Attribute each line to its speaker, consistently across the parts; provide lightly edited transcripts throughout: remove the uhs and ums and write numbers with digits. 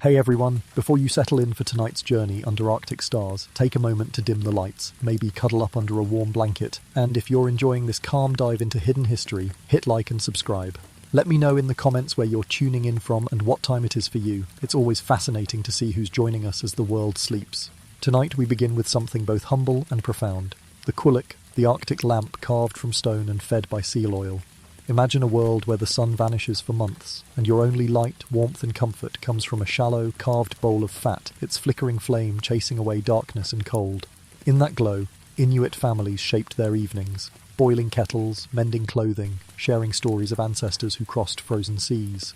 Speaker 1: Hey everyone, before you settle in for tonight's journey under Arctic stars, take a moment to dim the lights, maybe cuddle up under a warm blanket, and if you're enjoying this calm dive into hidden history, hit like and subscribe. Let me know in the comments where you're tuning in from and what time it is for you. It's always fascinating to see who's joining us as the world sleeps. Tonight we begin with something both humble and profound. The qulliq, the Arctic lamp carved from stone and fed by seal oil. Imagine a world where the sun vanishes for months, and your only light, warmth and comfort comes from a shallow, carved bowl of fat, its flickering flame chasing away darkness and cold. In that glow, Inuit families shaped their evenings, boiling kettles, mending clothing, sharing stories of ancestors who crossed frozen seas.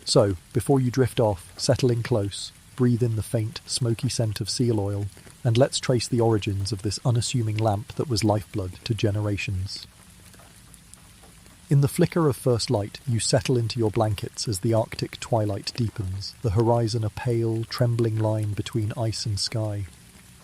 Speaker 1: So, before you drift off, settle in close, breathe in the faint, smoky scent of seal oil, and let's trace the origins of this unassuming lamp that was lifeblood to generations. In the flicker of first light, you settle into your blankets as the Arctic twilight deepens, the horizon a pale, trembling line between ice and sky.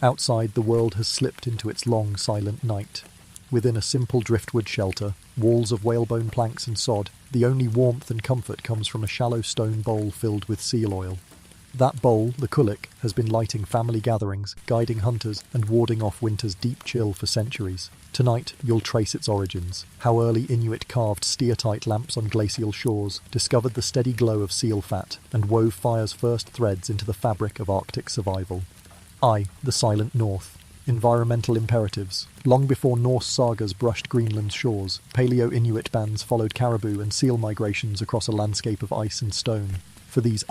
Speaker 1: Outside, the world has slipped into its long, silent night. Within a simple driftwood shelter, walls of whalebone planks and sod, the only warmth and comfort comes from a shallow stone bowl filled with seal oil. That bowl, the qulliq, has been lighting family gatherings, guiding hunters, and warding off winter's deep chill for centuries. Tonight, you'll trace its origins, how early Inuit carved steatite lamps on glacial shores, discovered the steady glow of seal fat, and wove fire's first threads into the fabric of Arctic survival. The Silent North. Environmental imperatives. Long before Norse sagas brushed Greenland's shores, Paleo-Inuit bands followed caribou and seal migrations across a landscape of ice and stone. For these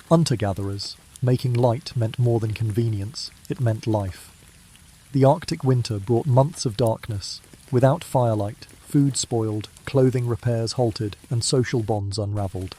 Speaker 1: hunter-gatherers, making light meant more than convenience, it meant life. The Arctic winter brought months of darkness. Without firelight, food spoiled, clothing repairs halted, and social bonds unravelled.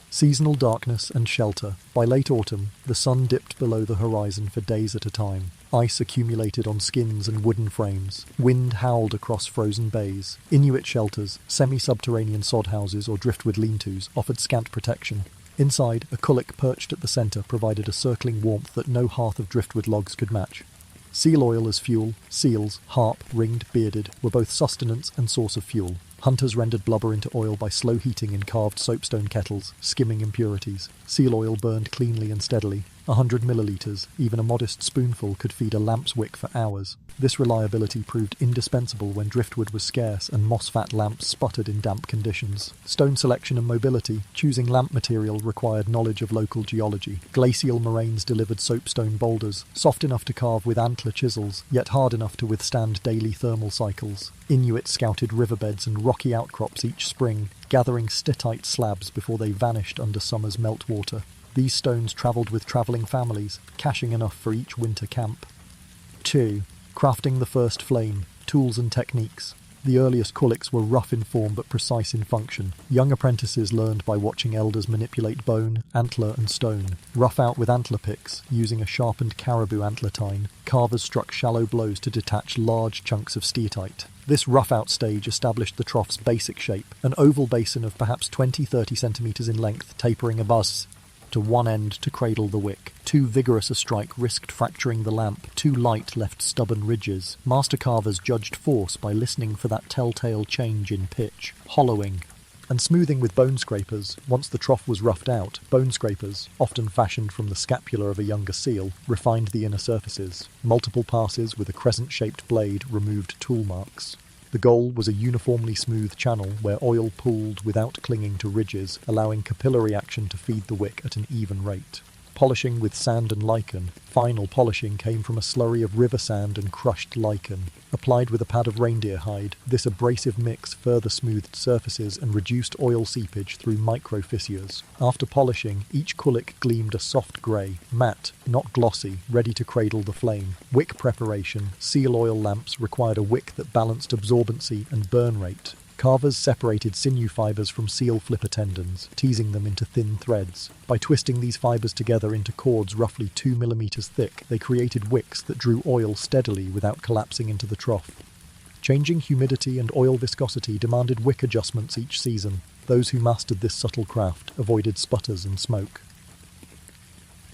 Speaker 1: Seasonal darkness and shelter. By late autumn, the sun dipped below the horizon for days at a time. Ice accumulated on skins and wooden frames. Wind howled across frozen bays. Inuit shelters, semi-subterranean sod houses or driftwood lean-tos, offered scant protection. Inside, a qulliq perched at the centre provided a circling warmth that no hearth of driftwood logs could match. Seal oil as fuel, seals, harp, ringed, bearded, were both sustenance and source of fuel. Hunters rendered blubber into oil by slow heating in carved soapstone kettles, skimming impurities. Seal oil burned cleanly and steadily. 100 millilitres, even a modest spoonful, could feed a lamp's wick for hours. This reliability proved indispensable when driftwood was scarce and moss-fat lamps sputtered in damp conditions. Stone selection and mobility. Choosing lamp material required knowledge of local geology. Glacial moraines delivered soapstone boulders, soft enough to carve with antler chisels, yet hard enough to withstand daily thermal cycles. Inuit scouted riverbeds and rocky outcrops each spring, gathering steatite slabs before they vanished under summer's meltwater. These stones travelled with travelling families, caching enough for each winter camp. 2. Crafting the first flame. Tools and techniques. The earliest qulliqs were rough in form but precise in function. Young apprentices learned by watching elders manipulate bone, antler and stone. Rough out with antler picks, using a sharpened caribou antler tine, carvers struck shallow blows to detach large chunks of steatite. This rough-out stage established the trough's basic shape, an oval basin of perhaps 20-30 centimetres in length, tapering above to one end to cradle the wick. Too vigorous a strike risked fracturing the lamp, too light left stubborn ridges. Master carvers judged force by listening for that telltale change in pitch, hollowing, and smoothing with bone scrapers. Once the trough was roughed out, bone scrapers, often fashioned from the scapula of a younger seal, refined the inner surfaces. Multiple passes with a crescent-shaped blade removed tool marks. The goal was a uniformly smooth channel where oil pooled without clinging to ridges, allowing capillary action to feed the wick at an even rate. Polishing with sand and lichen. Final polishing came from a slurry of river sand and crushed lichen. Applied with a pad of reindeer hide, this abrasive mix further smoothed surfaces and reduced oil seepage through micro-fissures. After polishing, each qulliq gleamed a soft grey, matte, not glossy, ready to cradle the flame. Wick preparation. Seal oil lamps required a wick that balanced absorbency and burn rate. Carvers separated sinew fibres from seal flipper tendons, teasing them into thin threads. By twisting these fibres together into cords roughly 2 millimeters thick, they created wicks that drew oil steadily without collapsing into the trough. Changing humidity and oil viscosity demanded wick adjustments each season. Those who mastered this subtle craft avoided sputters and smoke.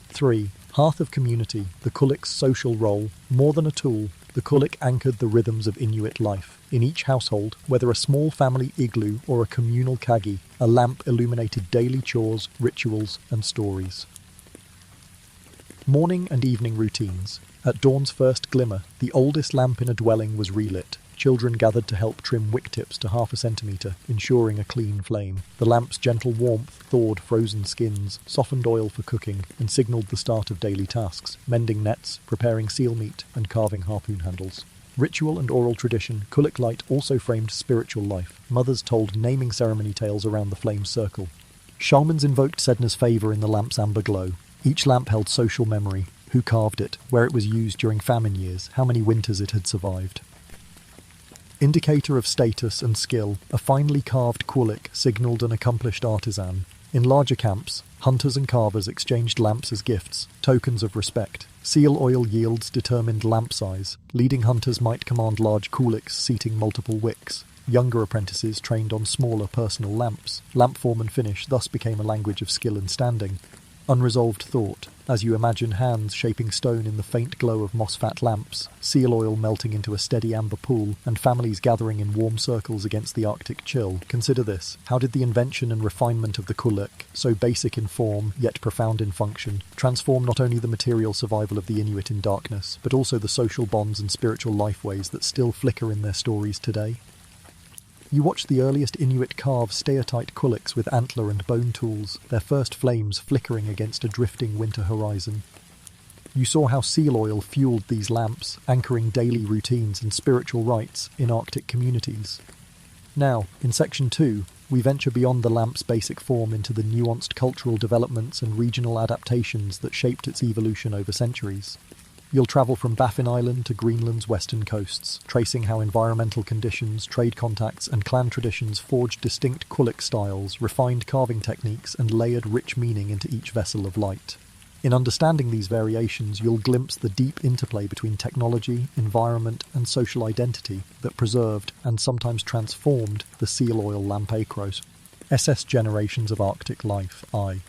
Speaker 1: 3. Hearth of community, the qulliq's social role. More than a tool, The qulliq anchored the rhythms of Inuit life. In each household, whether a small family igloo or a communal kagi, a lamp illuminated daily chores, rituals, and stories. Morning and evening routines. At dawn's first glimmer, the oldest lamp in a dwelling was relit. Children gathered to help trim wick tips to 1/2 centimetre, ensuring a clean flame. The lamp's gentle warmth thawed frozen skins, softened oil for cooking, and signalled the start of daily tasks, mending nets, preparing seal meat, and carving harpoon handles. Ritual and oral tradition, qulliq light also framed spiritual life. Mothers told naming ceremony tales around the flame's circle. Shamans invoked Sedna's favour in the lamp's amber glow. Each lamp held social memory. Who carved it, where it was used during famine years, how many winters it had survived. Indicator of status and skill, a finely carved qulliq signalled an accomplished artisan. In larger camps, hunters and carvers exchanged lamps as gifts, tokens of respect. Seal oil yields determined lamp size. Leading hunters might command large qulliqs seating multiple wicks. Younger apprentices trained on smaller personal lamps. Lamp form and finish thus became a language of skill and standing. Unresolved thought, as you imagine hands shaping stone in the faint glow of moss-fat lamps, seal oil melting into a steady amber pool, and families gathering in warm circles against the Arctic chill. Consider this. How did the invention and refinement of the qulliq, so basic in form, yet profound in function, transform not only the material survival of the Inuit in darkness, but also the social bonds and spiritual lifeways that still flicker in their stories today? You watched the earliest Inuit carve steatite qulliqs with antler and bone tools, their first flames flickering against a drifting winter horizon. You saw how seal oil fueled these lamps, anchoring daily routines and spiritual rites in Arctic communities. Now, in Section 2, we venture beyond the lamp's basic form into the nuanced cultural developments and regional adaptations that shaped its evolution over centuries. You'll travel from Baffin Island to Greenland's western coasts, tracing how environmental conditions, trade contacts, and clan traditions forged distinct qulliq styles, refined carving techniques, and layered rich meaning into each vessel of light. In understanding these variations, you'll glimpse the deep interplay between technology, environment, and social identity that preserved, and sometimes transformed, the seal oil lamp acros. SS Generations of Arctic Life, I.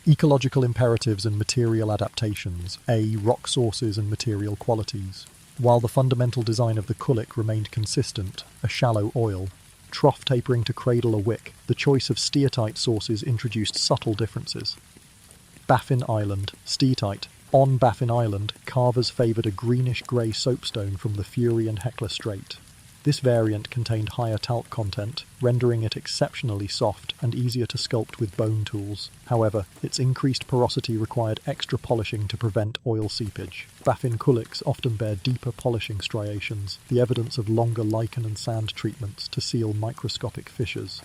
Speaker 1: Ecological imperatives and material adaptations, A. Rock sources and material qualities. While the fundamental design of the qulliq remained consistent, a shallow oil, trough tapering to cradle a wick, the choice of steatite sources introduced subtle differences. Baffin Island, steatite. On Baffin Island, carvers favoured a greenish-grey soapstone from the Fury and Hecla Strait. This variant contained higher talc content, rendering it exceptionally soft and easier to sculpt with bone tools. However, its increased porosity required extra polishing to prevent oil seepage. Baffin qulliqs often bear deeper polishing striations, the evidence of longer lichen and sand treatments to seal microscopic fissures.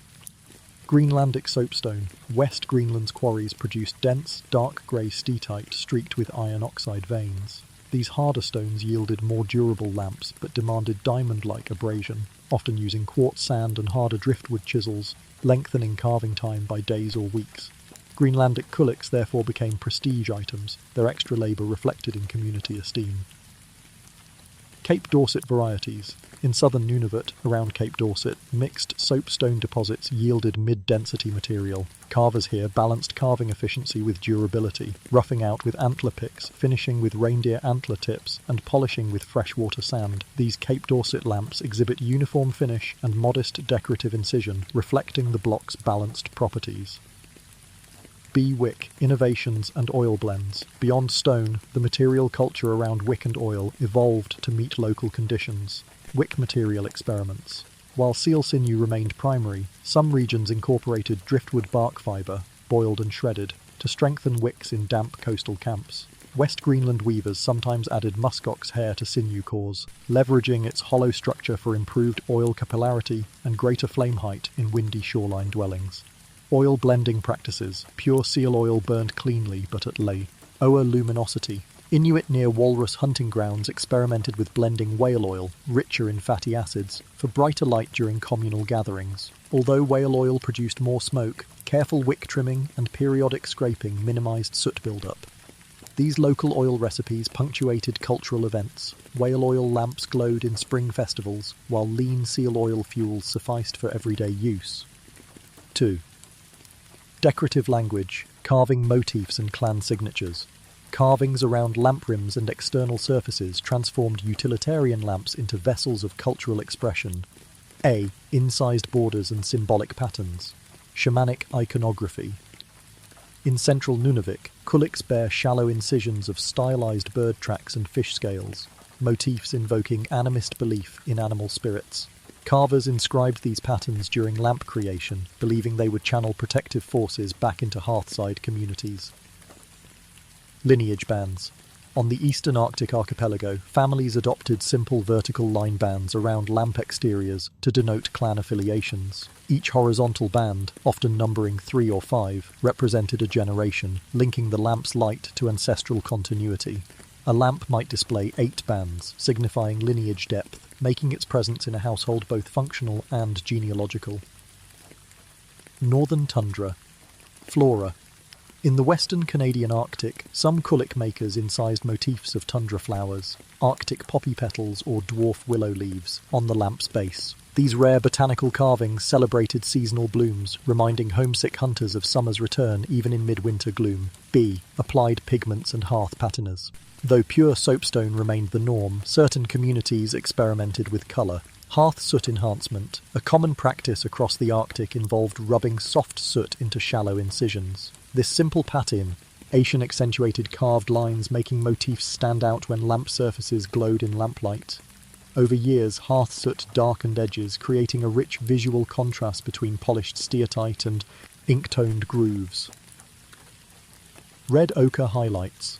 Speaker 1: Greenlandic soapstone. West Greenland's quarries produced dense, dark grey steatite streaked with iron oxide veins. These harder stones yielded more durable lamps, but demanded diamond-like abrasion, often using quartz sand and harder driftwood chisels, lengthening carving time by days or weeks. Greenlandic qulliqs therefore became prestige items, their extra labour reflected in community esteem. Cape Dorset varieties. In southern Nunavut, around Cape Dorset, mixed soapstone deposits yielded mid-density material. Carvers here balanced carving efficiency with durability, roughing out with antler picks, finishing with reindeer antler tips, and polishing with freshwater sand. These Cape Dorset lamps exhibit uniform finish and modest decorative incision, reflecting the block's balanced properties. Wick, innovations and oil blends. Beyond stone, the material culture around wick and oil evolved to meet local conditions. Wick material experiments. While seal sinew remained primary, some regions incorporated driftwood bark fibre, boiled and shredded, to strengthen wicks in damp coastal camps. West Greenland weavers sometimes added muskox hair to sinew cores, leveraging its hollow structure for improved oil capillarity and greater flame height in windy shoreline dwellings. Oil blending practices. Pure seal oil burned cleanly but at lay. Oa luminosity. Inuit near walrus hunting grounds experimented with blending whale oil, richer in fatty acids, for brighter light during communal gatherings. Although whale oil produced more smoke, careful wick trimming and periodic scraping minimised soot buildup. These local oil recipes punctuated cultural events. Whale oil lamps glowed in spring festivals, while lean seal oil fuels sufficed for everyday use. 2. Decorative language, carving motifs and clan signatures. Carvings around lamp rims and external surfaces transformed utilitarian lamps into vessels of cultural expression. A. Incised borders and symbolic patterns. Shamanic iconography. In central Nunavik, qulliqs bear shallow incisions of stylized bird tracks and fish scales, motifs invoking animist belief in animal spirits. Carvers inscribed these patterns during lamp creation, believing they would channel protective forces back into hearthside communities. Lineage bands. On the eastern Arctic archipelago, families adopted simple vertical line bands around lamp exteriors to denote clan affiliations. Each horizontal band, often numbering 3 or 5, represented a generation, linking the lamp's light to ancestral continuity. A lamp might display 8 bands, signifying lineage depth, making its presence in a household both functional and genealogical. Northern tundra. Flora. In the western Canadian Arctic, some qulliq makers incised motifs of tundra flowers, Arctic poppy petals or dwarf willow leaves, on the lamp's base. These rare botanical carvings celebrated seasonal blooms, reminding homesick hunters of summer's return even in midwinter gloom. B. Applied pigments and hearth patinas. Though pure soapstone remained the norm, certain communities experimented with colour. Hearth soot enhancement, a common practice across the Arctic, involved rubbing soft soot into shallow incisions. This simple pattern, Asian accentuated carved lines making motifs stand out when lamp surfaces glowed in lamplight. Over years, hearth soot darkened edges, creating a rich visual contrast between polished steatite and ink-toned grooves. Red ochre highlights.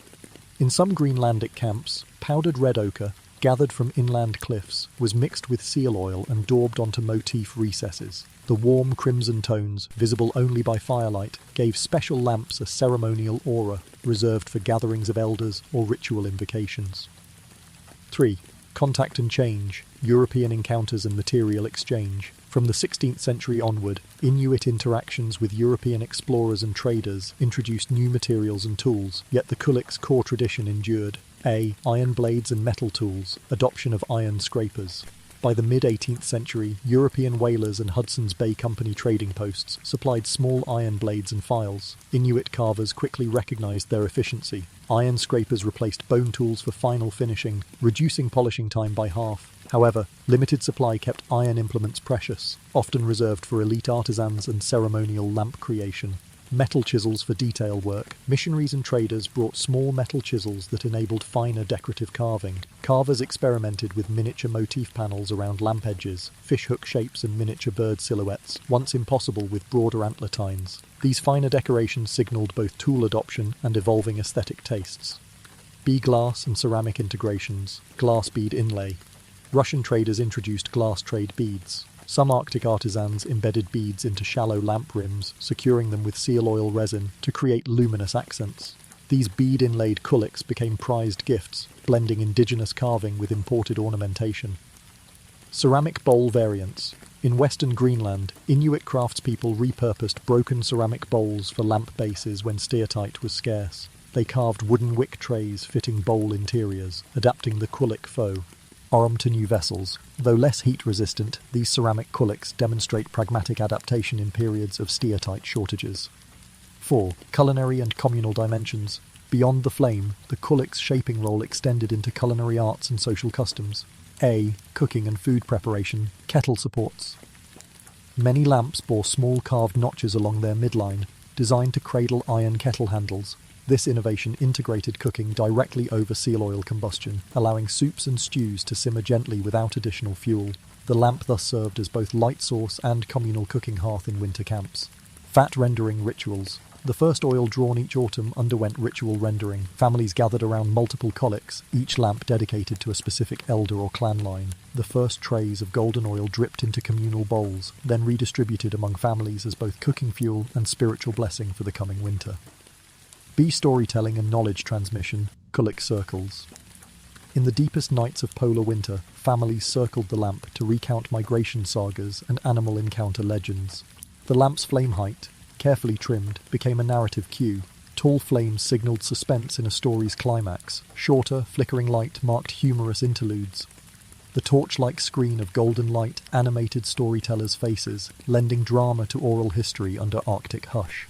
Speaker 1: In some Greenlandic camps, powdered red ochre, gathered from inland cliffs, was mixed with seal oil and daubed onto motif recesses. The warm crimson tones, visible only by firelight, gave special lamps a ceremonial aura, reserved for gatherings of elders or ritual invocations. 3. Contact and change, European encounters and material exchange. From the 16th century onward, Inuit interactions with European explorers and traders introduced new materials and tools, yet the qulliq's core tradition endured. A. Iron blades and metal tools, adoption of iron scrapers. By the mid-18th century, European whalers and Hudson's Bay Company trading posts supplied small iron blades and files. Inuit carvers quickly recognized their efficiency. Iron scrapers replaced bone tools for final finishing, reducing polishing time by half. However, limited supply kept iron implements precious, often reserved for elite artisans and ceremonial lamp creation. Metal chisels for detail work. Missionaries and traders brought small metal chisels that enabled finer decorative carving. Carvers experimented with miniature motif panels around lamp edges, fishhook shapes and miniature bird silhouettes, once impossible with broader antler tines. These finer decorations signalled both tool adoption and evolving aesthetic tastes. B. Glass and ceramic integrations. Glass bead inlay. Russian traders introduced glass trade beads. Some Arctic artisans embedded beads into shallow lamp rims, securing them with seal oil resin to create luminous accents. These bead-inlaid qulliqs became prized gifts, blending indigenous carving with imported ornamentation. Ceramic bowl variants. In western Greenland, Inuit craftspeople repurposed broken ceramic bowls for lamp bases when steatite was scarce. They carved wooden wick trays fitting bowl interiors, adapting the qulliq faux. Arm to new vessels. Though less heat-resistant, these ceramic qulliqs demonstrate pragmatic adaptation in periods of steatite shortages. 4. Culinary and communal dimensions. Beyond the flame, the qulliq's shaping role extended into culinary arts and social customs. A. Cooking and food preparation. Kettle supports. Many lamps bore small carved notches along their midline, designed to cradle iron kettle handles. This innovation integrated cooking directly over seal oil combustion, allowing soups and stews to simmer gently without additional fuel. The lamp thus served as both light source and communal cooking hearth in winter camps. Fat rendering rituals. The first oil drawn each autumn underwent ritual rendering. Families gathered around multiple qulliqs, each lamp dedicated to a specific elder or clan line. The first trays of golden oil dripped into communal bowls, then redistributed among families as both cooking fuel and spiritual blessing for the coming winter. B. Storytelling and knowledge transmission, qulliq circles. In the deepest nights of polar winter, families circled the lamp to recount migration sagas and animal encounter legends. The lamp's flame height, carefully trimmed, became a narrative cue. Tall flames signalled suspense in a story's climax. Shorter, flickering light marked humorous interludes. The torch-like screen of golden light animated storytellers' faces, lending drama to oral history under Arctic hush.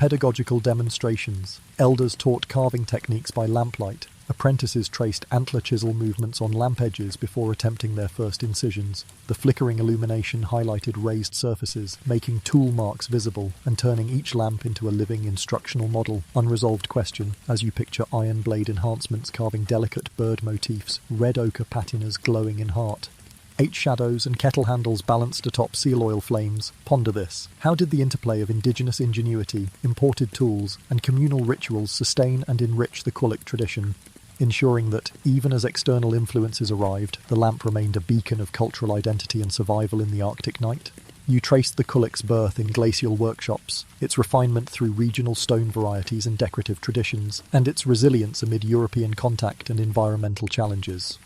Speaker 1: Pedagogical demonstrations. Elders taught carving techniques by lamplight. Apprentices traced antler chisel movements on lamp edges before attempting their first incisions. The flickering illumination highlighted raised surfaces, making tool marks visible and turning each lamp into a living instructional model. Unresolved question, as you picture iron blade enhancements carving delicate bird motifs, red ochre patinas glowing in heart. 8 shadows and kettle handles balanced atop seal oil flames. Ponder this. How did the interplay of indigenous ingenuity, imported tools, and communal rituals sustain and enrich the qulliq tradition, ensuring that, even as external influences arrived, the lamp remained a beacon of cultural identity and survival in the Arctic night? You traced the qulliq's birth in glacial workshops, its refinement through regional stone varieties and decorative traditions, and its resilience amid European contact and environmental challenges.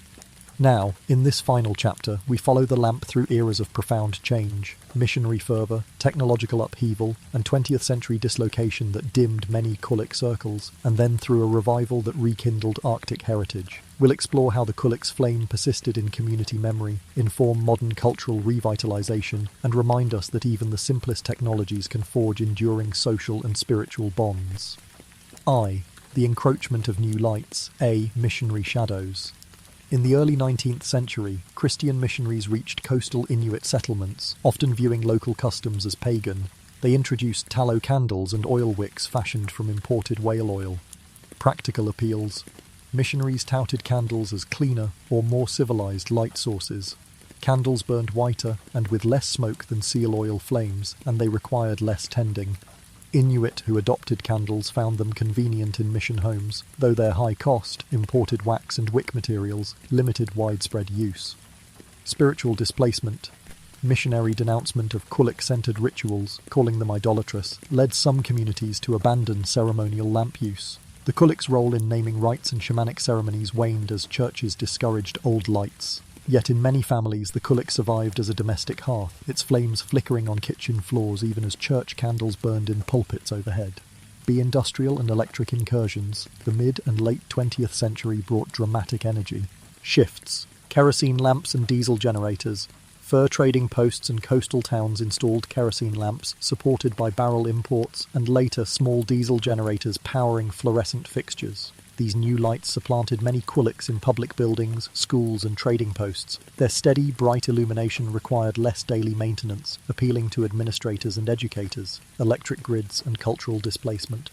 Speaker 1: Now, in this final chapter, we follow the lamp through eras of profound change, missionary fervour, technological upheaval, and 20th century dislocation that dimmed many qulliq circles, and then through a revival that rekindled Arctic heritage. We'll explore how the qulliq's flame persisted in community memory, inform modern cultural revitalisation, and remind us that even the simplest technologies can forge enduring social and spiritual bonds. I. The encroachment of new lights. A. Missionary shadows. In the early 19th century, Christian missionaries reached coastal Inuit settlements, often viewing local customs as pagan. They introduced tallow candles and oil wicks fashioned from imported whale oil. Practical appeals. Missionaries touted candles as cleaner or more civilized light sources. Candles burned whiter and with less smoke than seal oil flames, and they required less tending. Inuit who adopted candles found them convenient in mission homes, though their high cost, imported wax and wick materials, limited widespread use. Spiritual displacement. Missionary denouncement of qulliq-centered rituals, calling them idolatrous, led some communities to abandon ceremonial lamp use. The qulliq's role in naming rites and shamanic ceremonies waned as churches discouraged old lights. Yet in many families the qulliq survived as a domestic hearth, its flames flickering on kitchen floors even as church candles burned in pulpits overhead. B. Industrial and electric incursions. The mid and late 20th century brought dramatic energy. Shifts. Kerosene lamps and diesel generators. Fur trading posts and coastal towns installed kerosene lamps, supported by barrel imports, and later small diesel generators powering fluorescent fixtures. These new lights supplanted many qulliqs in public buildings, schools and trading posts. Their steady, bright illumination required less daily maintenance, appealing to administrators and educators, electric grids and cultural displacement.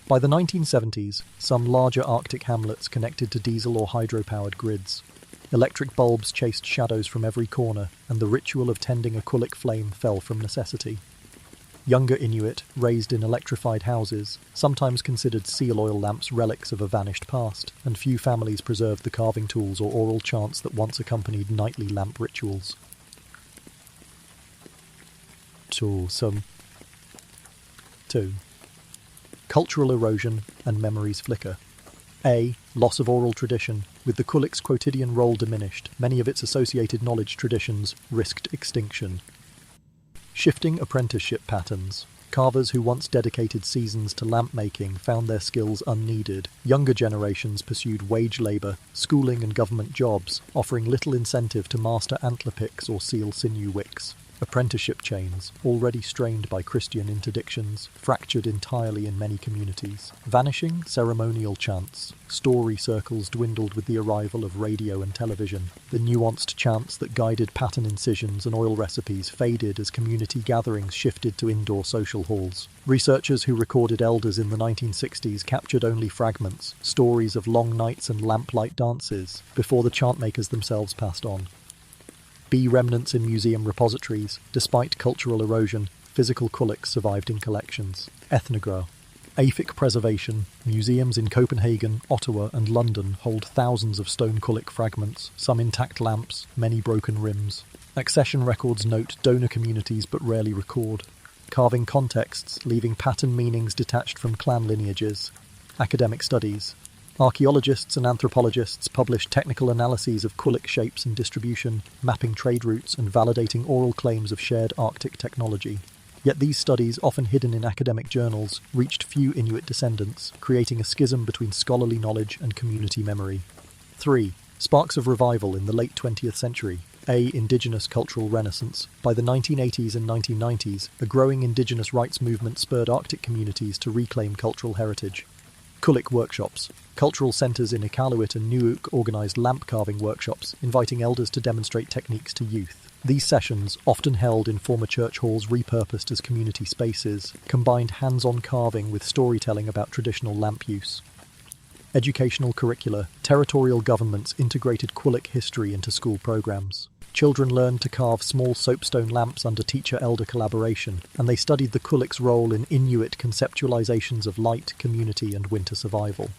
Speaker 1: By the 1970s, some larger Arctic hamlets connected to diesel or hydro-powered grids. Electric bulbs chased shadows from every corner, and the ritual of tending a qulliq flame fell from necessity. Younger Inuit, raised in electrified houses, sometimes considered seal oil lamps relics of a vanished past, and few families preserved the carving tools or oral chants that once accompanied nightly lamp rituals. 2. Cultural erosion and memories flicker. A. Loss of oral tradition. With the qulliq's quotidian role diminished, many of its associated knowledge traditions risked extinction. Shifting apprenticeship patterns. Carvers who once dedicated seasons to lamp making found their skills unneeded. Younger generations pursued wage labour, schooling and government jobs, offering little incentive to master antler picks or seal sinew wicks. Apprenticeship chains, already strained by Christian interdictions, fractured entirely in many communities. Vanishing ceremonial chants. Story circles dwindled with the arrival of radio and television. The nuanced chants that guided pattern incisions and oil recipes faded as community gatherings shifted to indoor social halls. Researchers who recorded elders in the 1960s captured only fragments, stories of long nights and lamplight dances, before the chantmakers themselves passed on. B. Remnants in museum repositories. Despite cultural erosion, physical qulliqs survived in collections. Ethnogra. Aphic preservation. Museums in Copenhagen, Ottawa and London hold thousands of stone qulliq fragments, some intact lamps, many broken rims. Accession records note donor communities but rarely record. Carving contexts, leaving pattern meanings detached from clan lineages. Academic studies. Archaeologists and anthropologists published technical analyses of qulliq shapes and distribution, mapping trade routes and validating oral claims of shared Arctic technology. Yet these studies, often hidden in academic journals, reached few Inuit descendants, creating a schism between scholarly knowledge and community memory. 3. Sparks of revival in the late 20th century. A. Indigenous cultural renaissance. By the 1980s and 1990s, a growing indigenous rights movement spurred Arctic communities to reclaim cultural heritage. Qulliq workshops. Cultural centres in Inuvialuit and Nunaat organised lamp carving workshops, inviting elders to demonstrate techniques to youth. These sessions, often held in former church halls repurposed as community spaces, combined hands-on carving with storytelling about traditional lamp use. Educational curricula. Territorial governments integrated qulliq history into school programs. Children learned to carve small soapstone lamps under teacher-elder collaboration, and they studied the qulliq's role in Inuit conceptualizations of light, community, and winter survival.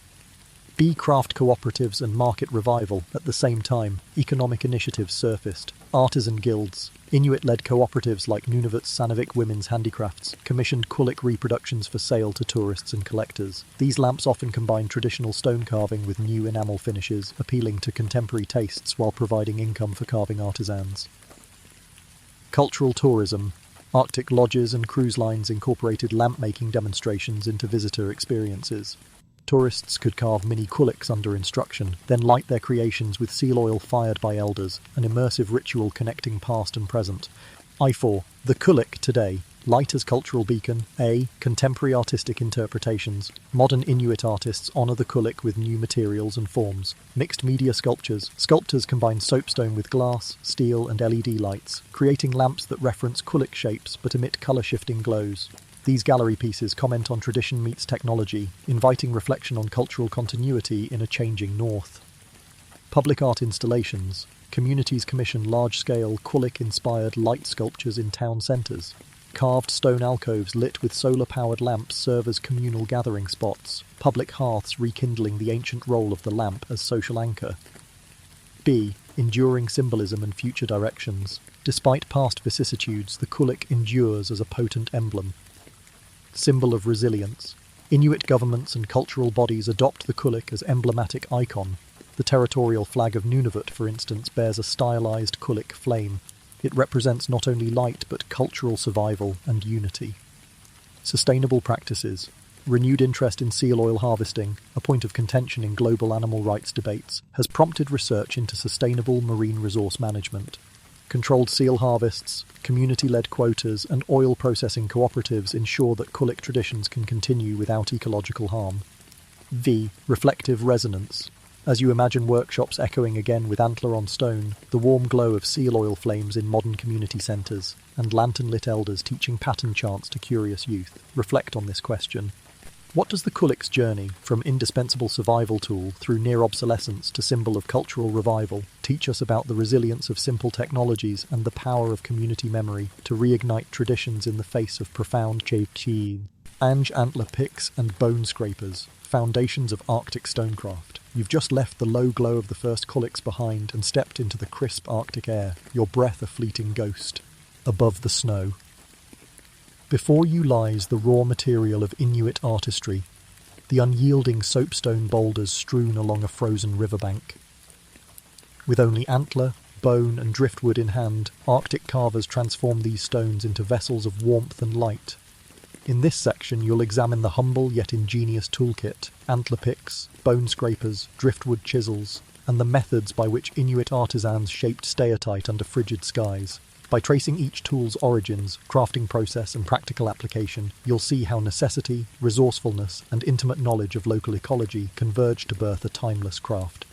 Speaker 1: B. Craft cooperatives and market revival. At the same time, economic initiatives surfaced. Artisan guilds. Inuit-led cooperatives like Nunavut's Nunavik Women's Handicrafts commissioned qulliq reproductions for sale to tourists and collectors. These lamps often combine traditional stone carving with new enamel finishes, appealing to contemporary tastes while providing income for carving artisans. Cultural tourism. Arctic lodges and cruise lines incorporated lamp-making demonstrations into visitor experiences. Tourists could carve mini qulliqs under instruction, then light their creations with seal oil fired by elders, an immersive ritual connecting past and present. I4. The qulliq today. Light as cultural beacon. A. Contemporary artistic interpretations. Modern Inuit artists honour the qulliq with new materials and forms. Mixed media sculptures. Sculptors combine soapstone with glass, steel and LED lights, creating lamps that reference qulliq shapes but emit colour-shifting glows. These gallery pieces comment on tradition meets technology, inviting reflection on cultural continuity in a changing north. Public art installations. Communities commission large-scale, qulliq-inspired light sculptures in town centres. Carved stone alcoves lit with solar-powered lamps serve as communal gathering spots, public hearths rekindling the ancient role of the lamp as social anchor. B. Enduring symbolism and future directions. Despite past vicissitudes, the qulliq endures as a potent emblem. Symbol of resilience. Inuit governments and cultural bodies adopt the qulliq as emblematic icon. The territorial flag of Nunavut, for instance, bears a stylized qulliq flame. It represents not only light but cultural survival and unity. Sustainable practices. Renewed interest in seal oil harvesting, a point of contention in global animal rights debates, has prompted research into sustainable marine resource management. Controlled seal harvests, community-led quotas, and oil processing cooperatives ensure that qulliq traditions can continue without ecological harm. V. Reflective resonance. As you imagine workshops echoing again with antler on stone, the warm glow of seal oil flames in modern community centres, and lantern-lit elders teaching pattern chants to curious youth, reflect on this question. What does the qulliq's journey, from indispensable survival tool through near obsolescence to symbol of cultural revival, teach us about the resilience of simple technologies and the power of community memory to reignite traditions in the face of profound change? Ange antler picks and bone scrapers, foundations of Arctic stonecraft. You've just left the low glow of the first qulliqs behind and stepped into the crisp Arctic air, your breath a fleeting ghost. Above the snow. Before you lies the raw material of Inuit artistry, the unyielding soapstone boulders strewn along a frozen riverbank. With only antler, bone and driftwood in hand, Arctic carvers transform these stones into vessels of warmth and light. In this section you'll examine the humble yet ingenious toolkit, antler picks, bone scrapers, driftwood chisels, and the methods by which Inuit artisans shaped steatite under frigid skies. By tracing each tool's origins, crafting process and practical application, you'll see how necessity, resourcefulness and intimate knowledge of local ecology converge to birth a timeless craft.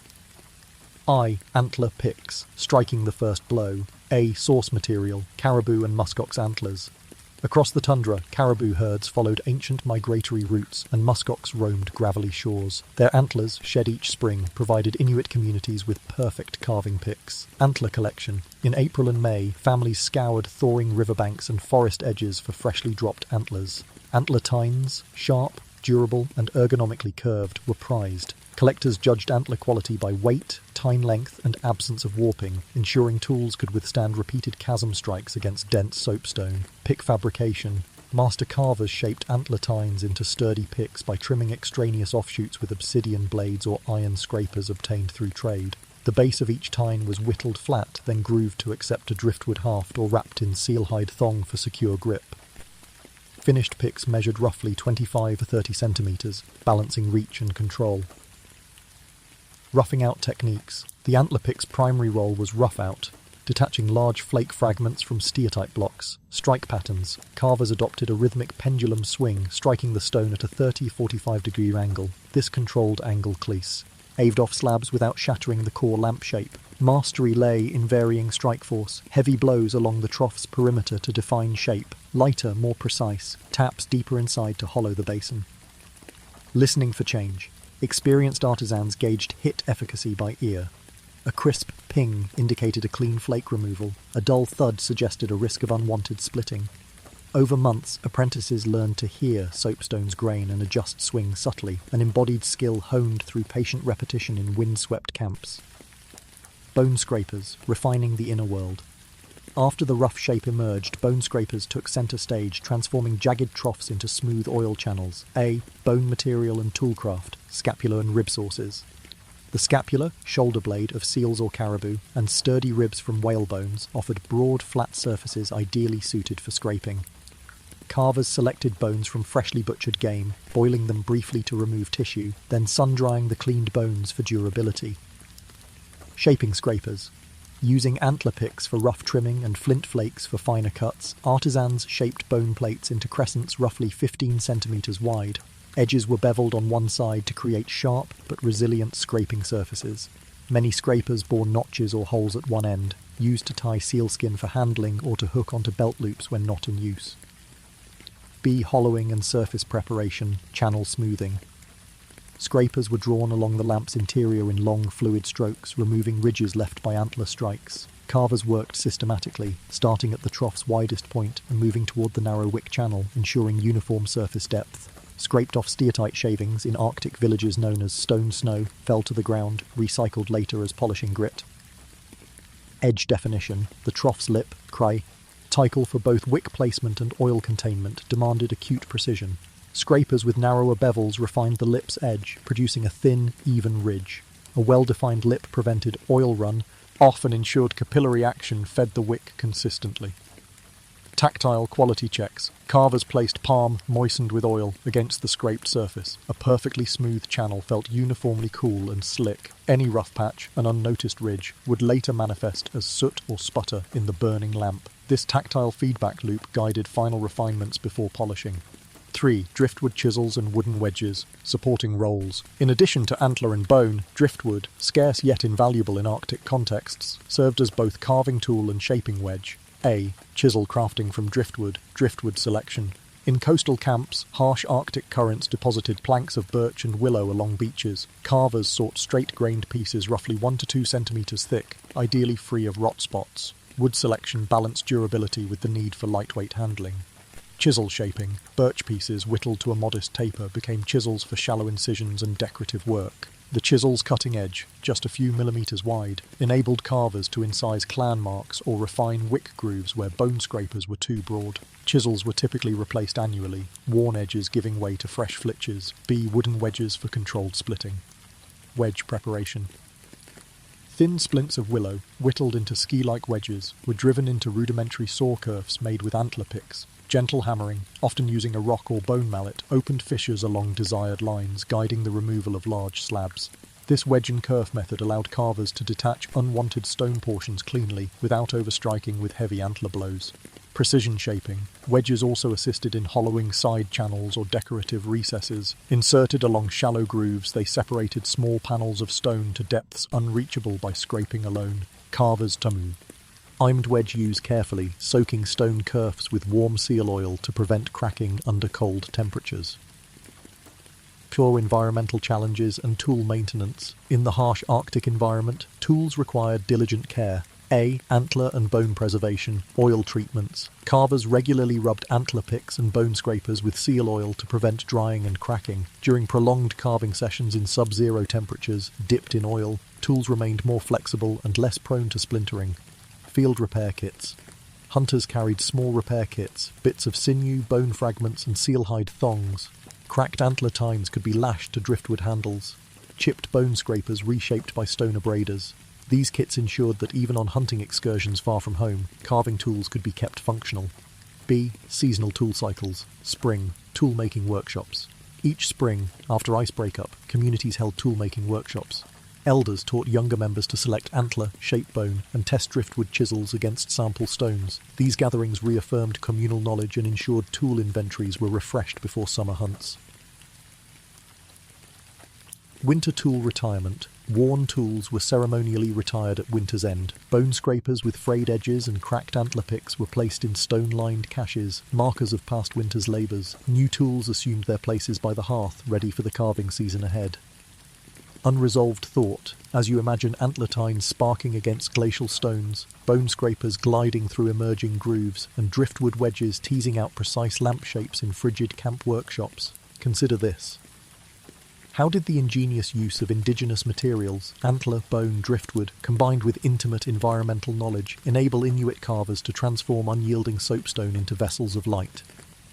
Speaker 1: I. Antler picks, striking the first blow. A. Source material, caribou and muskox antlers. Across the tundra, caribou herds followed ancient migratory routes and muskox roamed gravelly shores. Their antlers, shed each spring, provided Inuit communities with perfect carving picks. Antler collection. In April and May, families scoured thawing riverbanks and forest edges for freshly dropped antlers. Antler tines, sharp, durable and ergonomically curved, were prized. Collectors judged antler quality by weight, tine length and absence of warping, ensuring tools could withstand repeated chasm strikes against dense soapstone. Pick fabrication. Master carvers shaped antler tines into sturdy picks by trimming extraneous offshoots with obsidian blades or iron scrapers obtained through trade. The base of each tine was whittled flat, then grooved to accept a driftwood haft or wrapped in sealhide thong for secure grip. Finished picks measured roughly 25 to 30 centimetres, balancing reach and control. Roughing out techniques. The antler pick's primary role was rough out. detaching large flake fragments from steatite blocks. Strike patterns. Carvers adopted a rhythmic pendulum swing, striking the stone at a 30-45 degree angle. This controlled angle cleese. Aved off slabs without shattering the core lamp shape. Mastery lay in varying strike force. Heavy blows along the trough's perimeter to define shape. Lighter, more precise. Taps deeper inside to hollow the basin. Listening for change. Experienced artisans gauged hit efficacy by ear. A crisp ping indicated a clean flake removal. A dull thud suggested a risk of unwanted splitting. Over months, apprentices learned to hear soapstone's grain and adjust swing subtly, an embodied skill honed through patient repetition in windswept camps. Bone scrapers, refining the inner world. After the rough shape emerged, bone scrapers took centre stage, transforming jagged troughs into smooth oil channels. Bone material and toolcraft, scapula and rib sources. The scapula, shoulder blade of seals or caribou, and sturdy ribs from whale bones offered broad, flat surfaces ideally suited for scraping. Carvers selected bones from freshly butchered game, boiling them briefly to remove tissue, then sun-drying the cleaned bones for durability. Shaping scrapers. Using antler picks for rough trimming and flint flakes for finer cuts, artisans shaped bone plates into crescents roughly 15 centimetres wide. Edges were beveled on one side to create sharp but resilient scraping surfaces. Many scrapers bore notches or holes at one end, used to tie sealskin for handling or to hook onto belt loops when not in use. Hollowing and surface preparation, channel smoothing. Scrapers were drawn along the lamp's interior in long, fluid strokes, removing ridges left by antler strikes. Carvers worked systematically, starting at the trough's widest point and moving toward the narrow wick channel, ensuring uniform surface depth. Scraped off steatite shavings in Arctic villages known as stone snow fell to the ground, recycled later as polishing grit. Edge definition. The trough's lip, title for both wick placement and oil containment, demanded acute precision. Scrapers with narrower bevels refined the lip's edge, producing a thin, even ridge. A well-defined lip prevented oil run off and ensured capillary action fed the wick consistently. Tactile quality checks. Carvers placed palm, moistened with oil, against the scraped surface. A perfectly smooth channel felt uniformly cool and slick. Any rough patch, an unnoticed ridge, would later manifest as soot or sputter in the burning lamp. This tactile feedback loop guided final refinements before polishing. 3. Driftwood chisels and wooden wedges, supporting rolls. In addition to antler and bone, driftwood, scarce yet invaluable in Arctic contexts, served as both carving tool and shaping wedge. Chisel crafting from driftwood selection. In coastal camps, harsh Arctic currents deposited planks of birch and willow along beaches. Carvers sought straight-grained pieces roughly 1 to 2 centimetres thick, ideally free of rot spots. Wood selection balanced durability with the need for lightweight handling. Chisel shaping. Birch pieces whittled to a modest taper became chisels for shallow incisions and decorative work. The chisel's cutting edge, just a few millimetres wide, enabled carvers to incise clan marks or refine wick grooves where bone scrapers were too broad. Chisels were typically replaced annually, worn edges giving way to fresh flitches. Wooden wedges for controlled splitting. Wedge preparation. Thin splints of willow, whittled into ski-like wedges, were driven into rudimentary saw kerfs made with antler picks. Gentle hammering, often using a rock or bone mallet, opened fissures along desired lines, guiding the removal of large slabs. This wedge and kerf method allowed carvers to detach unwanted stone portions cleanly, without overstriking with heavy antler blows. Precision shaping. Wedges also assisted in hollowing side channels or decorative recesses. Inserted along shallow grooves, they separated small panels of stone to depths unreachable by scraping alone. Carver's tamu. Imed wedge use carefully, soaking stone kerfs with warm seal oil to prevent cracking under cold temperatures. Pure environmental challenges and tool maintenance. In the harsh Arctic environment, tools required diligent care. Antler and bone preservation, oil treatments. Carvers regularly rubbed antler picks and bone scrapers with seal oil to prevent drying and cracking. During prolonged carving sessions in sub-zero temperatures, dipped in oil, tools remained more flexible and less prone to splintering. Field repair kits. Hunters carried small repair kits, bits of sinew, bone fragments and sealhide thongs. Cracked antler tines could be lashed to driftwood handles. Chipped bone scrapers reshaped by stone abraders. These kits ensured that even on hunting excursions far from home, carving tools could be kept functional. Seasonal tool cycles. Spring. Tool-making workshops. Each spring, after ice breakup, communities held tool-making workshops. Elders taught younger members to select antler, shape bone, and test driftwood chisels against sample stones. These gatherings reaffirmed communal knowledge and ensured tool inventories were refreshed before summer hunts. Winter tool retirement. Worn tools were ceremonially retired at winter's end. Bone scrapers with frayed edges and cracked antler picks were placed in stone-lined caches, markers of past winter's labours. New tools assumed their places by the hearth, ready for the carving season ahead. Unresolved thought. As you imagine antler tines sparking against glacial stones, bone scrapers gliding through emerging grooves, and driftwood wedges teasing out precise lamp shapes in frigid camp workshops, consider this. How did the ingenious use of indigenous materials, antler, bone, driftwood, combined with intimate environmental knowledge, enable Inuit carvers to transform unyielding soapstone into vessels of light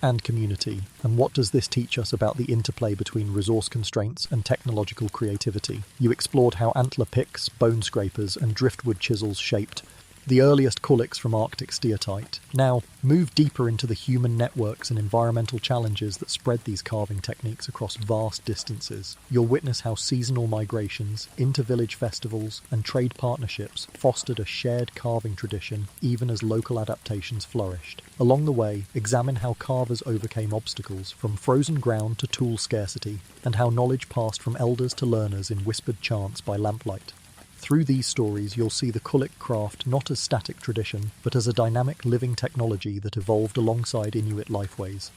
Speaker 1: and community? And what does this teach us about the interplay between resource constraints and technological creativity? You explored how antler picks, bone scrapers, and driftwood chisels shaped the earliest qulliqs from Arctic steatite. Now, move deeper into the human networks and environmental challenges that spread these carving techniques across vast distances. You'll witness how seasonal migrations, inter-village festivals, and trade partnerships fostered a shared carving tradition even as local adaptations flourished. Along the way, examine how carvers overcame obstacles from frozen ground to tool scarcity, and how knowledge passed from elders to learners in whispered chants by lamplight. Through these stories, you'll see the qulliq craft not as static tradition, but as a dynamic living technology that evolved alongside Inuit lifeways.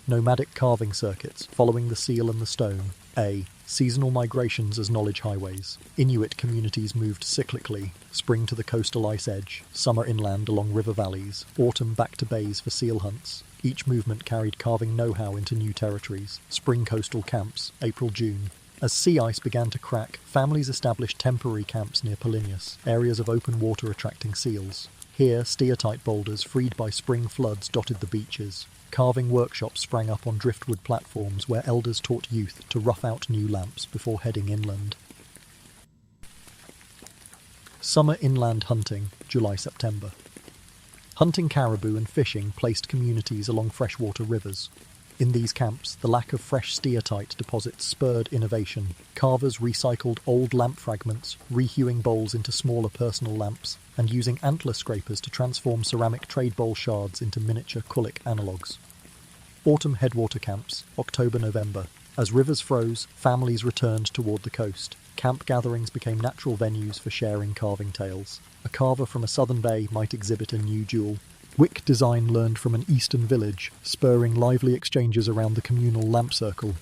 Speaker 1: Nomadic carving circuits, following the seal and the stone. Seasonal migrations as knowledge highways. Inuit communities moved cyclically, spring to the coastal ice edge, summer inland along river valleys, autumn back to bays for seal hunts. Each movement carried carving know-how into new territories. Spring coastal camps, April-June. As sea ice began to crack, families established temporary camps near Polynius, areas of open water attracting seals. Here, steatite boulders freed by spring floods dotted the beaches. Carving workshops sprang up on driftwood platforms where elders taught youth to rough out new lamps before heading inland. Summer inland hunting, July-September. Hunting caribou and fishing placed communities along freshwater rivers. In these camps, the lack of fresh steatite deposits spurred innovation. Carvers recycled old lamp fragments, rehewing bowls into smaller personal lamps, and using antler scrapers to transform ceramic trade bowl shards into miniature qulliq analogues. Autumn headwater camps, October-November. As rivers froze, families returned toward the coast. Camp gatherings became natural venues for sharing carving tales. A carver from a southern bay might exhibit a new jewel. Wick design learned from an eastern village, spurring lively exchanges around the communal lamp circle.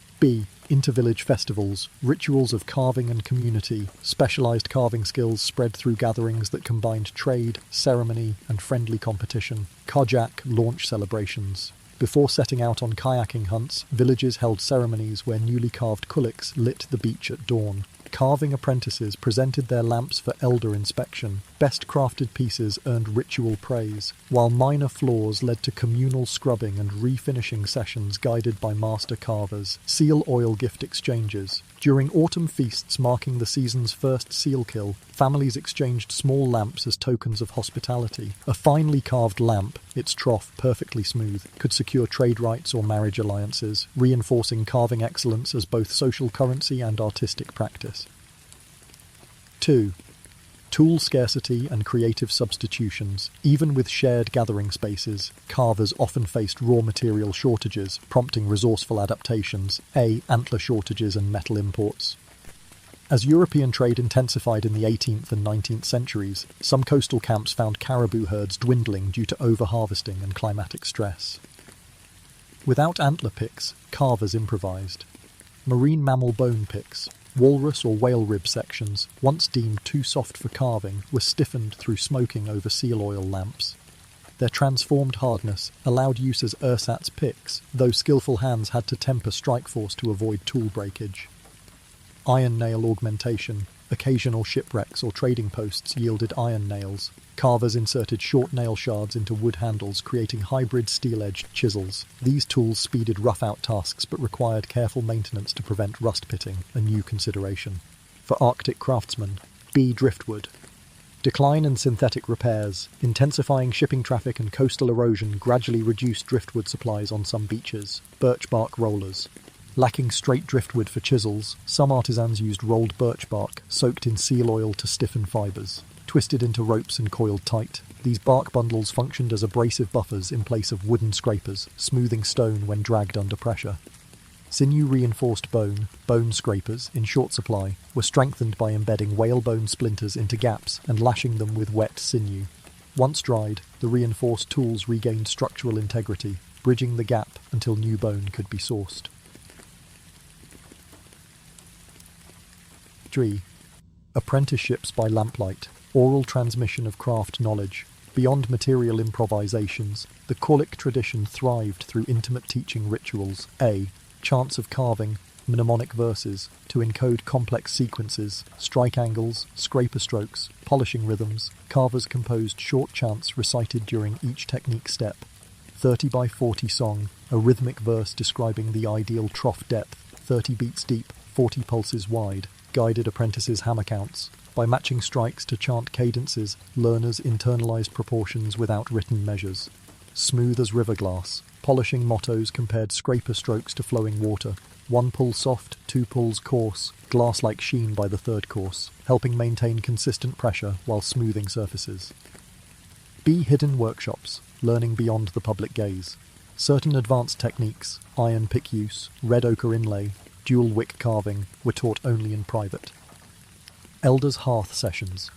Speaker 1: Inter-village festivals, rituals of carving and community. Specialised carving skills spread through gatherings that combined trade, ceremony, and friendly competition. Qulliq launch celebrations. Before setting out on kayaking hunts, villages held ceremonies where newly carved qulliqs lit the beach at dawn. Carving apprentices presented their lamps for elder inspection. Best crafted pieces earned ritual praise, while minor flaws led to communal scrubbing and refinishing sessions guided by master carvers. Seal oil gift exchanges. During autumn feasts marking the season's first seal kill, families exchanged small lamps as tokens of hospitality. A finely carved lamp, its trough perfectly smooth, could secure trade rights or marriage alliances, reinforcing carving excellence as both social currency and artistic practice. 2. Tool scarcity and creative substitutions. Even with shared gathering spaces, carvers often faced raw material shortages, prompting resourceful adaptations. Antler shortages and metal imports. As European trade intensified in the 18th and 19th centuries, some coastal camps found caribou herds dwindling due to over-harvesting and climatic stress. Without antler picks, carvers improvised. Marine mammal bone picks. Walrus or whale rib sections, once deemed too soft for carving, were stiffened through smoking over seal oil lamps. Their transformed hardness allowed use as ersatz picks, though skillful hands had to temper strike force to avoid tool breakage. Iron nail augmentation. Occasional shipwrecks or trading posts yielded iron nails. Carvers inserted short nail shards into wood handles, creating hybrid steel-edged chisels. These tools speeded rough-out tasks but required careful maintenance to prevent rust pitting, a new consideration. For Arctic craftsmen, driftwood. Decline and synthetic repairs, intensifying shipping traffic and coastal erosion gradually reduced driftwood supplies on some beaches. Birch bark rollers. Lacking straight driftwood for chisels, some artisans used rolled birch bark, soaked in seal oil to stiffen fibres. Twisted into ropes and coiled tight, these bark bundles functioned as abrasive buffers in place of wooden scrapers, smoothing stone when dragged under pressure. Sinew-reinforced bone scrapers, in short supply, were strengthened by embedding whalebone splinters into gaps and lashing them with wet sinew. Once dried, the reinforced tools regained structural integrity, bridging the gap until new bone could be sourced. 3. Apprenticeships by lamplight, oral transmission of craft knowledge. Beyond material improvisations, the qulliq tradition thrived through intimate teaching rituals. A. Chants of carving, mnemonic verses, to encode complex sequences, strike angles, scraper strokes, polishing rhythms. Carvers composed short chants recited during each technique step. 30 by 40 song, a rhythmic verse describing the ideal trough depth, 30 beats deep, 40 pulses wide, guided apprentices' hammer counts. By matching strikes to chant cadences, learners internalized proportions without written measures. Smooth as river glass, polishing mottos compared scraper strokes to flowing water. 1 pull soft, 2 pulls coarse, glass-like sheen by the third course, helping maintain consistent pressure while smoothing surfaces. B. Hidden workshops, learning beyond the public gaze. Certain advanced techniques, iron pick use, red ochre inlay, dual wick carving, were taught only in private. Elders' hearth sessions.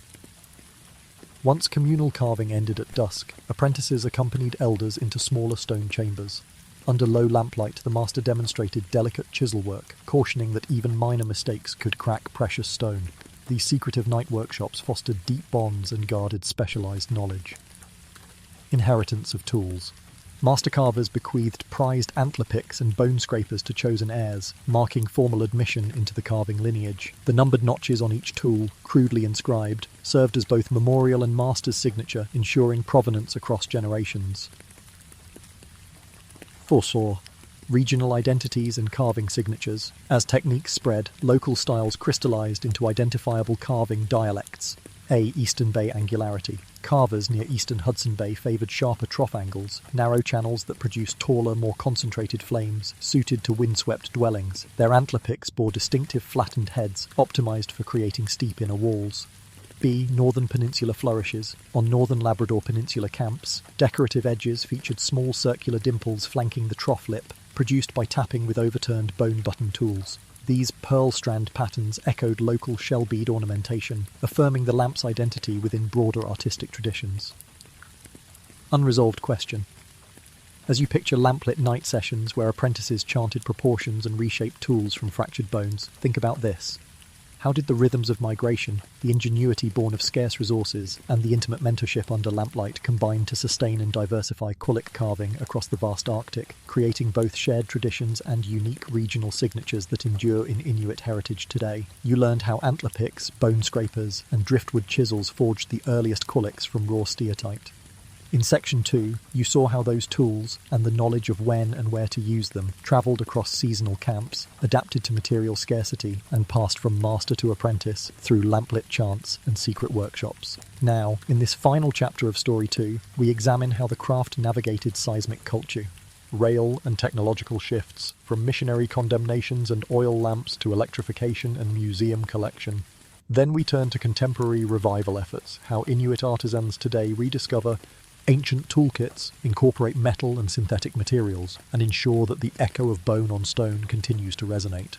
Speaker 1: Once communal carving ended at dusk, apprentices accompanied elders into smaller stone chambers. Under low lamplight, the master demonstrated delicate chisel work, cautioning that even minor mistakes could crack precious stone. These secretive night workshops fostered deep bonds and guarded specialized knowledge. Inheritance of tools. Master carvers bequeathed prized antler picks and bone scrapers to chosen heirs, marking formal admission into the carving lineage. The numbered notches on each tool, crudely inscribed, served as both memorial and master's signature, ensuring provenance across generations. 4. Regional identities and carving signatures. As techniques spread, local styles crystallized into identifiable carving dialects. A. Eastern Bay angularity. Carvers near eastern Hudson Bay favoured sharper trough angles, narrow channels that produced taller, more concentrated flames, suited to windswept dwellings. Their antler picks bore distinctive flattened heads, optimised for creating steep inner walls. B. Northern Peninsula flourishes. On northern Labrador Peninsula camps, decorative edges featured small circular dimples flanking the trough lip, produced by tapping with overturned bone button tools. These pearl strand patterns echoed local shell bead ornamentation, affirming the lamp's identity within broader artistic traditions. Unresolved question. As you picture lamplit night sessions where apprentices chanted proportions and reshaped tools from fractured bones, think about this. How did the rhythms of migration, the ingenuity born of scarce resources, and the intimate mentorship under lamplight combine to sustain and diversify qulliq carving across the vast Arctic, creating both shared traditions and unique regional signatures that endure in Inuit heritage today? You learned how antler picks, bone scrapers, and driftwood chisels forged the earliest qulliqs from raw steatite. In Section 2, you saw how those tools, and the knowledge of when and where to use them, travelled across seasonal camps, adapted to material scarcity, and passed from master to apprentice through lamplit chants and secret workshops. Now, in this final chapter of Story 2, we examine how the craft navigated seismic culture. Rail and technological shifts, from missionary condemnations and oil lamps to electrification and museum collection. Then we turn to contemporary revival efforts, how Inuit artisans today rediscover ancient toolkits, incorporate metal and synthetic materials, and ensure that the echo of bone on stone continues to resonate.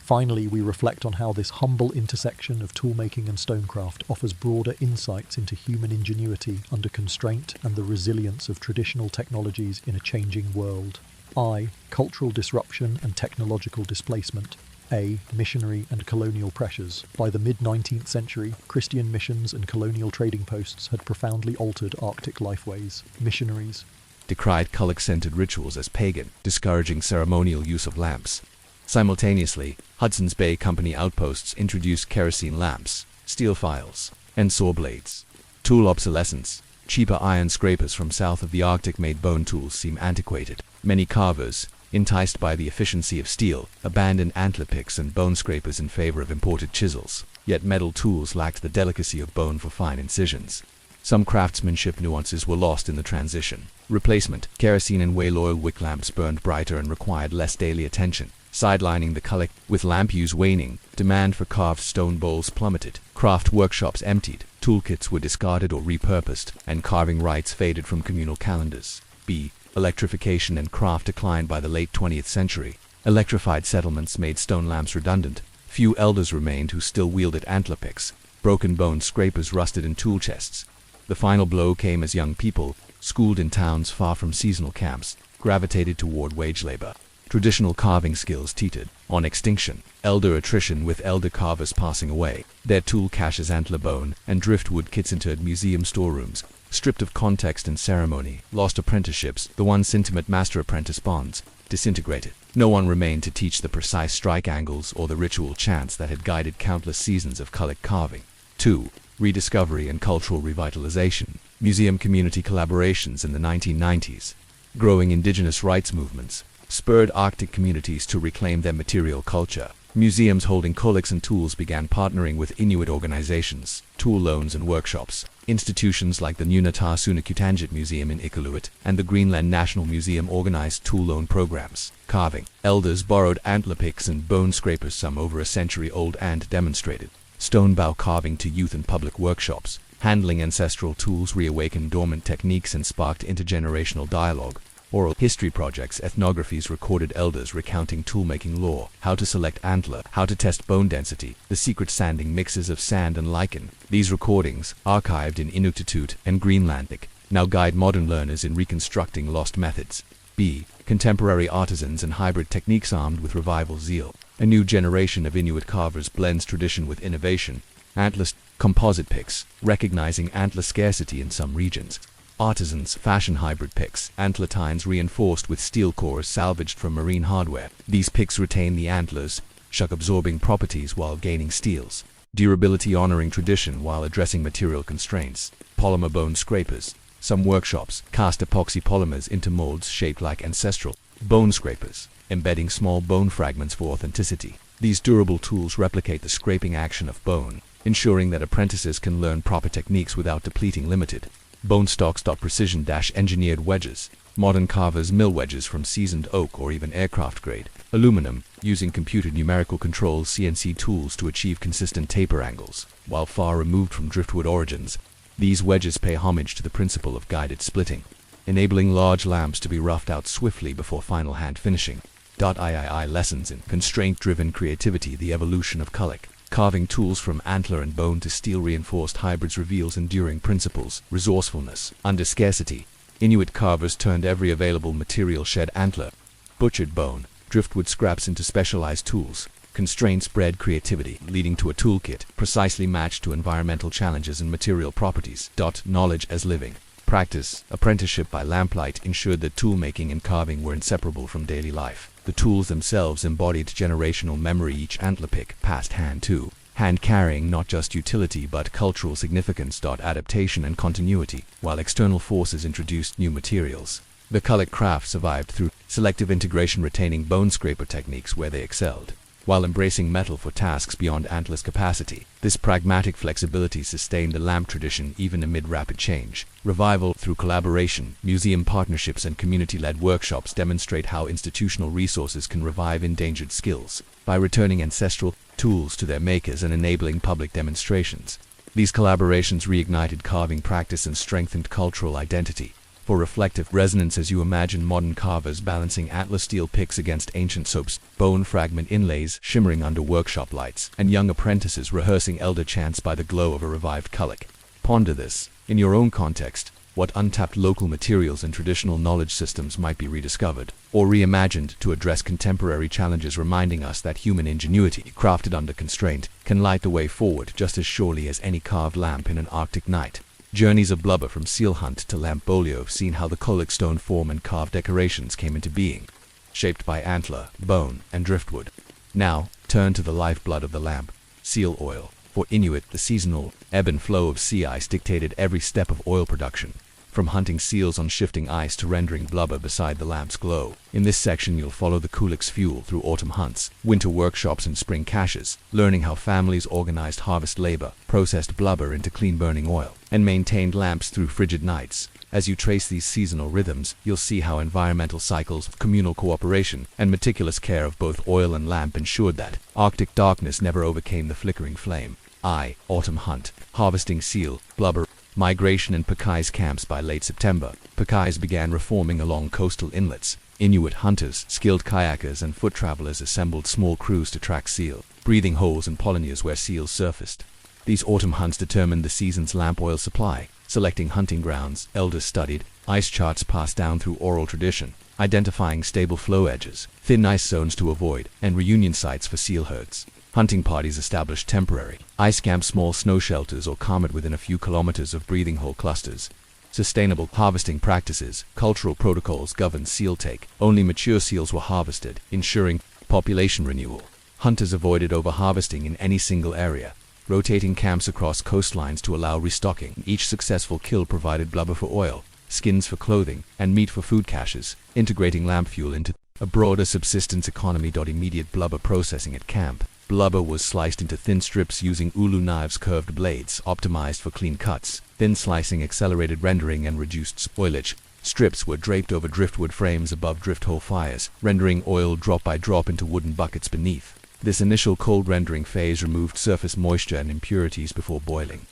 Speaker 1: Finally, we reflect on how this humble intersection of toolmaking and stonecraft offers broader insights into human ingenuity under constraint and the resilience of traditional technologies in a changing world. I. Cultural disruption and technological displacement. A. Missionary and colonial pressures. By the mid-19th century, Christian missions and colonial trading posts had profoundly altered Arctic lifeways. Missionaries
Speaker 2: decried qulliq-centered rituals as pagan, discouraging ceremonial use of lamps. Simultaneously, Hudson's Bay Company outposts introduced kerosene lamps, steel files, and saw blades. Tool obsolescence. Cheaper iron scrapers from south of the Arctic made bone tools seem antiquated. Many carvers, enticed by the efficiency of steel, abandoned antler picks and bone scrapers in favor of imported chisels. Yet metal tools lacked the delicacy of bone for fine incisions. Some craftsmanship nuances were lost in the transition. Replacement. Kerosene and whale oil wick lamps burned brighter and required less daily attention. sidelining the qulliq. With lamp use waning, demand for carved stone bowls plummeted, craft workshops emptied, toolkits were discarded or repurposed, and carving rites faded from communal calendars. B. Electrification and craft declined by the late 20th century. Electrified settlements made stone lamps redundant. Few elders remained who still wielded antler picks. Broken bone scrapers rusted in tool chests. The final blow came as young people, schooled in towns far from seasonal camps, gravitated toward wage labor. Traditional carving skills teetered on extinction, elder attrition with elder carvers passing away. Their tool caches, antler bone and driftwood kits entered museum storerooms, stripped of context and ceremony. Lost apprenticeships, the once intimate master-apprentice bonds, disintegrated. No one remained to teach the precise strike angles or the ritual chants that had guided countless seasons of qulliq carving. 2. Rediscovery and cultural revitalization. Museum community collaborations in the 1990s. Growing indigenous rights movements spurred Arctic communities to reclaim their material culture. Museums holding qulliqs and tools began partnering with Inuit organizations, tool loans and workshops. Institutions like the Nunaat Museum in Inuvialuit and the Greenland National Museum organized tool loan programs. Carving. Elders borrowed antler picks and bone scrapers, some over a century old, and demonstrated stone bow carving to youth in public workshops. Handling ancestral tools reawakened dormant techniques and sparked intergenerational dialogue. Oral history projects, ethnographies recorded elders recounting toolmaking lore, how to select antler, how to test bone density, the secret sanding mixes of sand and lichen. These recordings, archived in Inuvialuit and Greenlandic, now guide modern learners in reconstructing lost methods. B. Contemporary artisans and hybrid techniques armed with revival zeal. A new generation of Inuit carvers blends tradition with innovation. Antler composite picks, recognizing antler scarcity in some regions. Artisans fashion hybrid picks, antler tines reinforced with steel cores salvaged from marine hardware. These picks retain the antlers' shock-absorbing properties while gaining steels. Durability honoring tradition while addressing material constraints. Polymer bone scrapers. Some workshops cast epoxy polymers into molds shaped like ancestral bone scrapers, embedding small bone fragments for authenticity. These durable tools replicate the scraping action of bone, ensuring that apprentices can learn proper techniques without depleting limited bone stocks. Precision-engineered wedges. Modern carvers mill wedges from seasoned oak or even aircraft grade aluminum, using computed numerical control CNC tools to achieve consistent taper angles. While far removed from driftwood origins, these wedges pay homage to the principle of guided splitting, enabling large lamps to be roughed out swiftly before final hand finishing. III lessons in constraint-driven creativity. The evolution of qulliq. Carving tools from antler and bone to steel-reinforced hybrids reveals enduring principles. Resourcefulness. Under scarcity, Inuit carvers turned every available material: shed antler, butchered bone, driftwood scraps into specialized tools. Constraints bred creativity, leading to a toolkit precisely matched to environmental challenges and material properties. Knowledge as living practice. Apprenticeship by lamplight ensured that toolmaking and carving were inseparable from daily life. The tools themselves embodied generational memory, each antler pick passed hand to hand, carrying not just utility but cultural significance. Adaptation and continuity. While external forces introduced new materials, the qulliq craft survived through selective integration, retaining bone scraper techniques where they excelled, while embracing metal for tasks beyond antler's capacity. This pragmatic flexibility sustained the lamp tradition even amid rapid change. Revival through collaboration. Museum partnerships and community-led workshops demonstrate how institutional resources can revive endangered skills by returning ancestral tools to their makers and enabling public demonstrations. These collaborations reignited carving practice and strengthened cultural identity. For reflective resonance, as you imagine modern carvers balancing antler steel picks against ancient soaps, bone fragment inlays shimmering under workshop lights, and young apprentices rehearsing elder chants by the glow of a revived qulliq. Ponder this. In your own context, what untapped local materials and traditional knowledge systems might be rediscovered or reimagined to address contemporary challenges, reminding us that human ingenuity, crafted under constraint, can light the way forward just as surely as any carved lamp in an Arctic night. Journeys of blubber from seal hunt to lampbolio have seen how the qulliq stone form and carved decorations came into being, shaped by antler, bone, and driftwood. Now, turn to the lifeblood of the lamp, seal oil. For Inuit, the seasonal ebb and flow of sea ice dictated every step of oil production. from hunting seals on shifting ice to rendering blubber beside the lamp's glow. In this section you'll follow the qulliq's fuel through autumn hunts, winter workshops and spring caches, learning how families organized harvest labor, processed blubber into clean-burning oil, and maintained lamps through frigid nights. As you trace these seasonal rhythms, you'll see how environmental cycles, communal cooperation, and meticulous care of both oil and lamp ensured that Arctic darkness never overcame the flickering flame. Autumn hunt, harvesting seal, blubber, migration in Pakai's camps. By late September, Pakais began reforming along coastal inlets. Inuit hunters, skilled kayakers, and foot travelers assembled small crews to track seal, breathing holes and polonias where seals surfaced. These autumn hunts determined the season's lamp oil supply, selecting hunting grounds, elders studied, ice charts passed down through oral tradition, identifying stable flow edges, thin ice zones to avoid, and reunion sites for seal herds. Hunting parties established temporary ice camps, small snow shelters, or camped within a few kilometers of breathing hole clusters. Sustainable harvesting practices, cultural protocols governed seal take. Only mature seals were harvested, ensuring population renewal. Hunters avoided overharvesting in any single area, rotating camps across coastlines to allow restocking. Each successful kill provided blubber for oil, skins for clothing, and meat for food caches, integrating lamp fuel into a broader subsistence economy. Immediate blubber processing at camp. Blubber was sliced into thin strips using ulu knives, curved blades, optimized for clean cuts. Thin slicing accelerated rendering and reduced spoilage. Strips were draped over driftwood frames above drift hole fires, rendering oil drop by drop into wooden buckets beneath. This initial cold rendering phase removed surface moisture and impurities before boiling.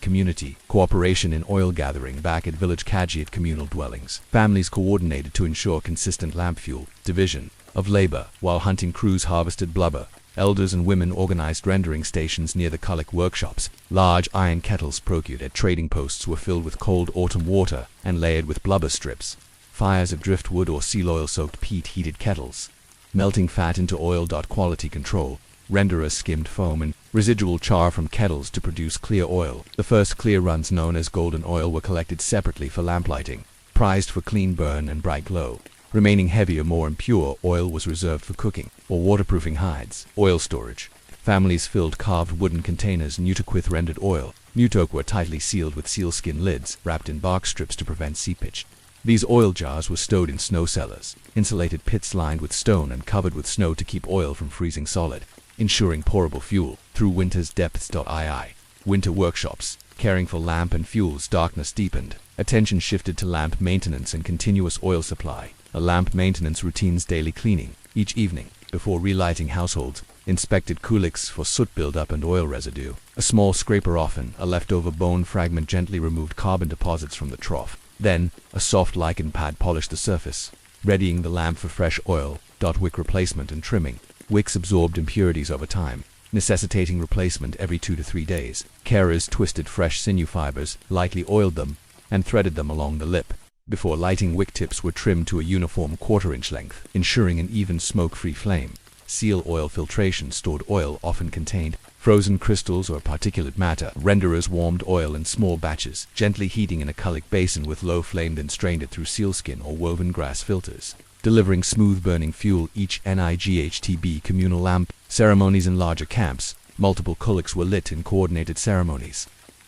Speaker 2: Community cooperation in oil gathering. Back at village Kajiat communal dwellings, families coordinated to ensure consistent lamp fuel division of labor. While hunting crews harvested blubber, elders and women organized rendering stations near the qulliq workshops. Large iron kettles procured at trading posts were filled with cold autumn water and layered with blubber strips. Fires of driftwood or seal oil-soaked peat heated kettles, melting fat into oil. Quality control. Renderers skimmed foam and residual char from kettles to produce clear oil. The first clear runs, known as golden oil, were collected separately for lamplighting, prized for clean burn and bright glow. Remaining heavier, more impure oil was reserved for cooking or waterproofing hides. Oil storage. Families filled carved wooden containers Nutaquith rendered oil. Nutok were tightly sealed with sealskin lids, wrapped in bark strips to prevent seepage. These oil jars were stowed in snow cellars, insulated pits lined with stone and covered with snow to keep oil from freezing solid, ensuring pourable fuel through winter's depths. Winter workshops. Caring for lamp and fuels. Darkness deepened. Attention shifted to lamp maintenance and continuous oil supply. A lamp maintenance routine's daily cleaning. Each evening, before relighting households, inspected qulliqs for soot buildup and oil residue. A small scraper, often a leftover bone fragment, gently removed carbon deposits from the trough. Then, a soft lichen pad polished the surface, readying the lamp for fresh oil. Wick replacement and trimming. Wicks absorbed impurities over time, necessitating replacement every 2 to 3 days. Carers twisted fresh sinew fibers, lightly oiled them, and threaded them along the lip. Before lighting, wick tips were trimmed to a uniform 1/4 inch length, ensuring an even smoke-free flame. Seal oil filtration. Stored oil often contained frozen crystals or particulate matter. Renderers warmed oil in small batches, gently heating in a qulliq basin with low flame, then strained it through sealskin or woven grass filters, delivering smooth-burning fuel. Each NIGHTB communal lamp. Ceremonies. In larger camps, multiple qulliqs were lit in coordinated ceremonies.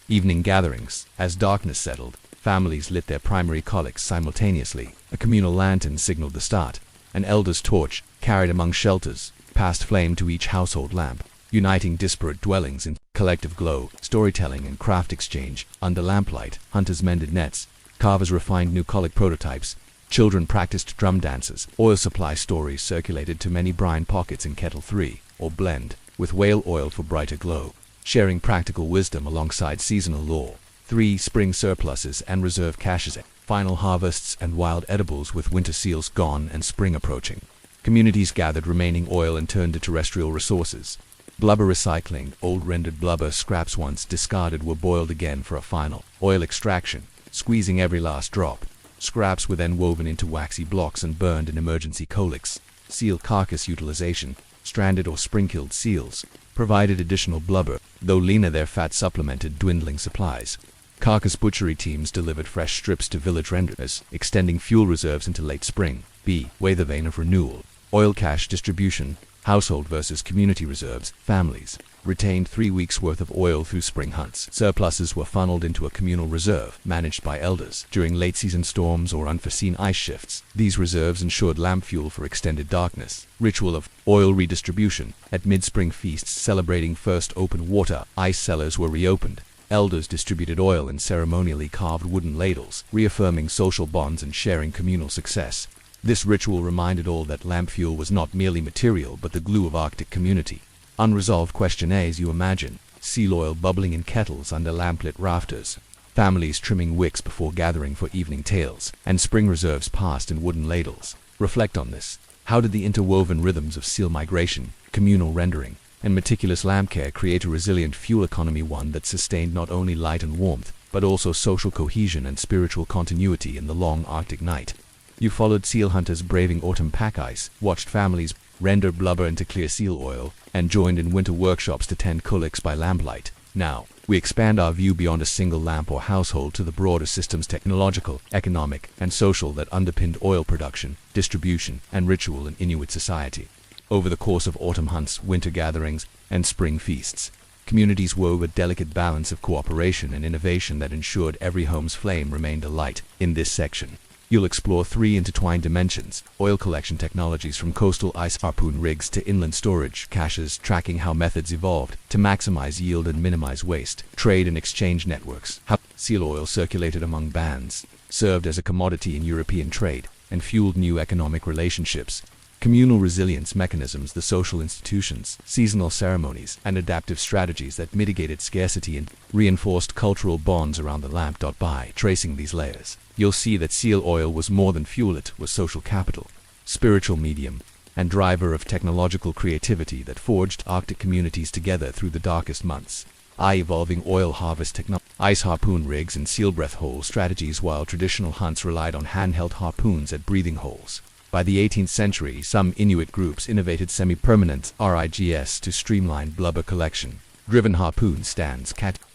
Speaker 2: Evening gatherings. As darkness settled, families lit their primary qulliqs simultaneously. A communal lantern signaled the start. An elder's torch, carried among shelters, passed flame to each household lamp, uniting disparate dwellings in collective glow. Storytelling and craft exchange. Under lamplight, hunters mended nets, carvers refined new qulliq prototypes, children practiced drum dances. Oil supply stories circulated to many brine pockets in kettle 3, or blend, with whale oil for brighter glow, sharing practical wisdom alongside seasonal lore. 3. Spring surpluses and reserve caches. Final harvests and wild edibles. With winter seals gone and spring approaching, communities gathered remaining oil and turned to terrestrial resources. Blubber recycling. Old rendered blubber scraps once discarded were boiled again for a final oil extraction, squeezing every last drop. Scraps were then woven into waxy blocks and burned in emergency qulliqs. Seal carcass utilization. Stranded or spring-killed seals provided additional blubber, though leaner, their fat supplemented dwindling supplies. Carcass butchery teams delivered fresh strips to village renderers, extending fuel reserves into late spring. Weather vane of renewal. Oil cache distribution. Household versus community reserves. Families retained 3 weeks' worth of oil through spring hunts. Surpluses were funneled into a communal reserve, managed by elders. During late-season storms or unforeseen ice shifts, these reserves ensured lamp fuel for extended darkness. Ritual of oil redistribution. At mid-spring feasts celebrating first open water, ice cellars were reopened. Elders distributed oil in ceremonially carved wooden ladles, reaffirming social bonds and sharing communal success. This ritual reminded all that lamp fuel was not merely material but the glue of Arctic community. Unresolved question A, as you imagine: seal oil bubbling in kettles under lamplit rafters, families trimming wicks before gathering for evening tales, and spring reserves passed in wooden ladles. Reflect on this. How did the interwoven rhythms of seal migration, communal rendering, and meticulous lamp care create a resilient fuel economy, one that sustained not only light and warmth, but also social cohesion and spiritual continuity in the long Arctic night? You followed seal hunters braving autumn pack ice, watched families render blubber into clear seal oil, and joined in winter workshops to tend qulliqs by lamplight. Now, we expand our view beyond a single lamp or household to the broader systems, technological, economic, and social, that underpinned oil production, distribution, and ritual in Inuit society. Over the course of autumn hunts, winter gatherings, and spring feasts, communities wove a delicate balance of cooperation and innovation that ensured every home's flame remained alight. In this section, you'll explore 3 intertwined dimensions: oil collection technologies from coastal ice harpoon rigs to inland storage caches, tracking how methods evolved to maximize yield and minimize waste; trade and exchange networks, how seal oil circulated among bands, served as a commodity in European trade, and fueled new economic relationships; communal resilience mechanisms, the social institutions, seasonal ceremonies, and adaptive strategies that mitigated scarcity and reinforced cultural bonds around the lamp. By tracing these layers, you'll see that seal oil was more than fuel, it was social capital, spiritual medium, and driver of technological creativity that forged Arctic communities together through the darkest months. Evolving oil harvest technology, ice harpoon rigs and seal breath hole strategies, while traditional hunts relied on handheld harpoons at breathing holes. By the 18th century, some Inuit groups innovated semi-permanent RIGS to streamline blubber collection. Driven harpoon stands,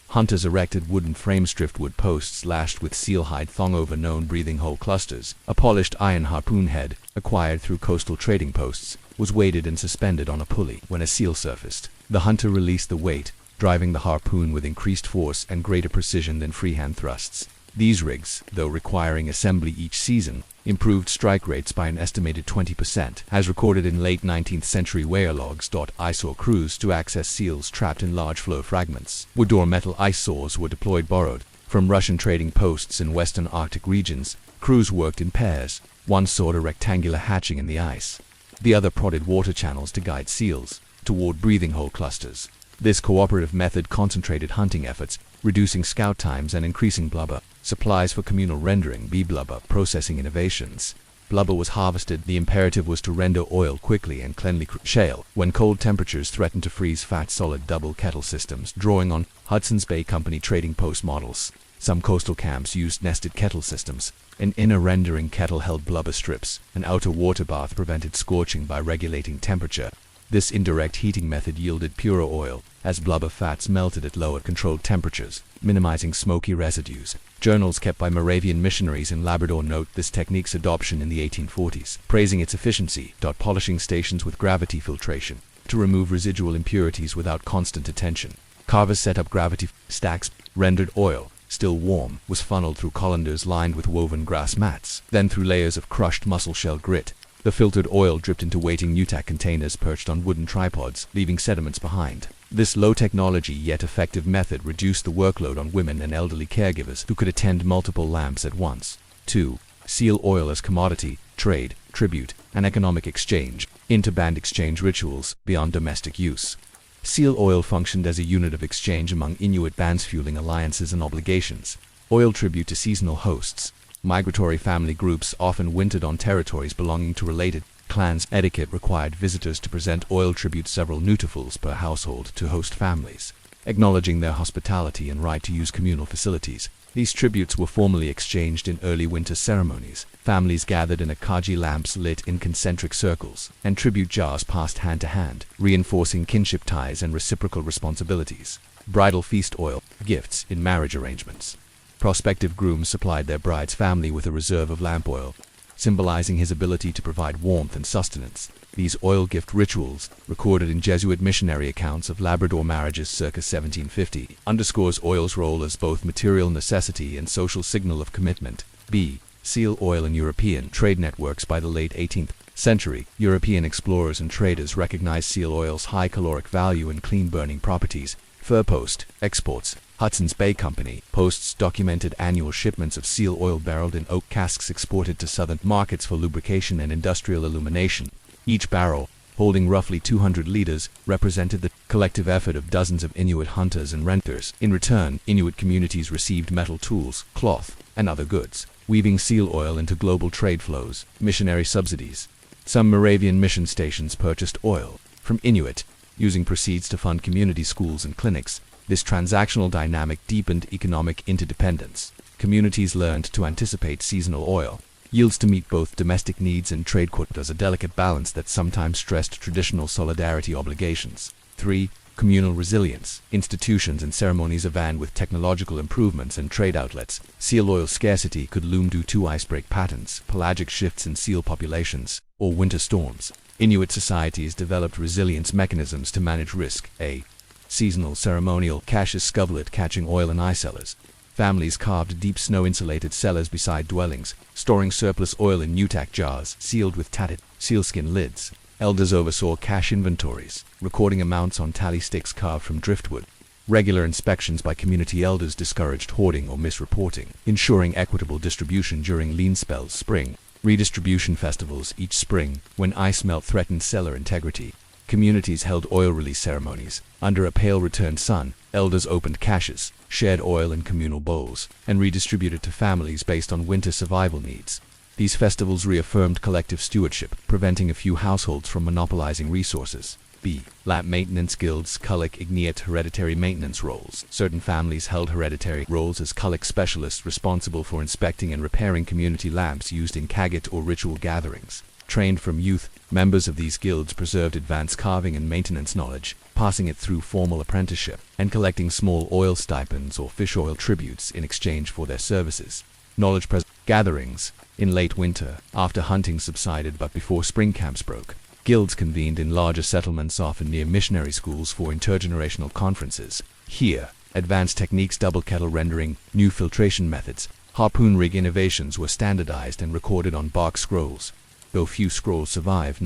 Speaker 2: hunters erected wooden frames, driftwood posts lashed with seal hide thong over known breathing hole clusters. A polished iron harpoon head, acquired through coastal trading posts, was weighted and suspended on a pulley. When a seal surfaced, the hunter released the weight, driving the harpoon with increased force and greater precision than freehand thrusts. These rigs, though requiring assembly each season, improved strike rates by an estimated 20%, as recorded in late 19th century whale logs. I saw crews to access seals trapped in large flow fragments. Wood or metal ice saws were deployed borrowed from Russian trading posts in western Arctic regions. Crews worked in pairs. One sawed a rectangular hatching in the ice. The other prodded water channels to guide seals toward breathing hole clusters. This cooperative method concentrated hunting efforts, reducing scout times and increasing blubber supplies for communal rendering. Blubber processing innovations. Blubber was harvested. The imperative was to render oil quickly and cleanly. Shale. When cold temperatures threatened to freeze fat, solid double kettle systems, drawing on Hudson's Bay Company trading post models. Some coastal camps used nested kettle systems. An inner rendering kettle held blubber strips. An outer water bath prevented scorching by regulating temperature. This indirect heating method yielded purer oil, as blubber fats melted at lower controlled temperatures, minimizing smoky residues. Journals kept by Moravian missionaries in Labrador note this technique's adoption in the 1840s, praising its efficiency. Polishing stations with gravity filtration to remove residual impurities without constant attention. Carvers set up gravity stacks. Rendered oil, still warm, was funneled through colanders lined with woven grass mats, then through layers of crushed mussel shell grit. The filtered oil dripped into waiting Nunaat containers perched on wooden tripods, leaving sediments behind. This low-technology yet effective method reduced the workload on women and elderly caregivers who could attend multiple lamps at once. 2. Seal oil as commodity, trade, tribute, and economic exchange. Interband exchange rituals beyond domestic use. Seal oil functioned as a unit of exchange among Inuit bands, fueling alliances and obligations. Oil tribute to seasonal hosts. Migratory family groups often wintered on territories belonging to related clans. Etiquette required visitors to present oil tribute, several nutafuls per household, to host families, acknowledging their hospitality and right to use communal facilities. These tributes were formally exchanged in early winter ceremonies. Families gathered in akaji lamps lit in concentric circles, and tribute jars passed hand to hand, reinforcing kinship ties and reciprocal responsibilities. Bridal feast oil, gifts in marriage arrangements. Prospective grooms supplied their bride's family with a reserve of lamp oil, symbolizing his ability to provide warmth and sustenance. These oil gift rituals, recorded in Jesuit missionary accounts of Labrador marriages circa 1750, underscores oil's role as both material necessity and social signal of commitment. B. Seal oil in European trade networks. By the late 18th century, European explorers and traders recognized seal oil's high caloric value and clean burning properties. Fur post exports. Hudson's Bay Company posts documented annual shipments of seal oil barreled in oak casks exported to southern markets for lubrication and industrial illumination. Each barrel, holding roughly 200 liters, represented the collective effort of dozens of Inuit hunters and renters. In return, Inuit communities received metal tools, cloth, and other goods, weaving seal oil into global trade flows. Missionary subsidies. Some Moravian mission stations purchased oil from Inuit, using proceeds to fund community schools and clinics. This transactional dynamic deepened economic interdependence. Communities learned to anticipate seasonal oil yields to meet both domestic needs and trade quotas, a delicate balance that sometimes stressed traditional solidarity obligations. 3. Communal resilience. Institutions and ceremonies evolved with technological improvements and trade outlets. Seal oil scarcity could loom due to icebreak patterns, pelagic shifts in seal populations, or winter storms. Inuit societies developed resilience mechanisms to manage risk. A. Seasonal ceremonial. Caches scovelet catching oil in ice cellars. Families carved deep snow-insulated cellars beside dwellings, storing surplus oil in Nunaat jars sealed with tatted sealskin lids. Elders oversaw cache inventories, recording amounts on tally sticks carved from driftwood. Regular inspections by community elders discouraged hoarding or misreporting, ensuring equitable distribution during lean spells. Spring redistribution festivals. Each spring, when ice melt threatened cellar integrity, communities held oil release ceremonies. Under a pale returned sun, elders opened caches, shared oil in communal bowls, and redistributed to families based on winter survival needs. These festivals reaffirmed collective stewardship, preventing a few households from monopolizing resources. B. Lamp maintenance guilds. Qulliq Inuit hereditary maintenance roles. Certain families held hereditary roles as qulliq specialists responsible for inspecting and repairing community lamps used in kagit or ritual gatherings. Trained from youth, members of these guilds preserved advanced carving and maintenance knowledge, passing it through formal apprenticeship, and collecting small oil stipends or fish oil tributes in exchange for their services. Knowledge gatherings. In late winter, after hunting subsided but before spring camps broke, guilds convened in larger settlements, often near missionary schools, for intergenerational conferences. Here, advanced techniques, double kettle rendering, new filtration methods, harpoon rig innovations were standardized and recorded on bark scrolls. Though few scrolls survive,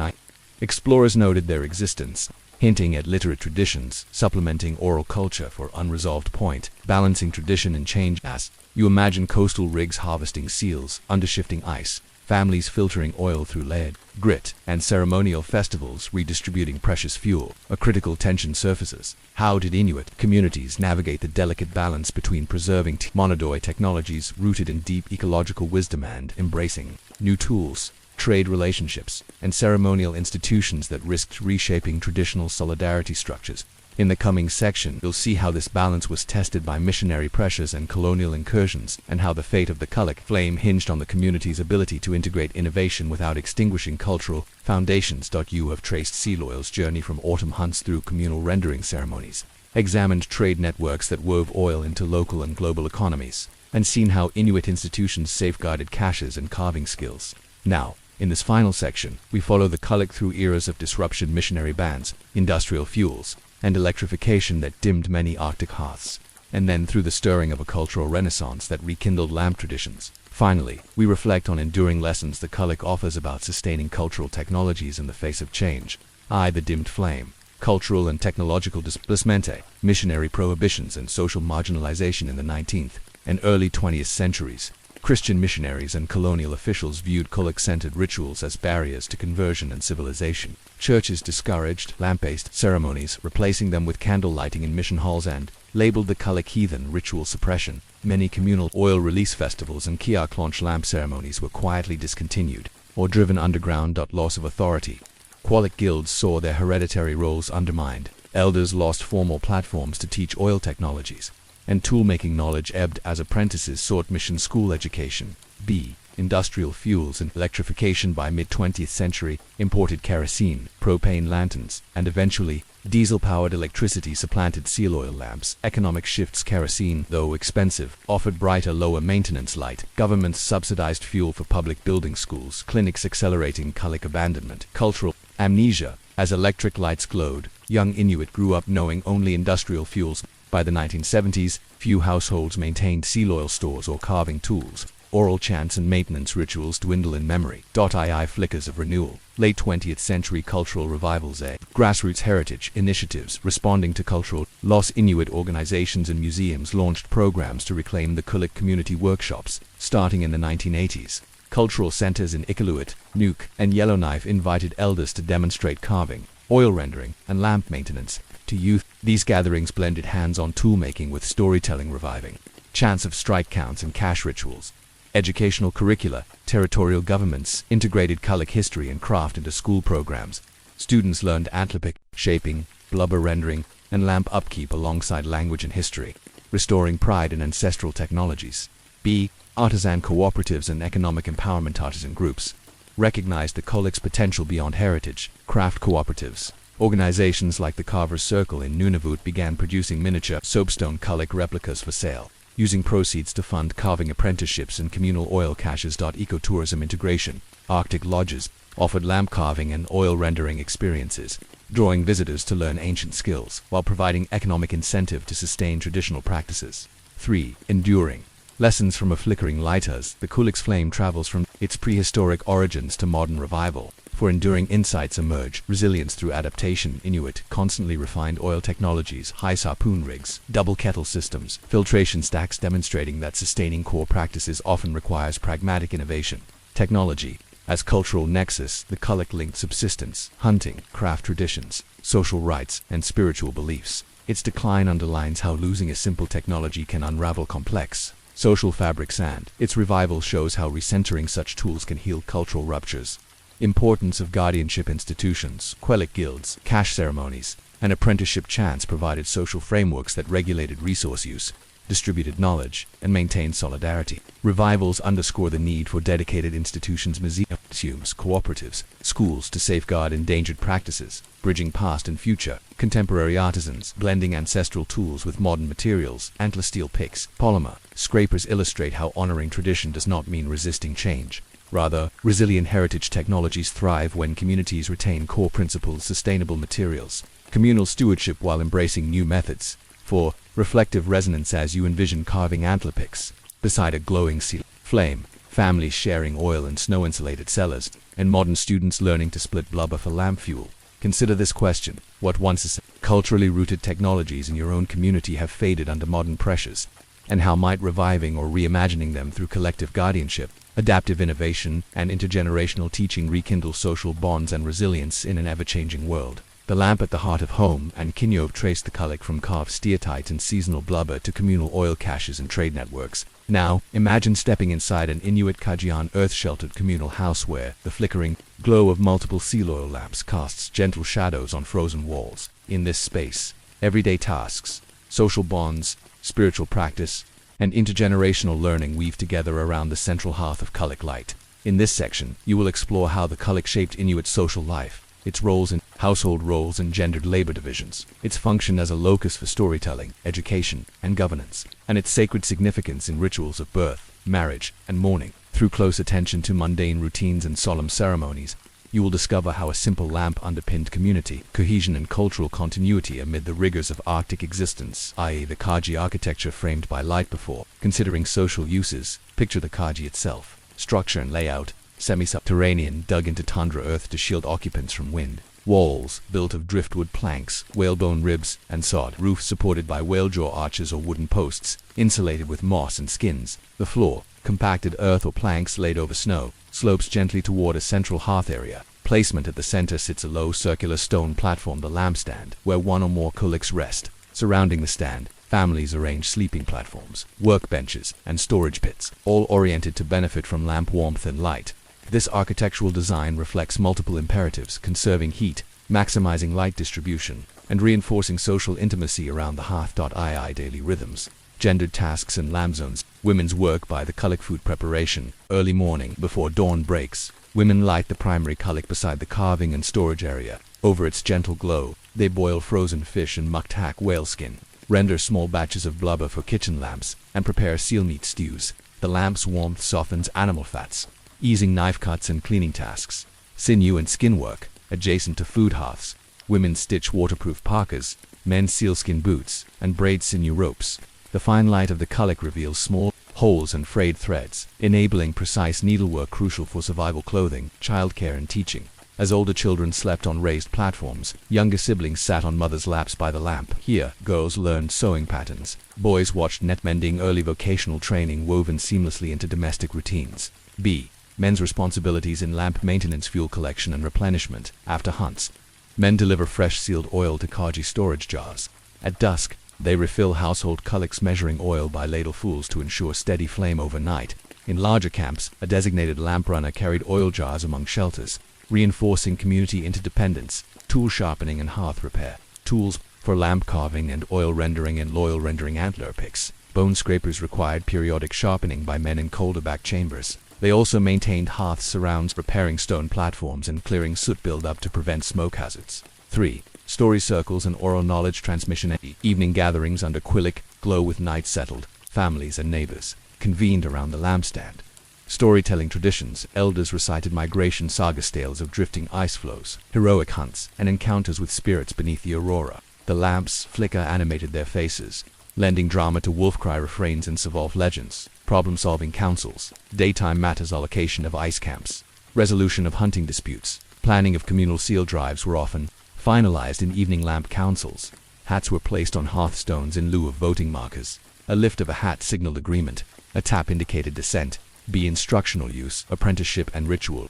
Speaker 2: explorers noted their existence, hinting at literate traditions, supplementing oral culture for unresolved point, balancing tradition and change. As you imagine coastal rigs harvesting seals, undershifting ice, families filtering oil through lead, grit, and ceremonial festivals redistributing precious fuel, a critical tension surfaces. How did Inuit communities navigate the delicate balance between preserving monodoi technologies rooted in deep ecological wisdom and embracing new tools, trade relationships, and ceremonial institutions that risked reshaping traditional solidarity structures? In the coming section, you'll see how this balance was tested by missionary pressures and colonial incursions, and how the fate of the qulliq flame hinged on the community's ability to integrate innovation without extinguishing cultural foundations. You have traced seal oil's journey from autumn hunts through communal rendering ceremonies, examined trade networks that wove oil into local and global economies, and seen how Inuit institutions safeguarded caches and carving skills. Now, in this final section, we follow the qulliq through eras of disruption, missionary bans, industrial fuels, and electrification that dimmed many Arctic hearths, and then through the stirring of a cultural renaissance that rekindled lamp traditions. Finally, we reflect on enduring lessons the qulliq offers about sustaining cultural technologies in the face of change. The dimmed flame, cultural and technological displacement, missionary prohibitions and social marginalization in the 19th and early 20th centuries. Christian missionaries and colonial officials viewed qulliq-centered rituals as barriers to conversion and civilization. Churches discouraged lamp-based ceremonies, replacing them with candle lighting in mission halls, and labeled the qulliq heathen ritual suppression. Many communal oil release festivals and qulliq launch lamp ceremonies were quietly discontinued or driven underground. Loss of authority. Qulliq guilds saw their hereditary roles undermined. Elders lost formal platforms to teach oil technologies, and tool-making knowledge ebbed as apprentices sought mission school education. B. Industrial fuels and electrification. By mid-20th century, imported kerosene, propane lanterns, and eventually, diesel-powered electricity supplanted seal oil lamps. Economic shifts. Kerosene, though expensive, offered brighter, lower-maintenance light. Governments subsidized fuel for public building schools, clinics, accelerating qulliq abandonment. Cultural Amnesia. As electric lights glowed, young Inuit grew up knowing only industrial fuels. By the 1970s, few households maintained seal oil stores or carving tools. Oral chants and maintenance rituals dwindle in memory. II flickers of renewal. Late 20th century cultural revivals. Grassroots heritage initiatives responding to cultural loss. Inuit organizations and museums launched programs to reclaim the qulliq community workshops, starting in the 1980s. Cultural centers in Inuvialuit, Nuuk, and Yellowknife invited elders to demonstrate carving, oil rendering, and lamp maintenance. To youth, these gatherings blended hands-on toolmaking with storytelling, reviving chants of strike counts and cash rituals. Educational curricula. Territorial governments integrated qulliq history and craft into school programs. Students learned antlipic, shaping, blubber rendering, and lamp upkeep alongside language and history, restoring pride in ancestral technologies. B. Artisan cooperatives and economic empowerment. Artisan groups recognized the qulliq's potential beyond heritage. Craft cooperatives. Organizations like the Carver's Circle in Nunavut began producing miniature soapstone qulliq replicas for sale, using proceeds to fund carving apprenticeships and communal oil caches. Ecotourism integration. Arctic lodges offered lamp carving and oil rendering experiences, drawing visitors to learn ancient skills while providing economic incentive to sustain traditional practices. 3. Enduring. Lessons from a flickering lighthouse. The qulliq's flame travels from its prehistoric origins to modern revival. For enduring insights emerge: resilience through adaptation. Inuit constantly refined oil technologies, high harpoon rigs, double kettle systems, filtration stacks, demonstrating that sustaining core practices often requires pragmatic innovation. Technology. As cultural nexus, the qulliq linked subsistence, hunting, craft traditions, social rites, and spiritual beliefs. Its decline underlines how losing a simple technology can unravel complex social fabrics, and its revival shows how recentering such tools can heal cultural ruptures. Importance of guardianship institutions. Qulliq guilds, cash ceremonies, and apprenticeship chants provided social frameworks that regulated resource use, distributed knowledge, and maintained solidarity. Revivals underscore the need for dedicated institutions, museums, cooperatives, schools to safeguard endangered practices, bridging past and future. Contemporary artisans, blending ancestral tools with modern materials. Antler steel picks, polymer scrapers illustrate how honoring tradition does not mean resisting change. Rather, resilient heritage technologies thrive when communities retain core principles. Sustainable materials. Communal stewardship while embracing new methods. 4. Reflective resonance. As you envision carving antler picks beside a glowing seal flame, families sharing oil and snow-insulated cellars, and modern students learning to split blubber for lamp fuel. Consider this question: what once culturally rooted technologies in your own community have faded under modern pressures, and how might reviving or reimagining them through collective guardianship, adaptive innovation, and intergenerational teaching rekindle social bonds and resilience in an ever-changing world? The lamp at the heart of home and Kinship traced the qulliq from carved steatite and seasonal blubber to communal oil caches and trade networks. Now, imagine stepping inside an Inuit Kajian earth-sheltered communal house where the flickering glow of multiple seal oil lamps casts gentle shadows on frozen walls. In this space, everyday tasks, social bonds, spiritual practice, and intergenerational learning weave together around the central hearth of qulliq light. In this section, you will explore how the qulliq shaped Inuit social life, its roles in household roles and gendered labor divisions, its function as a locus for storytelling, education, and governance, and its sacred significance in rituals of birth, marriage, and mourning. Through close attention to mundane routines and solemn ceremonies, you will discover how a simple lamp underpinned community, cohesion, and cultural continuity amid the rigors of Arctic existence, i.e. the Kaji architecture framed by light. Before considering social uses, picture the Kaji itself. Structure and layout: semi-subterranean, dug into tundra earth to shield occupants from wind. Walls built of driftwood planks, whalebone ribs, and sod. Roofs supported by whale-jaw arches or wooden posts, insulated with moss and skins. The floor, compacted earth or planks laid over snow, slopes gently toward a central hearth area. Placement: at the center sits a low circular stone platform, the lampstand, where one or more qulliqs rest. Surrounding the stand, families arrange sleeping platforms, workbenches, and storage pits, all oriented to benefit from lamp warmth and light. This architectural design reflects multiple imperatives: conserving heat, maximizing light distribution, and reinforcing social intimacy around the hearth. II daily rhythms: gendered tasks and lamp zones. Women's work by the qulliq: food preparation. Early morning, before dawn breaks, women light the primary qulliq beside the carving and storage area. Over its gentle glow, they boil frozen fish and muktak whale skin, render small batches of blubber for kitchen lamps, and prepare seal meat stews. The lamp's warmth softens animal fats, easing knife cuts and cleaning tasks. Sinew and skin work: adjacent to food hearths. Women stitch waterproof parkas, men sealskin boots, and braid sinew ropes. The fine light of the qulliq reveals small holes and frayed threads, enabling precise needlework crucial for survival clothing, childcare, and teaching. As older children slept on raised platforms, younger siblings sat on mothers' laps by the lamp. Here, girls learned sewing patterns. Boys watched net mending, early vocational training woven seamlessly into domestic routines. B. Men's responsibilities in lamp maintenance, fuel collection and replenishment. After hunts, men deliver fresh sealed oil to kaji storage jars. At dusk, they refill household qulliqs, measuring oil by ladlefuls to ensure steady flame overnight. In larger camps, a designated lamp runner carried oil jars among shelters, reinforcing community interdependence. Tool sharpening and hearth repair. Tools for lamp carving and oil rendering antler picks. Bone scrapers required periodic sharpening by men in colder back chambers. They also maintained hearth surrounds, repairing stone platforms and clearing soot buildup to prevent smoke hazards. 3. Story circles and oral knowledge transmission at evening gatherings under qulliq, glow with night settled. Families and neighbors convened around the lampstand. Storytelling traditions, elders recited migration saga tales of drifting ice flows, heroic hunts, and encounters with spirits beneath the aurora. The lamp's flicker animated their faces, lending drama to wolf cry refrains and Savolf legends. Problem-solving councils, daytime matters, allocation of ice camps, resolution of hunting disputes, planning of communal seal drives were often finalized in evening lamp councils. Hats were placed on hearthstones in lieu of voting markers. A lift of a hat signaled agreement. A tap indicated dissent. B. Instructional use, apprenticeship and ritual.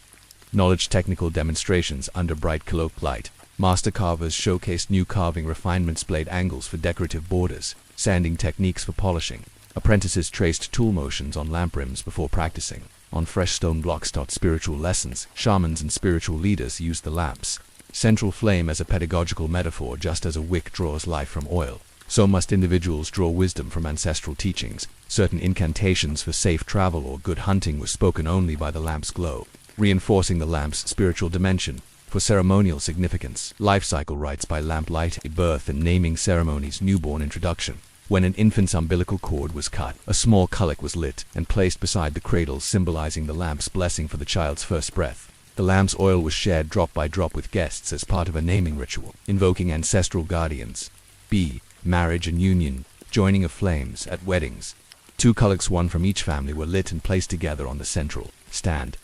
Speaker 2: Knowledge technical demonstrations under bright qulliq light. Master carvers showcased new carving refinements, blade angles for decorative borders, sanding techniques for polishing. Apprentices traced tool motions on lamp rims before practicing. On fresh stone blocks taught spiritual lessons. Shamans and spiritual leaders used the lamp's central flame as a pedagogical metaphor. Just as a wick draws life from oil, so must individuals draw wisdom from ancestral teachings. Certain incantations for safe travel or good hunting were spoken only by the lamp's glow, reinforcing the lamp's spiritual dimension. For ceremonial significance, life cycle rites by lamplight, birth and naming ceremonies, newborn introduction. When an infant's umbilical cord was cut, a small qulliq was lit and placed beside the cradle, symbolizing the lamp's blessing for the child's first breath. The lamp's oil was shared drop by drop with guests as part of a naming ritual, invoking ancestral guardians. B. Marriage and union, joining of flames at weddings. 2 qulliqs, one from each family, were lit and placed together on the central stand.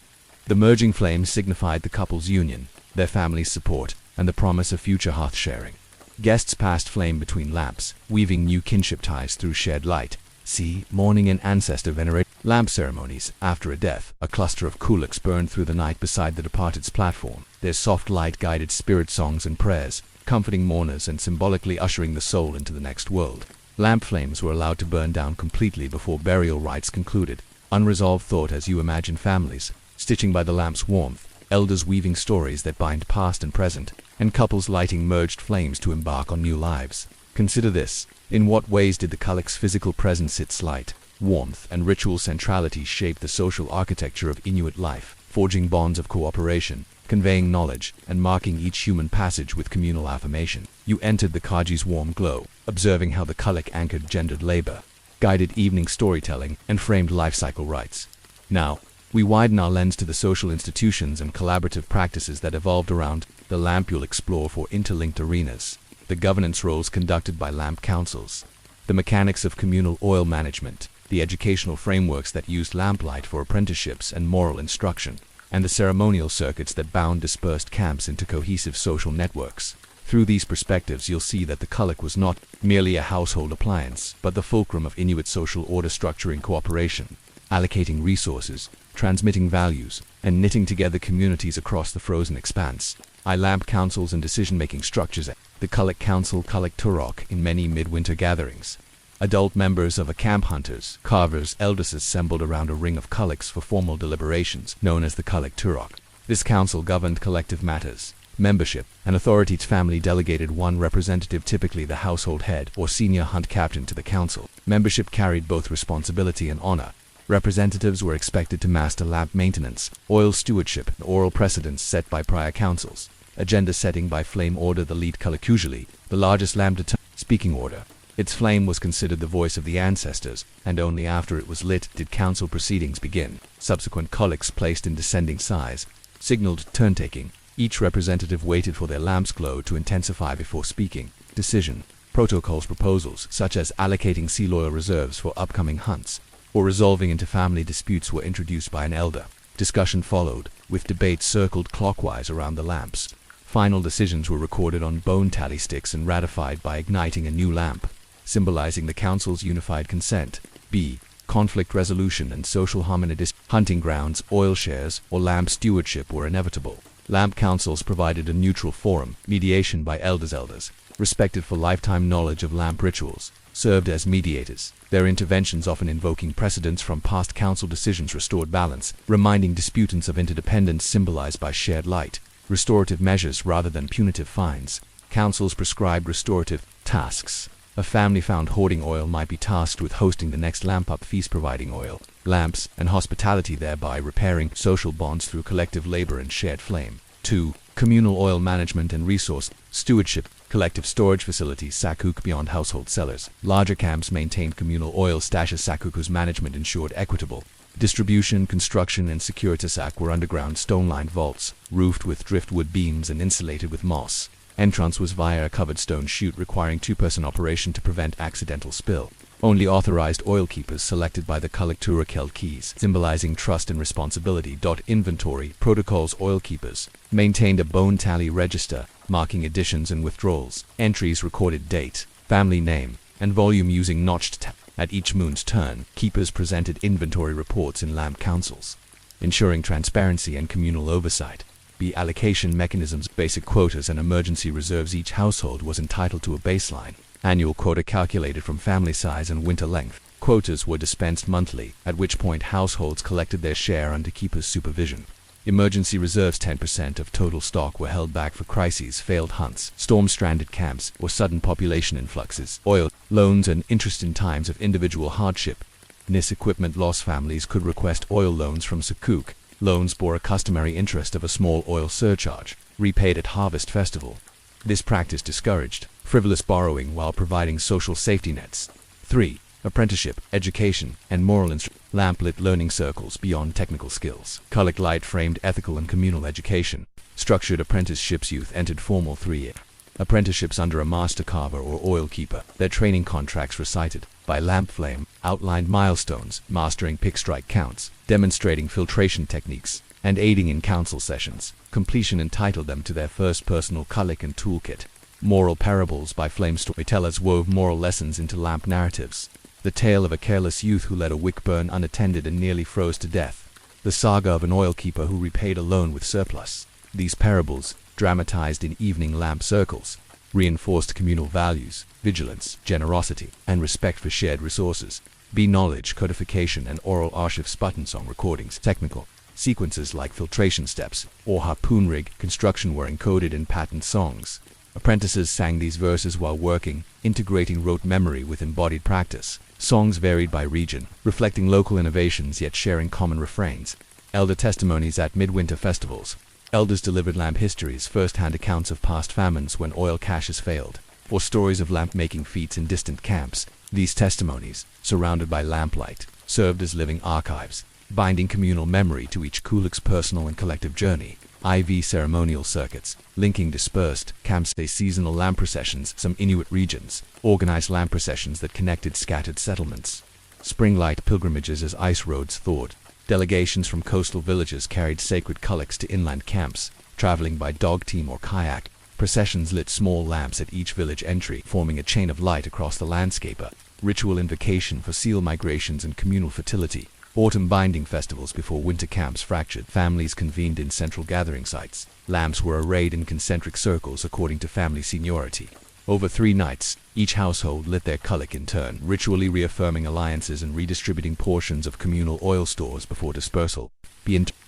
Speaker 2: The merging flames signified the couple's union, their family's support, and the promise of future hearth sharing. Guests passed flame between lamps, weaving new kinship ties through shared light. C. Mourning and ancestor veneration. Lamp ceremonies. After a death, a cluster of qulliqs burned through the night beside the departed's platform. Their soft light guided spirit songs and prayers, comforting mourners and symbolically ushering the soul into the next world. Lamp flames were allowed to burn down completely before burial rites concluded. Unresolved thought as you imagine families, stitching by the lamp's warmth, elders weaving stories that bind past and present, and couples lighting merged flames to embark on new lives. Consider this. In what ways did the qulliq's physical presence, its light, warmth, and ritual centrality shape the social architecture of Inuit life, forging bonds of cooperation, conveying knowledge, and marking each human passage with communal affirmation? You entered the kaji's warm glow, observing how the qulliq anchored gendered labor, guided evening storytelling, and framed life cycle rites. Now, we widen our lens to the social institutions and collaborative practices that evolved around the lamp. You'll explore 4 interlinked arenas: the governance roles conducted by lamp councils, the mechanics of communal oil management, the educational frameworks that used lamplight for apprenticeships and moral instruction, and the ceremonial circuits that bound dispersed camps into cohesive social networks. Through these perspectives, you'll see that the qulliq was not merely a household appliance, but the fulcrum of Inuit social order, structuring cooperation, allocating resources, transmitting values, and knitting together communities across the frozen expanse. Lamp councils and decision-making structures. The qulliq council, qulliq turok, in many midwinter gatherings. Adult members of a camp, hunters, carvers, elders assembled around a ring of qulliqs for formal deliberations, known as the qulliq turok. This council governed collective matters, membership, and authority. Each family delegated one representative, typically the household head or senior hunt captain, to the council. Membership carried both responsibility and honor. Representatives were expected to master lamp maintenance, oil stewardship, and oral precedents set by prior councils. Agenda setting by flame order. The lead qulliq, usually the largest lamp, speaking order. Its flame was considered the voice of the ancestors, and only after it was lit did council proceedings begin. Subsequent qulliqs, placed in descending size, signaled turn-taking. Each representative waited for their lamp's glow to intensify before speaking. Decision. Protocols proposals, such as allocating seal oil reserves for upcoming hunts, or resolving interfamily disputes were introduced by an elder. Discussion followed, with debates circled clockwise around the lamps. Final decisions were recorded on bone tally sticks and ratified by igniting a new lamp, symbolizing the council's unified consent. B. Conflict resolution and social harmony. Hunting grounds, oil shares, or lamp stewardship were inevitable. Lamp councils provided a neutral forum, mediation by elders, respected for lifetime knowledge of lamp rituals, served as mediators. Their interventions, often invoking precedents from past council decisions, restored balance, reminding disputants of interdependence symbolized by shared light. Restorative measures rather than punitive fines. Councils prescribed restorative tasks. A family found hoarding oil might be tasked with hosting the next lamp-up feast, providing oil, lamps, and hospitality, thereby repairing social bonds through collective labor and shared flame. 2. Communal oil management and resource stewardship. Collective storage facilities, sakuk, beyond household cellars. Larger camps maintained communal oil stashes, sakuk, whose management ensured equitable distribution. Construction and securitisak were underground stone-lined vaults, roofed with driftwood beams and insulated with moss. Entrance was via a covered stone chute requiring two-person operation to prevent accidental spill. Only authorized oil keepers selected by the qulliq held keys, symbolizing trust and responsibility. Inventory protocols. Oil keepers maintained a bone tally register, marking additions and withdrawals. Entries recorded date, family name, and volume using notched tab. At each moon's turn, keepers presented inventory reports in lamp councils, ensuring transparency and communal oversight. B. Allocation mechanisms. Basic quotas and emergency reserves. Each household was entitled to a baseline annual quota calculated from family size and winter length. Quotas were dispensed monthly, at which point households collected their share under keepers' supervision. Emergency reserves. 10% of total stock were held back for crises, failed hunts, storm-stranded camps, or sudden population influxes. Oil, loans, and interest in times of individual hardship. NIS equipment loss. Families could request oil loans from sakuk. Loans bore a customary interest of a small oil surcharge, repaid at harvest festival. This practice discouraged frivolous borrowing while providing social safety nets. 3. Apprenticeship, education, and moral instruction. Lamplit learning circles beyond technical skills. Qulliq light framed ethical and communal education. Structured apprenticeships. Youth entered formal 3-year apprenticeships under a master carver or oil keeper. Their training contracts recited by lamp flame outlined milestones, mastering pick strike counts, demonstrating filtration techniques, and aiding in council sessions. Completion entitled them to their first personal qulliq and toolkit. Moral parables by flame storytellers wove moral lessons into lamp narratives. The tale of a careless youth who let a wick burn unattended and nearly froze to death. The saga of an oil keeper who repaid a loan with surplus. These parables, dramatized in evening lamp circles, reinforced communal values, vigilance, generosity, and respect for shared resources. B. Knowledge, codification, and oral archives. Button song recordings. Technical sequences like filtration steps or harpoon rig construction were encoded in patent songs. Apprentices sang these verses while working, integrating rote memory with embodied practice. Songs varied by region, reflecting local innovations yet sharing common refrains. Elder testimonies at midwinter festivals. Elders delivered lamp histories, first-hand accounts of past famines when oil caches failed, or stories of lamp-making feats in distant camps. These testimonies, surrounded by lamplight, served as living archives, binding communal memory to each qulliq's personal and collective journey. IV ceremonial circuits, linking dispersed camps. Seasonal lamp processions. Some Inuit regions organized lamp processions that connected scattered settlements. Spring light pilgrimages as ice roads thawed. Delegations from coastal villages carried sacred qulliqs to inland camps, traveling by dog team or kayak. Processions lit small lamps at each village entry, forming a chain of light across the landscape. Ritual invocation for seal migrations and communal fertility. Autumn binding festivals before winter camps fractured. Families convened in central gathering sites. Lamps were arrayed in concentric circles according to family seniority. Over 3 nights, each household lit their qulliq in turn, ritually reaffirming alliances and redistributing portions of communal oil stores before dispersal.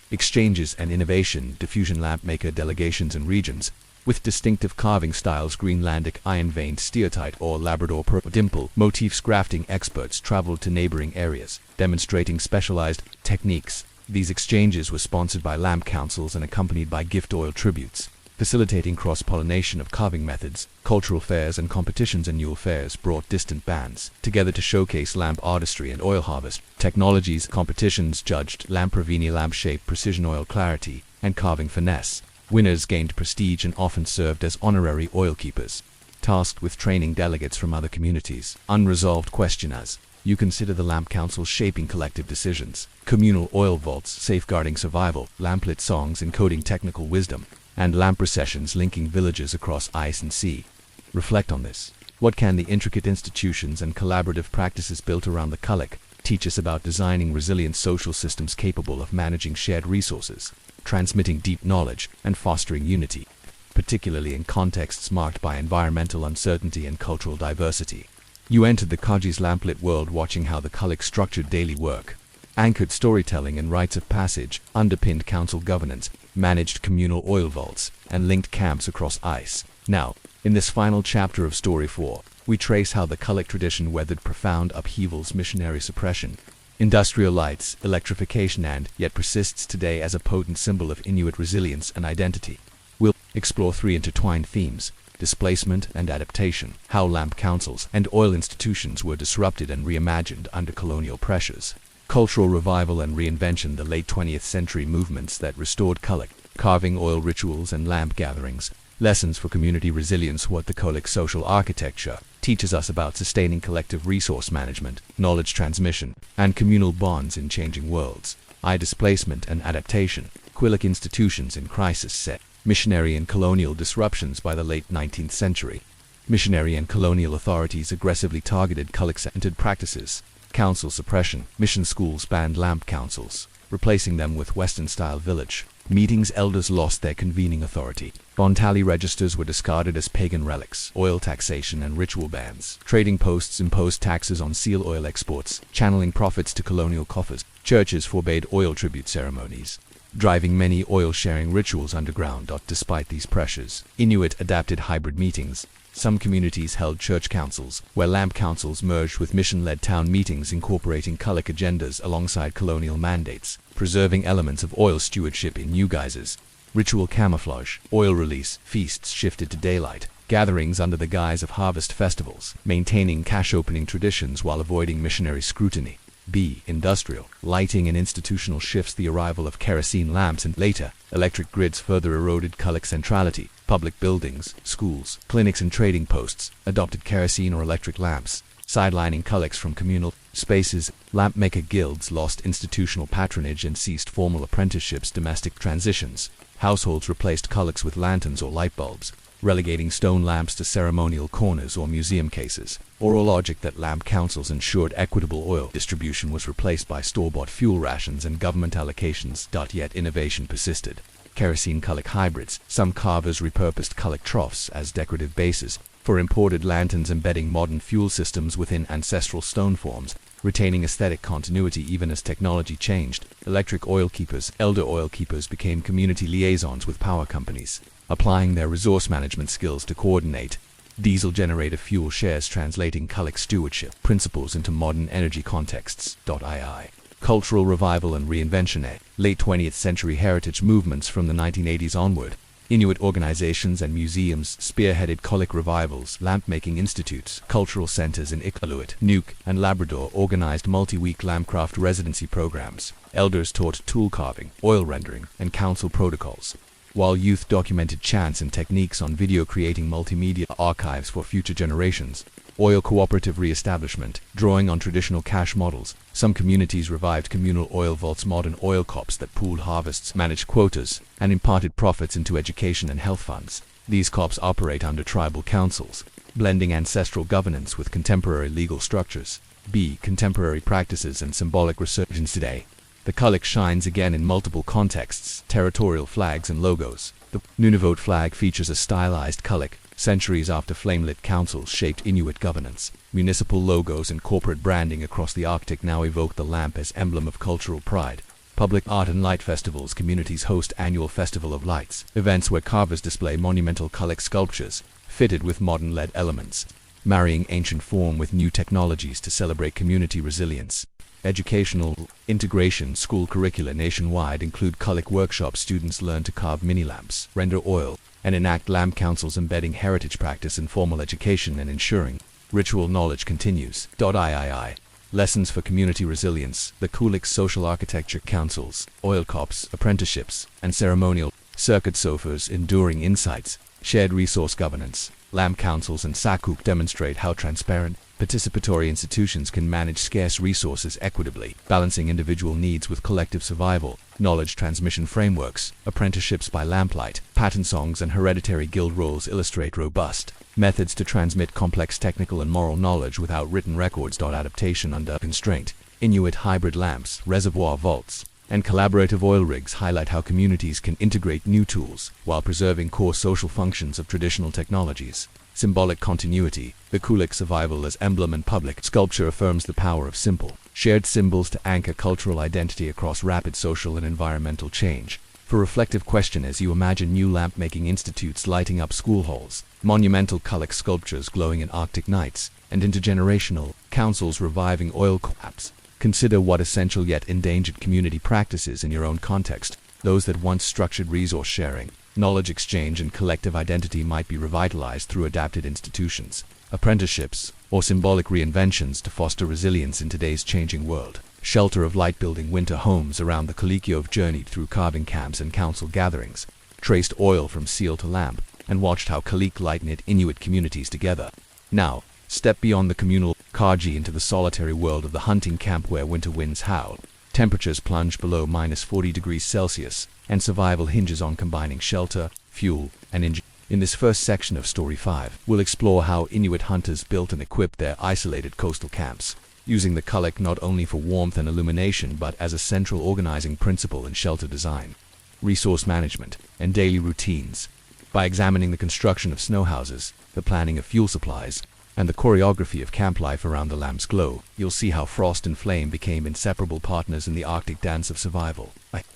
Speaker 2: Exchanges and innovation. Diffusion lamp maker delegations and regions, with distinctive carving styles. Greenlandic iron-veined steatite or Labrador dimple motifs. Grafting experts traveled to neighboring areas, demonstrating specialized techniques. These exchanges were sponsored by lamp councils and accompanied by gift oil tributes, facilitating cross-pollination of carving methods. Cultural fairs and competitions. Annual fairs brought distant bands together to showcase lamp artistry and oil harvest technologies. Competitions judged lamp ravini, lamp shape, precision oil clarity, and carving finesse. Winners gained prestige and often served as honorary oil keepers, tasked with training delegates from other communities. Unresolved question as you consider the lamp councils shaping collective decisions, communal oil vaults safeguarding survival, lamplit songs encoding technical wisdom, and lamp processions linking villages across ice and sea. Reflect on this. What can the intricate institutions and collaborative practices built around the qulliq teach us about designing resilient social systems capable of managing shared resources, transmitting deep knowledge, and fostering unity, particularly in contexts marked by environmental uncertainty and cultural diversity? You entered the Kaji's lamplit world watching how the qulliq structured daily work, anchored storytelling and rites of passage, underpinned council governance, managed communal oil vaults, and linked camps across ice. Now, in this final chapter of Story 4, we trace how the qulliq tradition weathered profound upheavals, missionary suppression, industrial lights, electrification, and yet persists today as a potent symbol of Inuit resilience and identity. We'll explore three intertwined themes: displacement and adaptation, how lamp councils and oil institutions were disrupted and reimagined under colonial pressures, cultural revival and reinvention, the late 20th century movements that restored qulliq, carving oil rituals and lamp gatherings, lessons for community resilience, what the qulliq social architecture teaches us about sustaining collective resource management, knowledge transmission, and communal bonds in changing worlds, displacement and adaptation, qulliq institutions in crisis set, missionary and colonial disruptions by the late 19th century. Missionary and colonial authorities aggressively targeted qulliq-centered practices, council suppression, mission schools banned lamp councils, replacing them with Western-style village meetings. Elders lost their convening authority. Bond tally registers were discarded as pagan relics. Oil taxation and ritual bans. Trading posts imposed taxes on seal oil exports, channeling profits to colonial coffers. Churches forbade oil tribute ceremonies, driving many oil-sharing rituals underground. Despite these pressures, Inuit adapted hybrid meetings. Some communities held church councils, where lamp councils merged with mission-led town meetings incorporating qulliq agendas alongside colonial mandates, preserving elements of oil stewardship in new guises. Ritual camouflage, oil release, feasts shifted to daylight, gatherings under the guise of harvest festivals, maintaining cache-opening traditions while avoiding missionary scrutiny. B. Industrial, lighting and institutional shifts. The arrival of kerosene lamps and later electric grids further eroded qulliq centrality. Public buildings, schools, clinics and trading posts adopted kerosene or electric lamps, sidelining qulliqs from communal spaces. Lampmaker guilds lost institutional patronage and ceased formal apprenticeships. Domestic transitions. Households replaced qulliqs with lanterns or light bulbs, relegating stone lamps to ceremonial corners or museum cases. Oral logic that lamp councils ensured equitable oil distribution was replaced by store-bought fuel rations and government allocations. Yet innovation persisted. Kerosene qulliq hybrids. Some carvers repurposed qulliq troughs as decorative bases for imported lanterns, embedding modern fuel systems within ancestral stone forms, retaining aesthetic continuity even as technology changed. Electric oil keepers. Elder oil keepers became community liaisons with power companies, applying their resource management skills to coordinate diesel generator fuel shares, translating qulliq stewardship principles into modern energy contexts. II. Cultural revival and reinvention. Late 20th century heritage movements. From the 1980s onward, Inuit organizations and museums spearheaded qulliq revivals. Lamp-making institutes, cultural centers in Inuvialuit, Nuuk, and Labrador organized multi-week lampcraft residency programs. Elders taught tool carving, oil rendering, and council protocols, while youth documented chants and techniques on video, creating multimedia archives for future generations. Oil cooperative re-establishment, drawing on traditional cash models. Some communities revived communal oil vaults, modern oil cops that pooled harvests, managed quotas, and imparted profits into education and health funds. These cops operate under tribal councils, blending ancestral governance with contemporary legal structures. B. Contemporary practices and symbolic resurgence. Today, the qulliq shines again in multiple contexts: territorial flags and logos. The Nunavut flag features a stylized qulliq, centuries after flame-lit councils shaped Inuit governance. Municipal logos and corporate branding across the Arctic now evoke the lamp as emblem of cultural pride. Public art and light festivals. Communities host annual Festival of Lights, events where carvers display monumental qulliq sculptures, fitted with modern LED elements, marrying ancient form with new technologies to celebrate community resilience. Educational integration. School curricula nationwide include qulliq workshops. Students learn to carve mini-lamps, render oil, and enact lamp councils, embedding heritage practice in formal education and ensuring ritual knowledge continues. III. Lessons for community resilience. The qulliq social architecture, councils, oil cops, apprenticeships, and ceremonial circuit sofas, enduring insights, shared resource governance. Lamp councils and sakuk demonstrate how transparent, participatory institutions can manage scarce resources equitably, balancing individual needs with collective survival. Knowledge transmission frameworks, apprenticeships by lamplight, pattern songs, and hereditary guild roles illustrate robust methods to transmit complex technical and moral knowledge without written records. Adaptation under constraint. Inuit hybrid lamps, reservoir vaults, and collaborative oil rigs highlight how communities can integrate new tools while preserving core social functions of traditional technologies. Symbolic continuity. The qulliq survival as emblem and public sculpture affirms the power of simple, shared symbols to anchor cultural identity across rapid social and environmental change. For reflective question as you imagine new lamp-making institutes lighting up school halls, monumental qulliq sculptures glowing in Arctic nights, and intergenerational councils reviving oil lamps, consider what essential yet endangered community practices in your own context, those that once structured resource sharing, knowledge exchange, and collective identity might be revitalized through adapted institutions, apprenticeships, or symbolic reinventions to foster resilience in today's changing world. Shelter of light. Building winter homes around the qulliq. You've journeyed through carving camps and council gatherings, traced oil from seal to lamp, and watched how qulliq light knit Inuit communities together. Now, step beyond the communal karji into the solitary world of the hunting camp where winter winds howl, temperatures plunge below -40°C, and survival hinges on combining shelter, fuel, and engine. In this first section of Story 5, we'll explore how Inuit hunters built and equipped their isolated coastal camps, using the qulliq not only for warmth and illumination but as a central organizing principle in shelter design, resource management, and daily routines. By examining the construction of snow houses, the planning of fuel supplies, and the choreography of camp life around the lamp's glow, you'll see how frost and flame became inseparable partners in the Arctic dance of survival.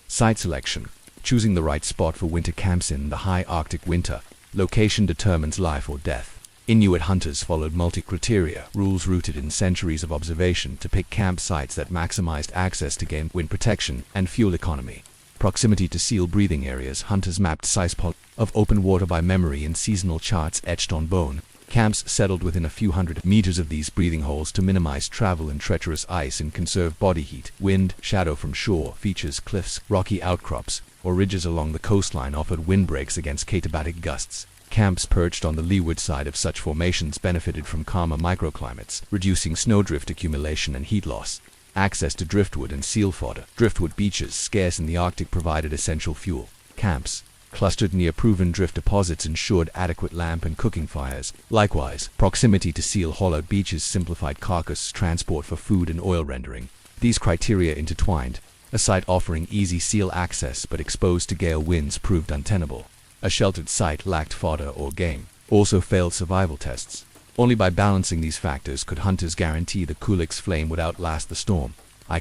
Speaker 2: Site selection. Choosing the right spot for winter camps in the high Arctic winter. Location determines life or death. Inuit hunters followed multi-criteria, rules rooted in centuries of observation, to pick campsites that maximized access to game, wind protection, and fuel economy. Proximity to seal breathing areas. Hunters mapped size of open water by memory in seasonal charts etched on bone. Camps settled within a few hundred meters of these breathing holes to minimize travel in treacherous ice and conserve body heat. Wind, shadow from shore. Features cliffs, rocky outcrops, or ridges along the coastline offered windbreaks against katabatic gusts. Camps perched on the leeward side of such formations benefited from calmer microclimates, reducing snowdrift accumulation and heat loss. Access to driftwood and seal fodder. Driftwood beaches, scarce in the Arctic, provided essential fuel. Camps clustered near proven drift deposits ensured adequate lamp and cooking fires. Likewise, proximity to seal hollowed beaches simplified carcass transport for food and oil rendering. These criteria intertwined. A site offering easy seal access but exposed to gale winds proved untenable. A sheltered site lacked fodder or game. Also failed survival tests. Only by balancing these factors could hunters guarantee the qulliq's flame would outlast the storm.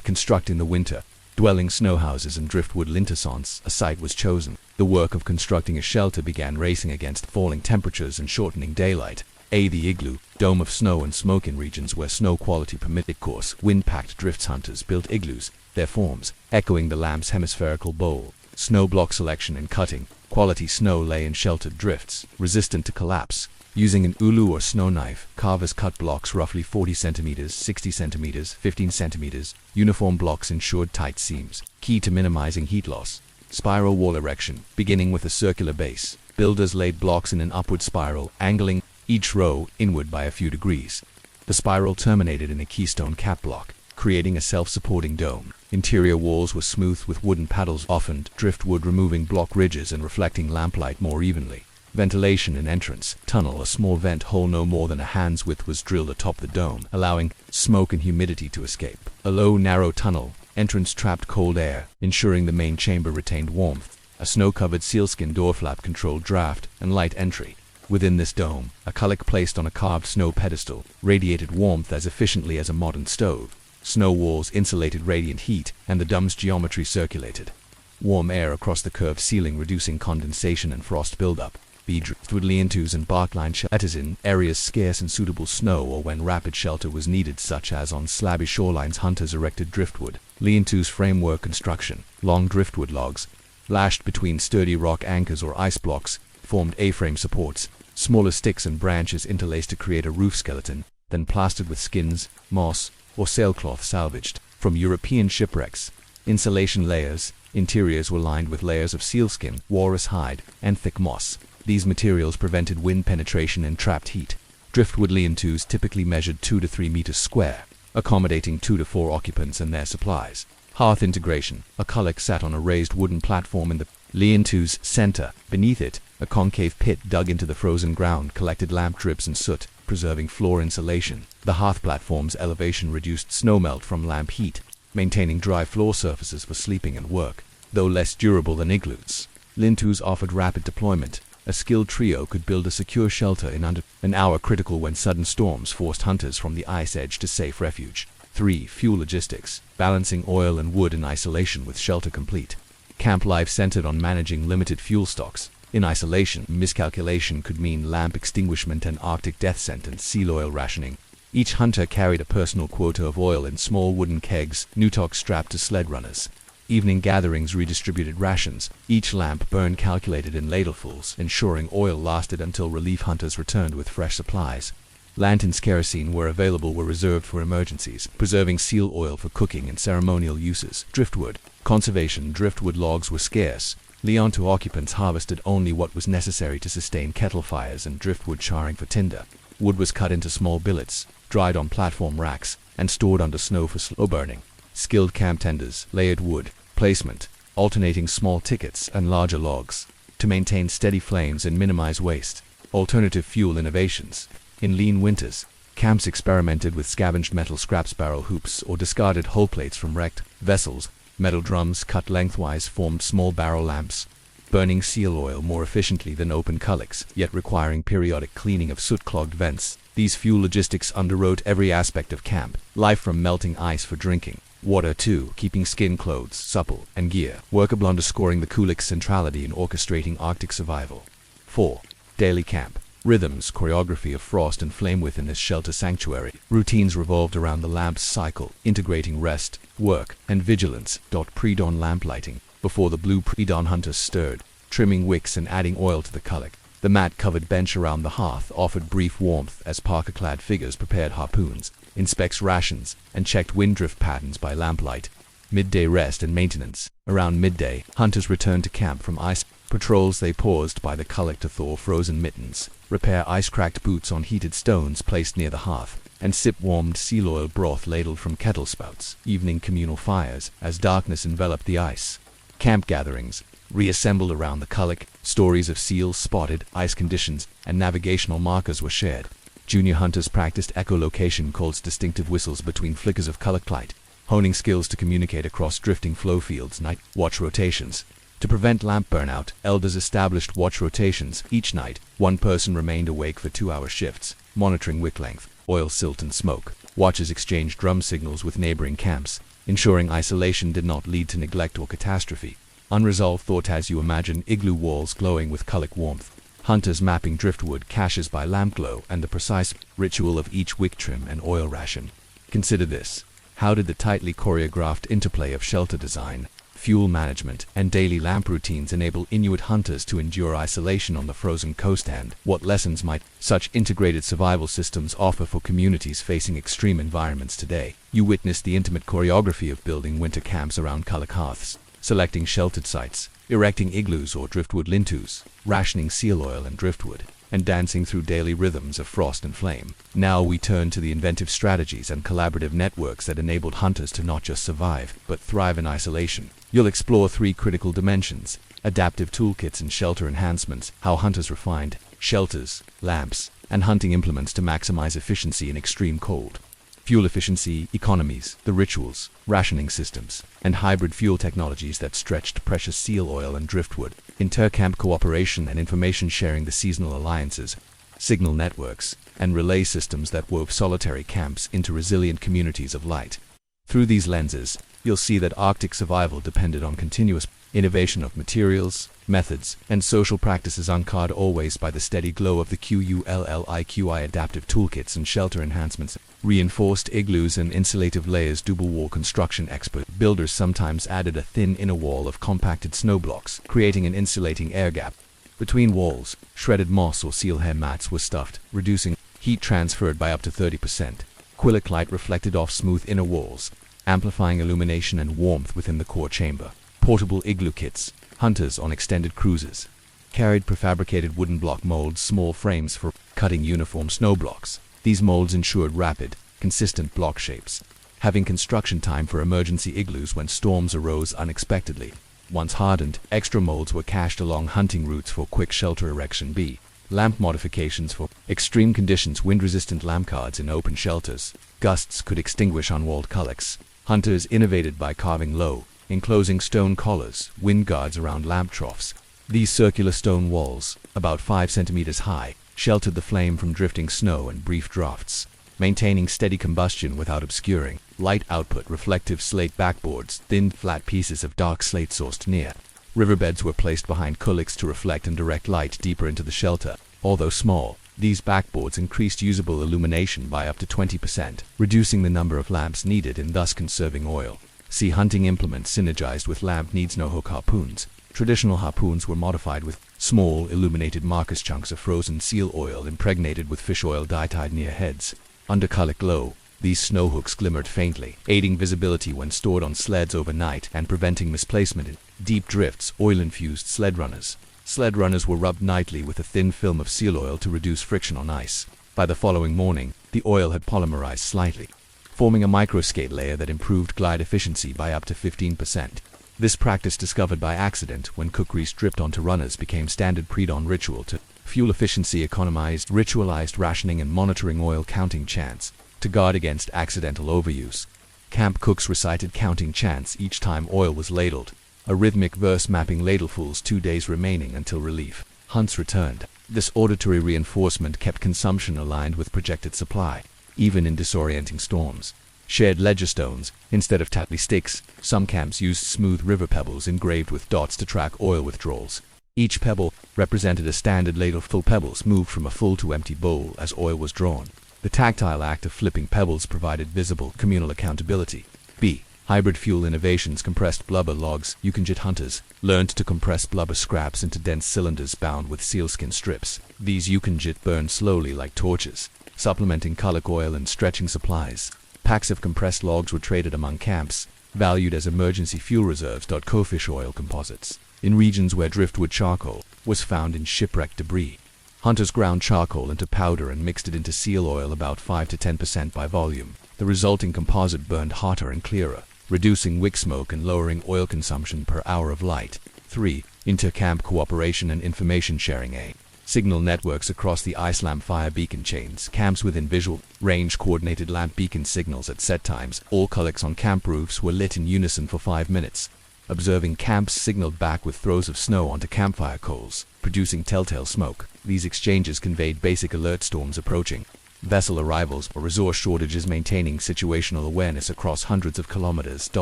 Speaker 2: Construct in the winter. Dwelling snow houses and driftwood lintersaunts, a site was chosen. The work of constructing a shelter began racing against falling temperatures and shortening daylight. The igloo, dome of snow and smoke. In regions where snow quality permitted coarse, wind-packed drifts, hunters built igloos, their forms echoing the lamp's hemispherical bowl. Snow block selection and cutting. Quality snow lay in sheltered drifts, resistant to collapse. Using an ulu or snow knife, carvers cut blocks roughly 40 centimeters, 60 centimeters, 15 centimeters. Uniform blocks ensured tight seams, key to minimizing heat loss. Spiral wall erection, beginning with a circular base. Builders laid blocks in an upward spiral, angling each row inward by a few degrees. The spiral terminated in a keystone cap block, creating a self-supporting dome. Interior walls were smoothed with wooden paddles, often driftwood, removing block ridges and reflecting lamplight more evenly. Ventilation and entrance. Tunnel. A small vent hole no more than a hand's width was drilled atop the dome, allowing smoke and humidity to escape. A low, narrow tunnel. Entrance trapped cold air, ensuring the main chamber retained warmth. A snow-covered sealskin door flap controlled draft and light entry. Within this dome, a qulliq placed on a carved snow pedestal radiated warmth as efficiently as a modern stove. Snow walls insulated radiant heat, and the dome's geometry circulated warm air across the curved ceiling, reducing condensation and frost buildup. Driftwood lean-tos and bark-lined shelters in areas scarce and suitable snow or when rapid shelter was needed, such as on slabby shorelines. Hunters erected driftwood lean-tos. Framework construction. Long driftwood logs, lashed between sturdy rock anchors or ice blocks, formed A-frame supports. Smaller sticks and branches interlaced to create a roof skeleton, then plastered with skins, moss, or sailcloth salvaged from European shipwrecks. Insulation layers. Interiors were lined with layers of sealskin, walrus hide, and thick moss. These materials prevented wind penetration and trapped heat. Driftwood lean-tos typically measured 2 to 3 meters square, accommodating 2 to 4 occupants and their supplies. Hearth integration. A qulliq sat on a raised wooden platform in the lean-to's center. Beneath it, a concave pit dug into the frozen ground collected lamp drips and soot, preserving floor insulation. The hearth platform's elevation reduced snowmelt from lamp heat, maintaining dry floor surfaces for sleeping and work. Though less durable than igloos, lean-tos offered rapid deployment. A skilled trio could build a secure shelter in under an hour, critical when sudden storms forced hunters from the ice edge to safe refuge. 3. Fuel logistics. Balancing oil and wood in isolation with shelter complete. Camp life centered on managing limited fuel stocks. In isolation, miscalculation could mean lamp extinguishment and Arctic death sentence. Seal oil rationing. Each hunter carried a personal quota of oil in small wooden kegs, Nutok strapped to sled runners. Evening gatherings redistributed rations, each lamp burn calculated in ladlefuls, ensuring oil lasted until relief hunters returned with fresh supplies. Lanterns kerosene were reserved for emergencies, preserving seal oil for cooking and ceremonial uses. Driftwood. Conservation. Driftwood logs were scarce. Leonto occupants harvested only what was necessary to sustain kettle fires and driftwood charring for tinder. Wood was cut into small billets, dried on platform racks, and stored under snow for slow burning. Skilled camp tenders. Layered wood. Placement. Alternating small tickets and larger logs to maintain steady flames and minimize waste. Alternative fuel innovations. In lean winters, camps experimented with scavenged metal scraps, barrel hoops, or discarded hull plates from wrecked vessels. Metal drums cut lengthwise formed small barrel lamps, burning seal oil more efficiently than open qulliqs, yet requiring periodic cleaning of soot-clogged vents. These fuel logistics underwrote every aspect of camp life, from melting ice for drinking water to keeping skin clothes supple and gear workable, underscoring the qulliq's centrality in orchestrating Arctic survival. 4. Daily camp. Rhythms. Choreography of frost and flame within this shelter sanctuary. Routines revolved around the lamp's cycle, integrating rest, work, and vigilance. Pre-dawn lamp lighting. Before the blue pre-dawn hunters stirred, trimming wicks and adding oil to the qulliq. The mat-covered bench around the hearth offered brief warmth as parka-clad figures prepared harpoons, inspects rations, and checked wind drift patterns by lamplight. Midday rest and maintenance. Around midday, hunters returned to camp from ice patrols. They paused by the qulliq to thaw frozen mittens, repair ice-cracked boots on heated stones placed near the hearth, and sip warmed seal oil broth ladled from kettle spouts. Evening communal fires as darkness enveloped the ice. Camp gatherings. Reassembled around the qulliq, stories of seals spotted, ice conditions, and navigational markers were shared. Junior hunters practiced echolocation calls, distinctive whistles between flickers of qulliq light, honing skills to communicate across drifting flow fields. Night watch rotations. To prevent lamp burnout, elders established watch rotations. Each night, one person remained awake for 2-hour shifts, monitoring wick length, oil, silt, and smoke. Watchers exchanged drum signals with neighboring camps, ensuring isolation did not lead to neglect or catastrophe. Unresolved thought. As you imagine igloo walls glowing with qulliq warmth, hunters mapping driftwood caches by lamp glow and the precise ritual of each wick trim and oil ration. Consider this. How did the tightly choreographed interplay of shelter design, fuel management, and daily lamp routines enable Inuit hunters to endure isolation on the frozen coast, and what lessons might such integrated survival systems offer for communities facing extreme environments today? You witnessed the intimate choreography of building winter camps around qulliq hearths, selecting sheltered sites, erecting igloos or driftwood lean-tos, rationing seal oil and driftwood, and dancing through daily rhythms of frost and flame. Now we turn to the inventive strategies and collaborative networks that enabled hunters to not just survive, but thrive in isolation. You'll explore 3 critical dimensions: adaptive toolkits and shelter enhancements, how hunters refined shelters, lamps, and hunting implements to maximize efficiency in extreme cold. Fuel efficiency, economies, the rituals, rationing systems, and hybrid fuel technologies that stretched precious seal oil and driftwood. Intercamp cooperation and information sharing, the seasonal alliances, signal networks, and relay systems that wove solitary camps into resilient communities of light. Through these lenses, you'll see that Arctic survival depended on continuous innovation of materials, methods, and social practices, anchored always by the steady glow of the QULLIQI adaptive toolkits and shelter enhancements. Reinforced igloos and insulative layers. Double wall construction expert builders sometimes added a thin inner wall of compacted snow blocks, creating an insulating air gap. Between walls, shredded moss or seal hair mats were stuffed, reducing heat transferred by up to 30%. Qulliq light reflected off smooth inner walls, amplifying illumination and warmth within the core chamber. Portable igloo kits. Hunters on extended cruises carried prefabricated wooden block molds, small frames for cutting uniform snow blocks. These molds ensured rapid, consistent block shapes, having construction time for emergency igloos when storms arose unexpectedly. Once hardened, extra molds were cached along hunting routes for quick shelter erection. B. Lamp modifications for extreme conditions. Wind-resistant lamp cards in open shelters. Gusts could extinguish unwalled qulliqs. Hunters innovated by carving low, enclosing stone collars, wind guards around lamp troughs. These circular stone walls, about 5 centimeters high, sheltered the flame from drifting snow and brief drafts, maintaining steady combustion without obscuring. Light output. Reflective slate backboards, thin, flat pieces of dark slate sourced near riverbeds were placed behind qulliqs to reflect and direct light deeper into the shelter. Although small, these backboards increased usable illumination by up to 20%, reducing the number of lamps needed and thus conserving oil. See hunting implements synergized with lamp needs no hook harpoons. Traditional harpoons were modified with small, illuminated marcus chunks of frozen seal oil impregnated with fish oil dye tied near heads. Under qulliq glow, these snow hooks glimmered faintly, aiding visibility when stored on sleds overnight and preventing misplacement in deep drifts. Oil-infused sled runners. Sled runners were rubbed nightly with a thin film of seal oil to reduce friction on ice. By the following morning, the oil had polymerized slightly, forming a microskate layer that improved glide efficiency by up to 15%. This practice, discovered by accident when cook grease dripped onto runners, became standard pre-dawn ritual to fuel efficiency, economized ritualized rationing and monitoring oil counting chants to guard against accidental overuse. Camp cooks recited counting chants each time oil was ladled, a rhythmic verse mapping ladlefuls 2 days remaining until relief hunts returned. This auditory reinforcement kept consumption aligned with projected supply, even in disorienting storms. Shared ledger stones instead of tatli sticks. Some camps used smooth river pebbles engraved with dots to track oil withdrawals. Each pebble represented a standard ladleful. Pebbles moved from a full to empty bowl as oil was drawn. The tactile act of flipping pebbles provided visible communal accountability. B. Hybrid fuel innovations. Compressed blubber logs. Yukonjit hunters learned to compress blubber scraps into dense cylinders bound with sealskin strips. These yukonjit burned slowly like torches, supplementing qulliq oil and stretching supplies. Packs of compressed logs were traded among camps, valued as emergency fuel reserves. Co-fish oil composites. In regions where driftwood charcoal was found in shipwreck debris, hunters ground charcoal into powder and mixed it into seal oil about 5 to 10% by volume. The resulting composite burned hotter and clearer, reducing wick smoke and lowering oil consumption per hour of light. 3. Inter-camp cooperation and information sharing. A. Signal networks across the ice lamp fire beacon chains. Camps within visual range coordinated lamp beacon signals at set times. All qulliqs on camp roofs were lit in unison for 5 minutes. Observing camps signaled back with throws of snow onto campfire coals, producing telltale smoke. These exchanges conveyed basic alert: storms approaching, vessel arrivals, or resource shortages. Maintaining situational awareness across hundreds of kilometers.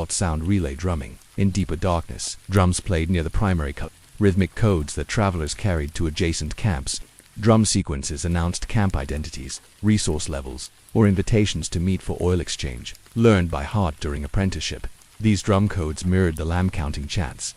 Speaker 2: Sound relay drumming. In deeper darkness, drums played near the primary qulliq. Rhythmic codes that travelers carried to adjacent camps. Drum sequences announced camp identities, resource levels, or invitations to meet for oil exchange, learned by heart during apprenticeship. These drum codes mirrored the lamp counting chants,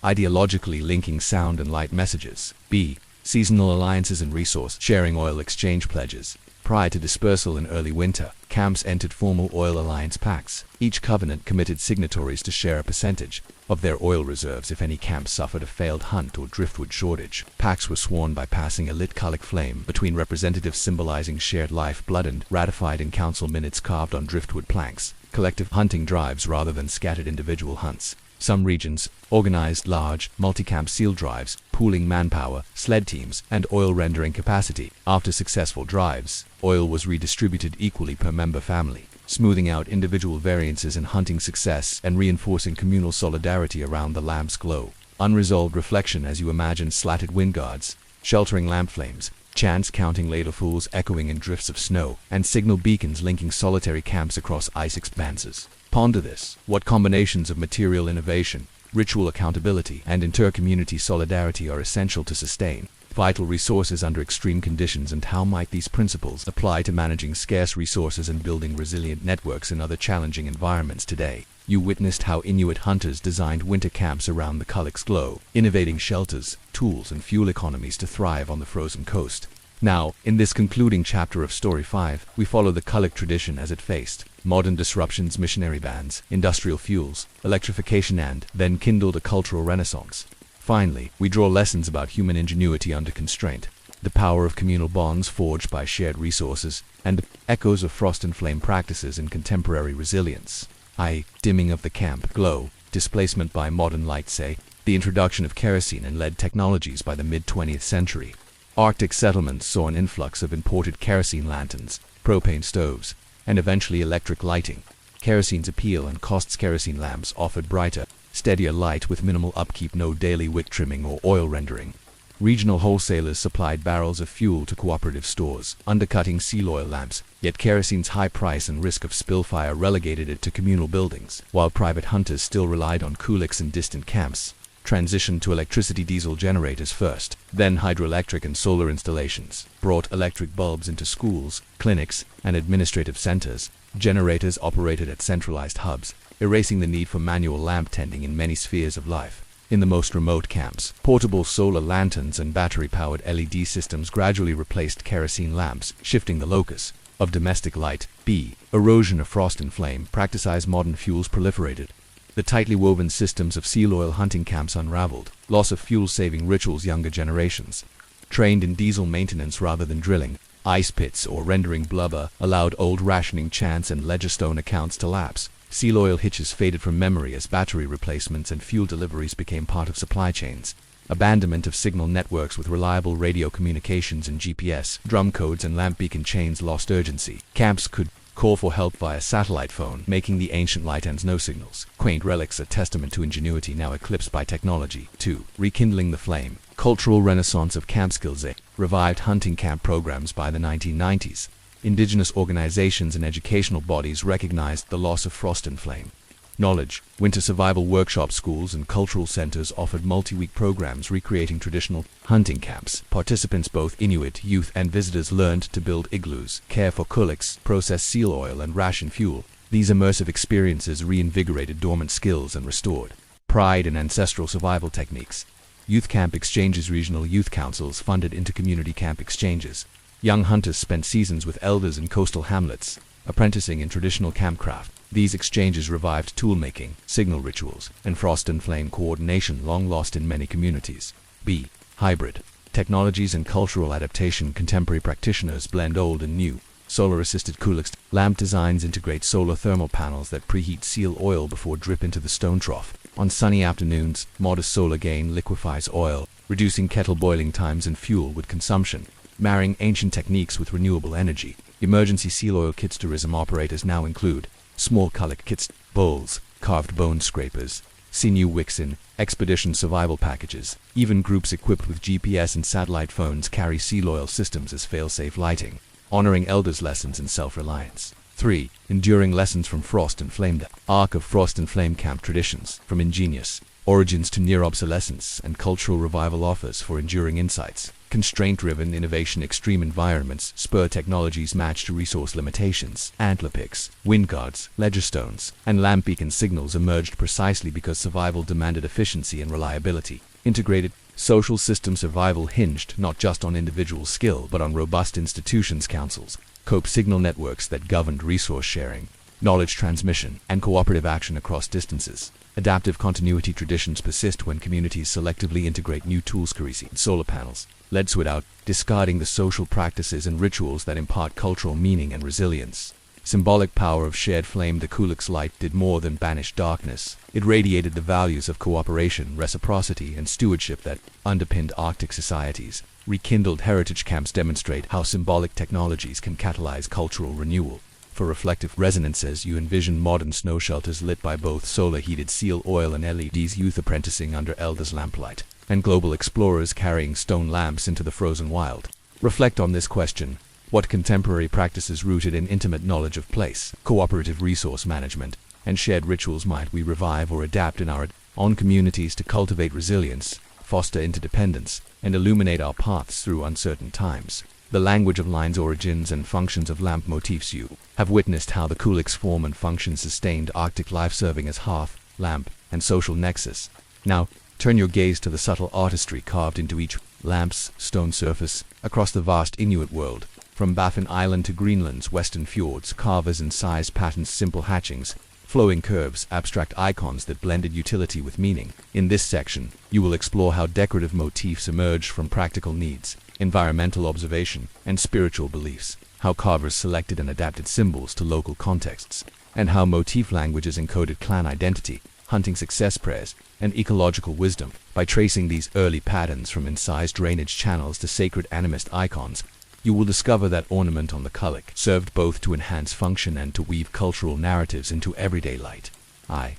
Speaker 2: ideologically linking sound and light messages. B. Seasonal alliances and resource sharing. Oil exchange pledges. Prior to dispersal in early winter, camps entered formal oil alliance pacts. Each covenant committed signatories to share a percentage of their oil reserves if any camp suffered a failed hunt or driftwood shortage. Pacts were sworn by passing a lit qulliq flame between representatives, symbolizing shared lifeblood, and ratified in council minutes carved on driftwood planks. Collective hunting drives rather than scattered individual hunts. Some regions organized large, multi-camp seal drives, pooling manpower, sled teams, and oil rendering capacity. After successful drives, oil was redistributed equally per member family, smoothing out individual variances in hunting success and reinforcing communal solidarity around the lamp's glow. Unresolved reflection. As you imagine slatted wind guards sheltering lamp flames, chants counting ladlefuls echoing in drifts of snow, and signal beacons linking solitary camps across ice expanses. Ponder this. What combinations of material innovation, ritual accountability, and inter-community solidarity are essential to sustain vital resources under extreme conditions, and how might these principles apply to managing scarce resources and building resilient networks in other challenging environments today? You witnessed how Inuit hunters designed winter camps around the qulliq's glow, innovating shelters, tools, and fuel economies to thrive on the frozen coast. Now, in this concluding chapter of Story 5, we follow the qulliq tradition as it faced modern disruptions, missionary bans, industrial fuels, electrification, and then kindled a cultural renaissance. Finally, we draw lessons about human ingenuity under constraint, the power of communal bonds forged by shared resources, and echoes of frost and flame practices in contemporary resilience, i.e., dimming of the camp glow, displacement by modern light, say, the introduction of kerosene and lead technologies by the mid-20th century. Arctic settlements saw an influx of imported kerosene lanterns, propane stoves, and eventually electric lighting. Kerosene's appeal and costs. Kerosene lamps offered brighter, steadier light with minimal upkeep, no daily wick trimming or oil rendering. Regional wholesalers supplied barrels of fuel to cooperative stores, undercutting seal oil lamps, yet kerosene's high price and risk of spill fire relegated it to communal buildings, while private hunters still relied on qulliqs in distant camps. Transition to electricity. Diesel generators first, then hydroelectric and solar installations, brought electric bulbs into schools, clinics, and administrative centers. Generators operated at centralized hubs, erasing the need for manual lamp tending in many spheres of life. In the most remote camps, portable solar lanterns and battery-powered LED systems gradually replaced kerosene lamps, shifting the locus of domestic light. B. Erosion of frost and flame. Practice as modern fuels proliferated. The tightly woven systems of seal oil hunting camps unraveled. Loss of fuel-saving rituals. Younger generations, trained in diesel maintenance rather than drilling, ice pits, or rendering blubber, allowed old rationing chants and ledgerstone accounts to lapse. Seal oil hitches faded from memory as battery replacements and fuel deliveries became part of supply chains. Abandonment of signal networks with reliable radio communications and GPS, drum codes and lamp beacon chains lost urgency. Camps could call for help via satellite phone, making the ancient light ends no signals. Quaint relics, a testament to ingenuity now eclipsed by technology. 2. Rekindling the flame. Cultural renaissance of camp skills. Revived hunting camp programs by the 1990s. Indigenous organizations and educational bodies recognized the loss of frost and flame. Knowledge. Winter survival workshop schools and cultural centers offered multi-week programs recreating traditional hunting camps. Participants, both Inuit, youth, and visitors, learned to build igloos, care for qulliqs, process seal oil, and ration fuel. These immersive experiences reinvigorated dormant skills and restored pride in ancestral survival techniques. Youth camp exchanges. Regional youth councils funded inter-community camp exchanges. Young hunters spent seasons with elders in coastal hamlets, apprenticing in traditional campcraft. These exchanges revived tool-making, signal rituals, and frost and flame coordination long lost in many communities. B. Hybrid. Technologies and cultural adaptation. Contemporary practitioners blend old and new. Solar-assisted qulliqs. Lamp designs integrate solar thermal panels that preheat seal oil before drip into the stone trough. On sunny afternoons, modest solar gain liquefies oil, reducing kettle boiling times and fuel wood consumption. Marrying ancient techniques with renewable energy. Emergency seal oil kits. Tourism operators now include small qulliq kits, bowls, carved bone scrapers, sinew wicks in expedition survival packages. Even groups equipped with GPS and satellite phones carry seal oil systems as fail-safe lighting, honoring elders' lessons in self-reliance. 3. Enduring lessons from frost and flame. The arc of frost and flame camp traditions, from ingenious origins to near obsolescence, and cultural revival offers for enduring insights. Constraint-driven innovation. Extreme environments spur technologies matched to resource limitations. Antler picks, wind guards, ledgerstones, and lamp beacon signals emerged precisely because survival demanded efficiency and reliability. Integrated social system survival hinged not just on individual skill but on robust institutions, councils, cope signal networks that governed resource sharing, knowledge transmission, and cooperative action across distances. Adaptive continuity traditions persist when communities selectively integrate new tools. Kerosene, solar panels, lead sweat out, discarding the social practices and rituals that impart cultural meaning and resilience. Symbolic power of shared flame. The qulliq's light did more than banish darkness. It radiated the values of cooperation, reciprocity, and stewardship that underpinned Arctic societies. Rekindled heritage camps demonstrate how symbolic technologies can catalyze cultural renewal. For reflective resonances, you envision modern snow shelters lit by both solar-heated seal oil and LEDs, youth apprenticing under elders' lamplight, and global explorers carrying stone lamps into the frozen wild. Reflect on this question: what contemporary practices rooted in intimate knowledge of place, cooperative resource management, and shared rituals might we revive or adapt in our own communities to cultivate resilience, foster interdependence, and illuminate our paths through uncertain times? The language of lines, origins, and functions of lamp motifs. You have witnessed how the qulliq's form and function sustained Arctic life, serving as hearth, lamp, and social nexus. Now, turn your gaze to the subtle artistry carved into each lamps, stone surface, across the vast Inuit world. From Baffin Island to Greenland's western fjords, carvers incised patterns, simple hatchings, flowing curves, abstract icons that blended utility with meaning. In this section, you will explore how decorative motifs emerged from practical needs, environmental observation, and spiritual beliefs, how carvers selected and adapted symbols to local contexts, and how motif languages encoded clan identity, hunting success prayers, and ecological wisdom. By tracing these early patterns from incised drainage channels to sacred animist icons, you will discover that ornament on the qulliq served both to enhance function and to weave cultural narratives into everyday light.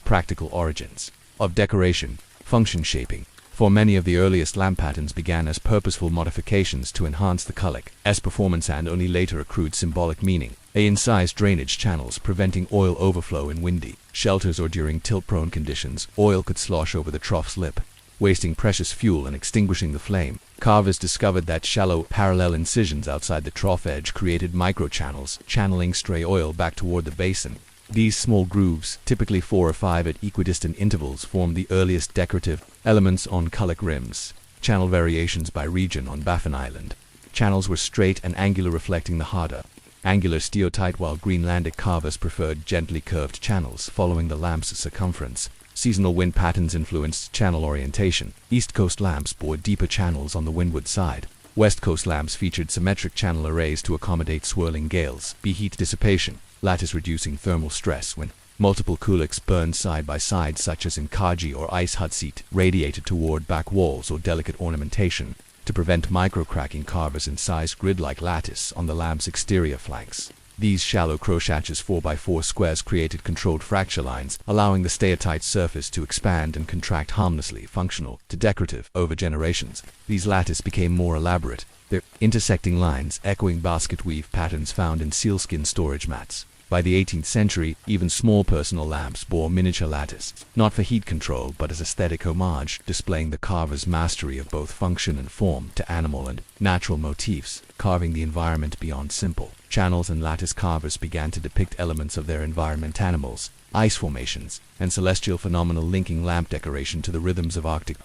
Speaker 2: Practical origins of decoration, function shaping. For many of the earliest lamp patterns began as purposeful modifications to enhance the qulliq's performance and only later accrued symbolic meaning. Incised drainage channels preventing oil overflow in windy shelters or during tilt-prone conditions. Oil could slosh over the trough's lip, wasting precious fuel and extinguishing the flame. Carvers discovered that shallow, parallel incisions outside the trough edge created microchannels, channeling stray oil back toward the basin. These small grooves, typically 4 or 5 at equidistant intervals, formed the earliest decorative elements on qulliq rims. Channel variations by region. On Baffin Island, channels were straight and angular, reflecting the harder, angular steatite, while Greenlandic carvers preferred gently curved channels following the lamp's circumference. Seasonal wind patterns influenced channel orientation. East Coast lamps bore deeper channels on the windward side. West Coast lamps featured symmetric channel arrays to accommodate swirling gales. Heat dissipation, lattice reducing thermal stress. When multiple qulliqs burned side by side, such as in kaji or ice hut seat, radiated toward back walls or delicate ornamentation. To prevent microcracking, carvers incised grid-like lattice on the lamp's exterior flanks. These shallow crochets 4x4 squares created controlled fracture lines, allowing the steatite surface to expand and contract harmlessly, functional to decorative. Over generations, these lattice became more elaborate, their intersecting lines echoing basket weave patterns found in sealskin storage mats. By the 18th century, even small personal lamps bore miniature lattice, not for heat control but as aesthetic homage, displaying the carver's mastery of both function and form. To animal and natural motifs, carving the environment beyond simple channels and lattice. Carvers began to depict elements of their environment, animals, ice formations, and celestial phenomena, linking lamp decoration to the rhythms of Arctic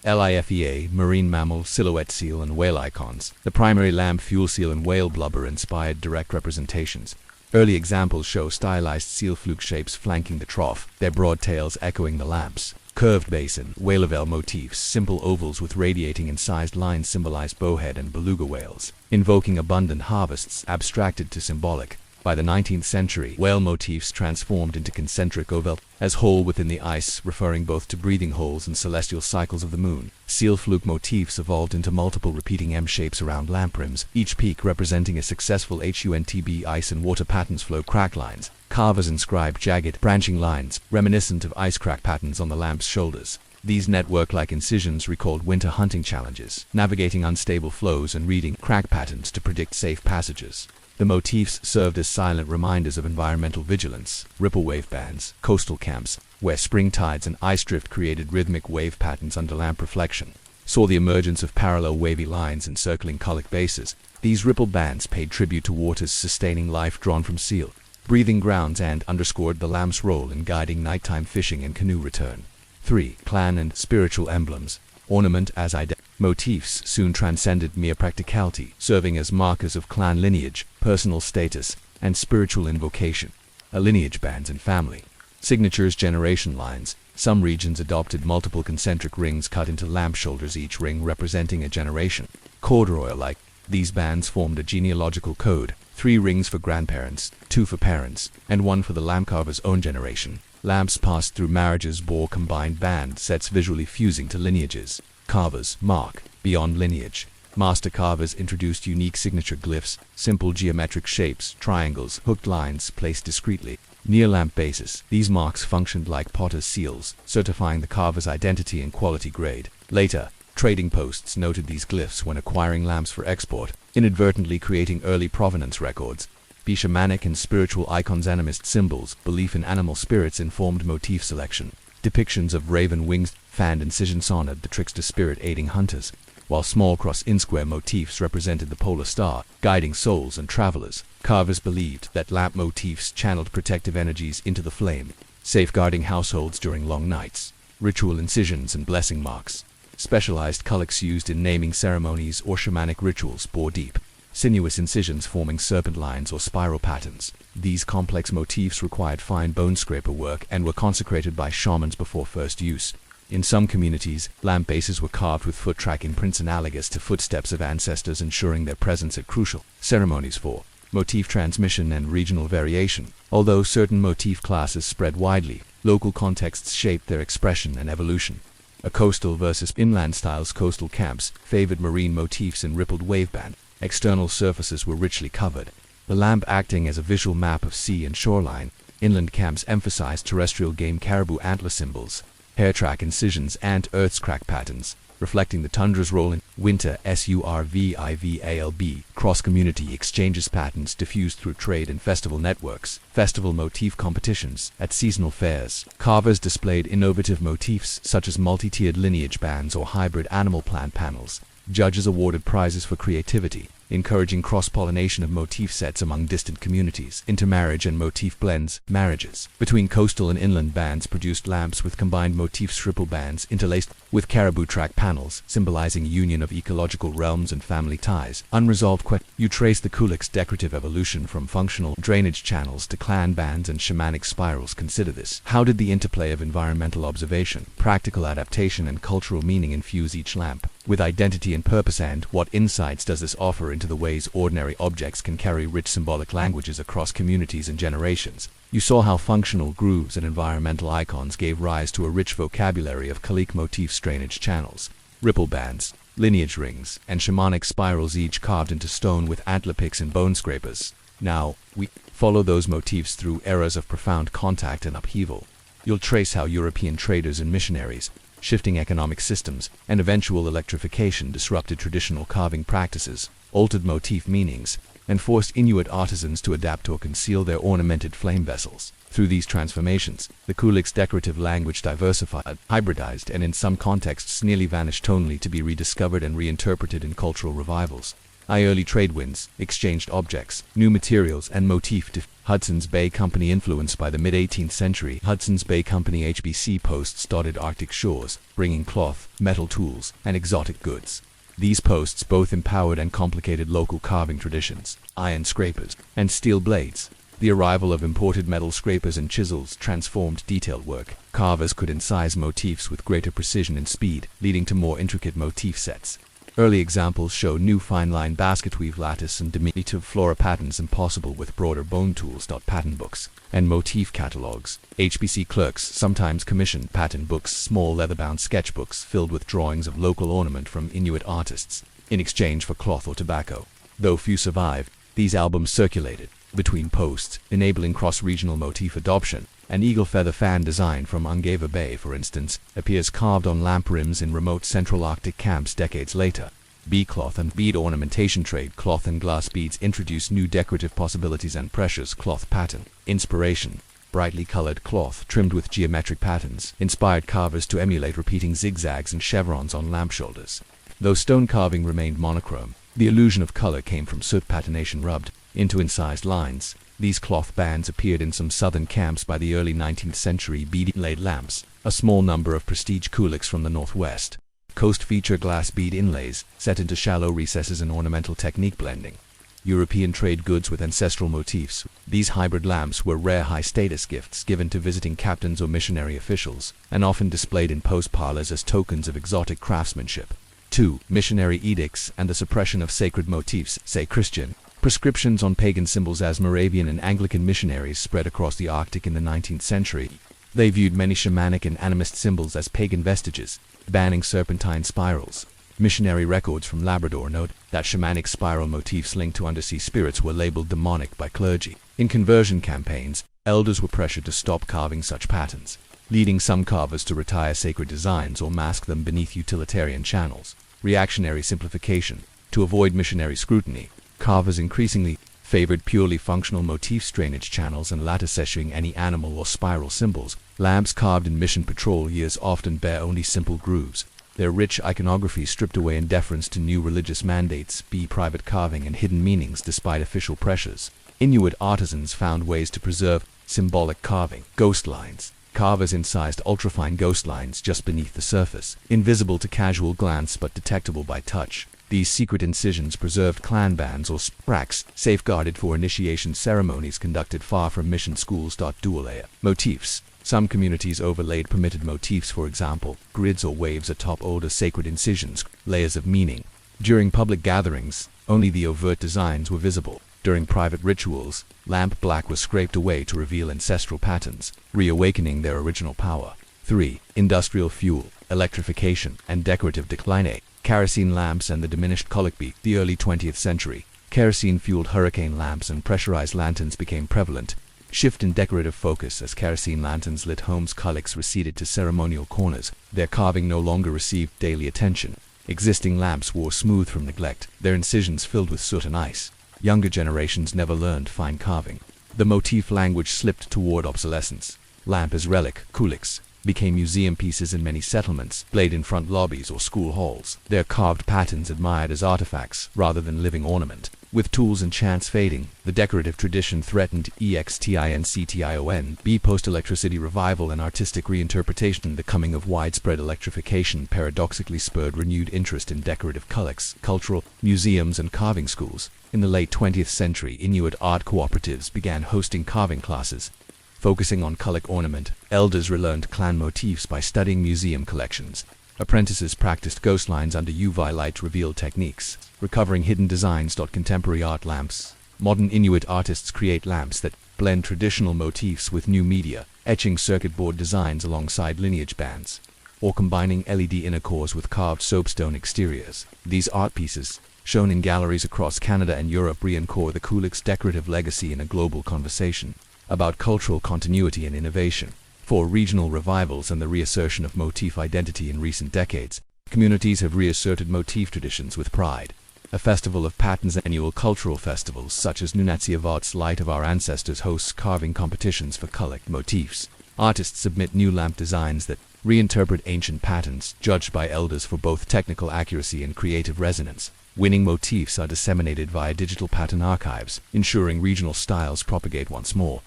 Speaker 2: LIFEA, marine mammal, silhouette seal, and whale icons. The primary lamp fuel seal and whale blubber inspired direct representations. Early examples show stylized seal fluke shapes flanking the trough, their broad tails echoing the lamp's curved basin. Whalevel motifs, simple ovals with radiating incised lines, symbolize bowhead and beluga whales, invoking abundant harvests, abstracted to symbolic. By the 19th century, whale motifs transformed into concentric oval, as hole within the ice, referring both to breathing holes and celestial cycles of the moon. Seal fluke motifs evolved into multiple repeating M shapes around lamp rims, each peak representing a successful HUNTB. Ice and water patterns flow crack lines. Carvers inscribed jagged, branching lines, reminiscent of ice crack patterns on the lamp's shoulders. These network-like incisions recalled winter hunting challenges, navigating unstable flows and reading crack patterns to predict safe passages. The motifs served as silent reminders of environmental vigilance. Ripple wave bands, coastal camps, where spring tides and ice drift created rhythmic wave patterns under lamp reflection, saw the emergence of parallel wavy lines encircling qulliq bases. These ripple bands paid tribute to water's sustaining life drawn from seal breathing grounds and underscored the lamp's role in guiding nighttime fishing and canoe return. 3. Clan and spiritual emblems. Ornament as motifs soon transcended mere practicality, serving as markers of clan lineage, personal status, and spiritual invocation. Lineage bands and family signatures, generation lines. Some regions adopted multiple concentric rings cut into lamp shoulders, each ring representing a generation. Corduroy-like, these bands formed a genealogical code, 3 rings for grandparents, 2 for parents, and 1 for the lamp carver's own generation. Lamps passed through marriages bore combined band sets, visually fusing to lineages. Carvers mark beyond lineage. Master carvers introduced unique signature glyphs, simple geometric shapes, triangles, hooked lines placed discreetly near lamp bases. These marks functioned like potter's seals, certifying the carver's identity and quality grade. Later, trading posts noted these glyphs when acquiring lamps for export, inadvertently creating early provenance records. Shamanic and spiritual icons, animist symbols, belief in animal spirits informed motif selection. Depictions of raven wings, fanned incisions honored the trickster spirit aiding hunters, while small cross-in-square motifs represented the polar star, guiding souls and travelers. Carvers believed that lamp motifs channeled protective energies into the flame, safeguarding households during long nights. Ritual incisions and blessing marks. Specialized qulliqs used in naming ceremonies or shamanic rituals bore deep, sinuous incisions forming serpent lines or spiral patterns. These complex motifs required fine bone scraper work and were consecrated by shamans before first use. In some communities, lamp bases were carved with foot track imprints analogous to footsteps of ancestors, ensuring their presence at crucial ceremonies for motif transmission and regional variation. Although certain motif classes spread widely, local contexts shaped their expression and evolution. A coastal versus inland styles. Coastal camps favored marine motifs in rippled waveband. External surfaces were richly covered, the lamp acting as a visual map of sea and shoreline. Inland camps emphasized terrestrial game caribou antler symbols, hair track incisions, and earth's crack patterns, reflecting the tundra's role in winter. Survivalb. Cross-community exchanges. Patterns diffused through trade and festival networks. Festival motif competitions. At seasonal fairs, carvers displayed innovative motifs such as multi-tiered lineage bands or hybrid animal-plant panels. Judges awarded prizes for creativity, encouraging cross-pollination of motif sets among distant communities. Intermarriage and motif blends. Marriages between coastal and inland bands produced lamps with combined motifs, ripple bands interlaced with caribou track panels, symbolizing union of ecological realms and family ties. Unresolved question. You trace the qulliq's decorative evolution from functional drainage channels to clan bands and shamanic spirals. Consider this. How did the interplay of environmental observation, practical adaptation, and cultural meaning infuse each lamp with identity and purpose, and what insights does this offer into the ways ordinary objects can carry rich symbolic languages across communities and generations? You saw how functional grooves and environmental icons gave rise to a rich vocabulary of qulliq motifs, drainage channels, ripple bands, lineage rings, and shamanic spirals, each carved into stone with antler picks and bone scrapers. Now, we follow those motifs through eras of profound contact and upheaval. You'll trace how European traders and missionaries, shifting economic systems, and eventual electrification disrupted traditional carving practices, altered motif meanings, and forced Inuit artisans to adapt or conceal their ornamented flame vessels. Through these transformations, the qulliq's decorative language diversified, hybridized, and in some contexts nearly vanished, only to be rediscovered and reinterpreted in cultural revivals. Early trade winds exchanged objects, new materials, and motif. Hudson's Bay Company. Influenced by the mid-18th century, Hudson's Bay Company HBC posts dotted Arctic shores, bringing cloth, metal tools, and exotic goods. These posts both empowered and complicated local carving traditions. Iron scrapers and steel blades. The arrival of imported metal scrapers and chisels transformed detailed work. Carvers could incise motifs with greater precision and speed, leading to more intricate motif sets. Early examples show new fine-line basketweave lattice and diminutive flora patterns impossible with broader bone tools. Pattern books and motif catalogs. HBC clerks sometimes commissioned pattern books, small leather-bound sketchbooks filled with drawings of local ornament from Inuit artists, in exchange for cloth or tobacco. Though few survived, these albums circulated between posts, enabling cross-regional motif adoption. An eagle feather fan design from Ungava Bay, for instance, appears carved on lamp rims in remote central Arctic camps decades later. Bee cloth and bead ornamentation. Trade cloth and glass beads introduce new decorative possibilities and precious cloth pattern. Inspiration. Brightly colored cloth trimmed with geometric patterns inspired carvers to emulate repeating zigzags and chevrons on lamp shoulders. Though stone carving remained monochrome, the illusion of color came from soot patination rubbed into incised lines. These cloth bands appeared in some southern camps by the early 19th century. Bead-inlaid lamps. A small number of prestige qulliqs from the northwest coast feature glass bead inlays set into shallow recesses and ornamental technique blending. European trade goods with ancestral motifs. These hybrid lamps were rare high-status gifts given to visiting captains or missionary officials, and often displayed in post parlors as tokens of exotic craftsmanship. 2. Missionary edicts and the suppression of sacred motifs. Say Christian prescriptions on pagan symbols. As Moravian and Anglican missionaries spread across the Arctic in the 19th century, they viewed many shamanic and animist symbols as pagan vestiges, banning serpentine spirals. Missionary records from Labrador note that shamanic spiral motifs linked to undersea spirits were labeled demonic by clergy. In conversion campaigns, elders were pressured to stop carving such patterns, leading some carvers to retire sacred designs or mask them beneath utilitarian channels. Reactionary simplification. To avoid missionary scrutiny, carvers increasingly favored purely functional motifs, drainage channels, and lattice-issuing any animal or spiral symbols. Lamps carved in mission patrol years often bear only simple grooves, their rich iconography stripped away in deference to new religious mandates. Private carving and hidden meanings despite official pressures. Inuit artisans found ways to preserve symbolic carving, ghost lines, carve as incised ultrafine ghost lines just beneath the surface, invisible to casual glance but detectable by touch. These secret incisions preserved clan bands or spracks, safeguarded for initiation ceremonies conducted far from mission schools. Dual layer motifs. Some communities overlaid permitted motifs, for example, grids or waves atop older sacred incisions, layers of meaning. During public gatherings, only the overt designs were visible. During private rituals, lamp black was scraped away to reveal ancestral patterns, reawakening their original power. 3. Industrial fuel, electrification, and decorative decline. Kerosene lamps and the diminished qulliq. The early 20th century, kerosene-fueled hurricane lamps and pressurized lanterns became prevalent. Shift in decorative focus as kerosene lanterns lit homes. Qulliqs receded to ceremonial corners. Their carving no longer received daily attention. Existing lamps wore smooth from neglect, their incisions filled with soot and ice. Younger generations never learned fine carving. The motif language slipped toward obsolescence. Lamp as relic, qulliqs, became museum pieces in many settlements, played in front lobbies or school halls. Their carved patterns admired as artifacts rather than living ornament. With tools and chants fading, the decorative tradition threatened extinction. Post-electricity revival and artistic reinterpretation. The coming of widespread electrification paradoxically spurred renewed interest in decorative qulliqs, cultural museums and carving schools. In the late 20th century, Inuit art cooperatives began hosting carving classes. Focusing on qulliq ornament, elders relearned clan motifs by studying museum collections. Apprentices practiced ghost lines under UV light reveal techniques, recovering hidden designs. Contemporary art lamps. Modern Inuit artists create lamps that blend traditional motifs with new media, etching circuit board designs alongside lineage bands, or combining LED inner cores with carved soapstone exteriors. These art pieces, shown in galleries across Canada and Europe, reinforce the qulliq's decorative legacy in a global conversation about cultural continuity and innovation. For regional revivals and the reassertion of motif identity in recent decades, communities have reasserted motif traditions with pride. A festival of patterns. Annual cultural festivals such as Nunavut's Light of Our Ancestors hosts carving competitions for qulliq motifs. Artists submit new lamp designs that reinterpret ancient patterns, judged by elders for both technical accuracy and creative resonance. Winning motifs are disseminated via digital pattern archives, ensuring regional styles propagate once more.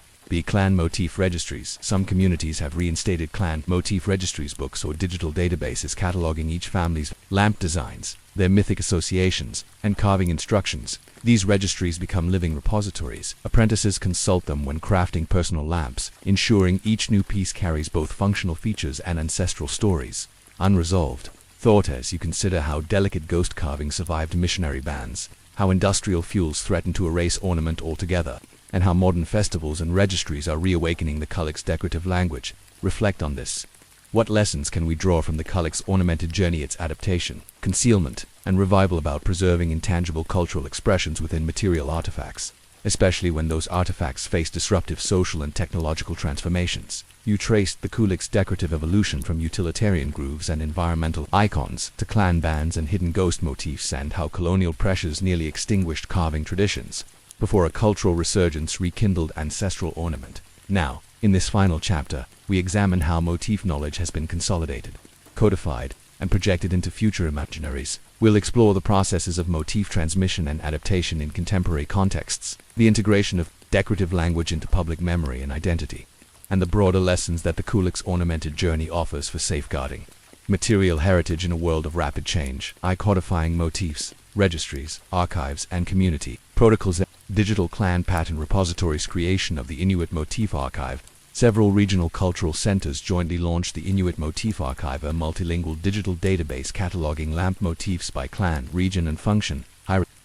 Speaker 2: Clan motif registries. Some communities have reinstated clan motif registries, books or digital databases cataloging each family's lamp designs, their mythic associations, and carving instructions. These registries become living repositories. Apprentices consult them when crafting personal lamps, ensuring each new piece carries both functional features and ancestral stories. Unresolved thought as you consider how delicate ghost carving survived missionary bans, how industrial fuels threaten to erase ornament altogether, and how modern festivals and registries are reawakening the qulliq's decorative language. Reflect on this. What lessons can we draw from the qulliq's ornamented journey, its adaptation, concealment, and revival about preserving intangible cultural expressions within material artifacts, especially when those artifacts face disruptive social and technological transformations? You traced the qulliq's decorative evolution from utilitarian grooves and environmental icons to clan bands and hidden ghost motifs, and how colonial pressures nearly extinguished carving traditions before a cultural resurgence rekindled ancestral ornament. Now, in this final chapter, we examine how motif knowledge has been consolidated, codified, and projected into future imaginaries. We'll explore the processes of motif transmission and adaptation in contemporary contexts, the integration of decorative language into public memory and identity, and the broader lessons that the qulliq's ornamented journey offers for safeguarding material heritage in a world of rapid change. Codifying motifs, registries, archives, and community protocols. Digital clan pattern repositories. Creation of the Inuit Motif Archive. Several regional cultural centers jointly launched the Inuit Motif Archive, a multilingual digital database cataloging lamp motifs by clan, region, and function.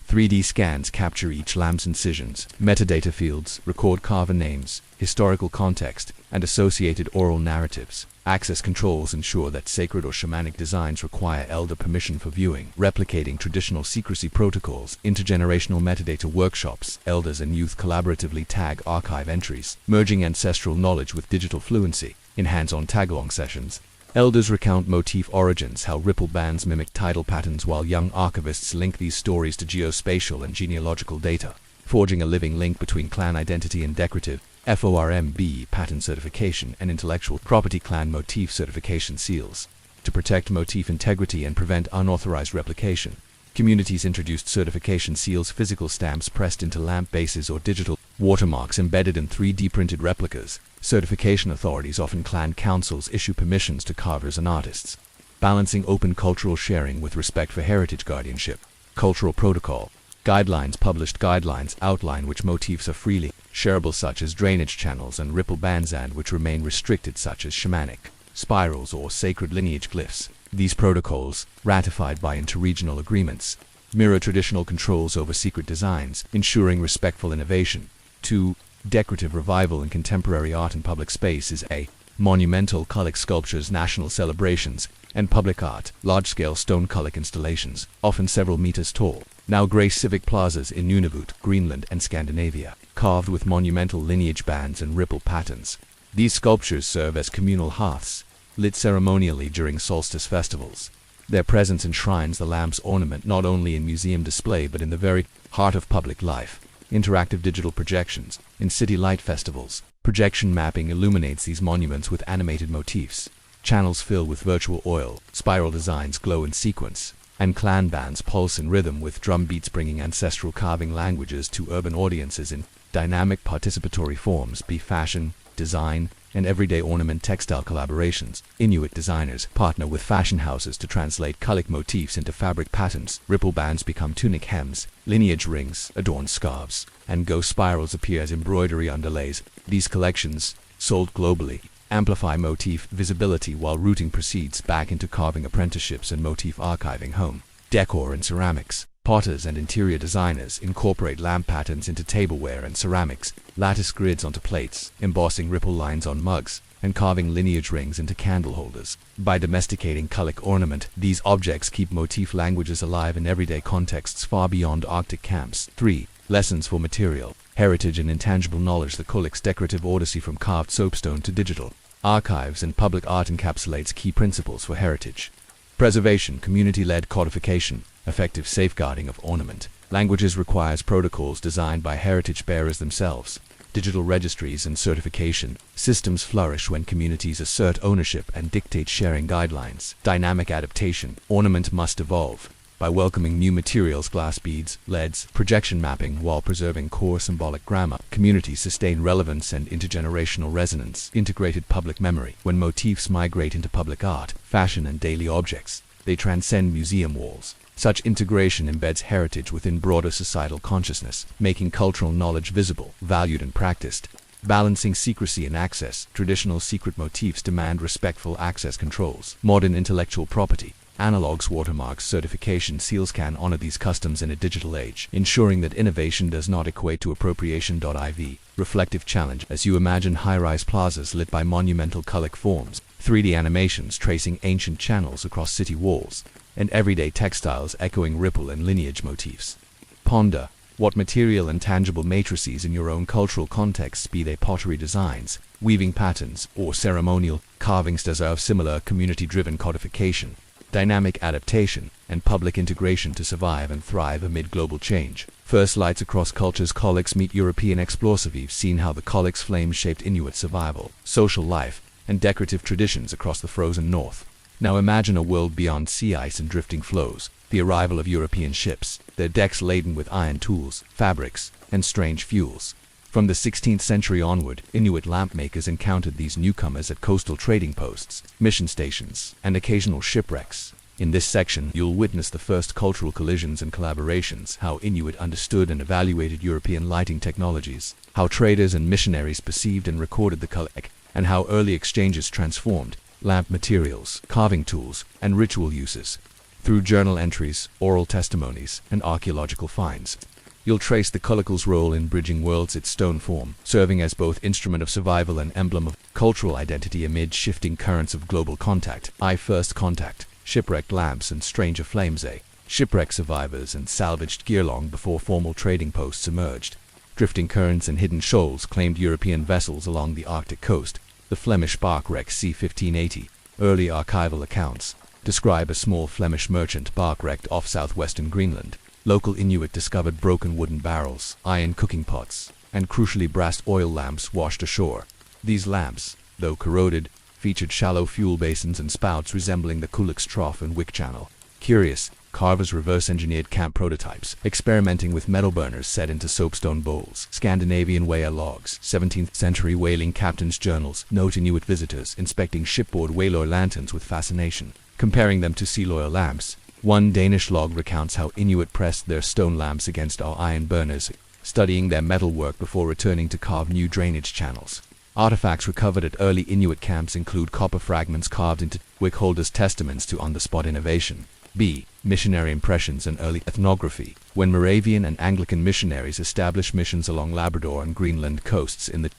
Speaker 2: 3D scans capture each lamp's incisions, metadata fields, record carver names, historical context, and associated oral narratives. Access controls ensure that sacred or shamanic designs require elder permission for viewing, replicating traditional secrecy protocols. Intergenerational metadata workshops. Elders and youth collaboratively tag archive entries, merging ancestral knowledge with digital fluency. In hands-on tag-along sessions, elders recount motif origins, how ripple bands mimic tidal patterns, while young archivists link these stories to geospatial and genealogical data, forging a living link between clan identity and decorative FORMB pattern certification and intellectual property. Clan motif certification seals. To protect motif integrity and prevent unauthorized replication, communities introduced certification seals, physical stamps pressed into lamp bases or digital watermarks embedded in 3D printed replicas. Certification authorities, often clan councils, issue permissions to carvers and artists. Balancing open cultural sharing with respect for heritage guardianship. Cultural protocol. Guidelines. Published guidelines outline which motifs are freely shareable, such as drainage channels, and ripple bands, and which remain restricted, such as shamanic spirals or sacred lineage glyphs. These protocols, ratified by interregional agreements, mirror traditional controls over secret designs, ensuring respectful innovation. 2. Decorative revival in contemporary art and public spaces. A. Monumental qulliq sculptures, national celebrations, and public art. Large-scale stone qulliq installations, often several meters tall, now grace civic plazas in Nunavut, Greenland, and Scandinavia, carved with monumental lineage bands and ripple patterns. These sculptures serve as communal hearths, lit ceremonially during solstice festivals. Their presence enshrines the lamp's ornament not only in museum display but in the very heart of public life. Interactive digital projections. In city light festivals, projection mapping illuminates these monuments with animated motifs. Channels fill with virtual oil, spiral designs glow in sequence, and clan bands pulse in rhythm with drum beats, bringing ancestral carving languages to urban audiences in dynamic participatory forms. Be fashion, design, and everyday ornament textile collaborations. Inuit designers partner with fashion houses to translate qulliq motifs into fabric patterns. Ripple bands become tunic hems, lineage rings adorn scarves, and ghost spirals appear as embroidery underlays. These collections, sold globally, amplify motif visibility while routing proceeds back into carving apprenticeships and motif archiving. Home decor and ceramics. Potters and interior designers incorporate lamp patterns into tableware and ceramics, lattice grids onto plates, embossing ripple lines on mugs, and carving lineage rings into candle holders. By domesticating qulliq ornament, these objects keep motif languages alive in everyday contexts far beyond Arctic camps. 3. Lessons for material, heritage, and intangible knowledge. The qulliq's decorative odyssey from carved soapstone to digital archives and public art encapsulates key principles for heritage preservation, community-led codification, effective safeguarding of ornament. Languages requires protocols designed by heritage bearers themselves. Digital registries and certification. Systems flourish when communities assert ownership and dictate sharing guidelines. Dynamic adaptation. Ornament must evolve by welcoming new materials, glass beads, leads, projection mapping, while preserving core symbolic grammar. Communities sustain relevance and intergenerational resonance. Integrated public memory. When motifs migrate into public art, fashion, and daily objects, they transcend museum walls. Such integration embeds heritage within broader societal consciousness, making cultural knowledge visible, valued, and practiced. Balancing secrecy and access. Traditional secret motifs demand respectful access controls. Modern intellectual property. Analogs, watermarks, certification seals can honor these customs in a digital age, ensuring that innovation does not equate to appropriation. IV. Reflective challenge. As you imagine high-rise plazas lit by monumental qulliq forms, 3D animations tracing ancient channels across city walls, and everyday textiles echoing ripple and lineage motifs. Ponder what material and tangible matrices in your own cultural contexts, be they pottery designs, weaving patterns, or ceremonial carvings, deserve similar community-driven codification, dynamic adaptation, and public integration to survive and thrive amid global change. First lights across cultures. qulliqs meet European explosive. We've seen how the qulliq's flames shaped Inuit survival, social life, and decorative traditions across the frozen north. Now imagine a world beyond sea ice and drifting flows. The arrival of European ships, their decks laden with iron tools, fabrics, and strange fuels. From the 16th century onward, Inuit lamp makers encountered these newcomers at coastal trading posts, mission stations, and occasional shipwrecks. In this section, you'll witness the first cultural collisions and collaborations, how Inuit understood and evaluated European lighting technologies, how traders and missionaries perceived and recorded the qulliq, and how early exchanges transformed lamp materials, carving tools, and ritual uses. Through journal entries, oral testimonies, and archaeological finds, you'll trace the qulliq's role in bridging worlds. Its stone form, serving as both instrument of survival and emblem of cultural identity amid shifting currents of global contact. First contact, shipwrecked lamps and stranger flames. Shipwreck survivors and salvaged gear. Long before formal trading posts emerged, drifting currents and hidden shoals claimed European vessels along the Arctic coast. The Flemish bark wreck c. 1580. Early archival accounts describe a small Flemish merchant bark wrecked off southwestern Greenland. Local Inuit discovered broken wooden barrels, iron cooking pots, and crucially brass oil lamps washed ashore. These lamps, though corroded, featured shallow fuel basins and spouts resembling the qulliq's trough and wick channel. Curious, Carvers reverse-engineered camp prototypes, experimenting with metal burners set into soapstone bowls. Scandinavian whale logs, 17th century whaling captains' journals, note Inuit visitors inspecting shipboard whale oil lanterns with fascination, comparing them to seal oil lamps. One Danish log recounts how Inuit pressed their stone lamps against our iron burners, studying their metalwork before returning to carve new drainage channels. Artifacts recovered at early Inuit camps include copper fragments carved into wick holders, testaments to on-the-spot innovation. B. Missionary impressions and early ethnography. When Moravian and Anglican missionaries established missions along Labrador and Greenland coasts in the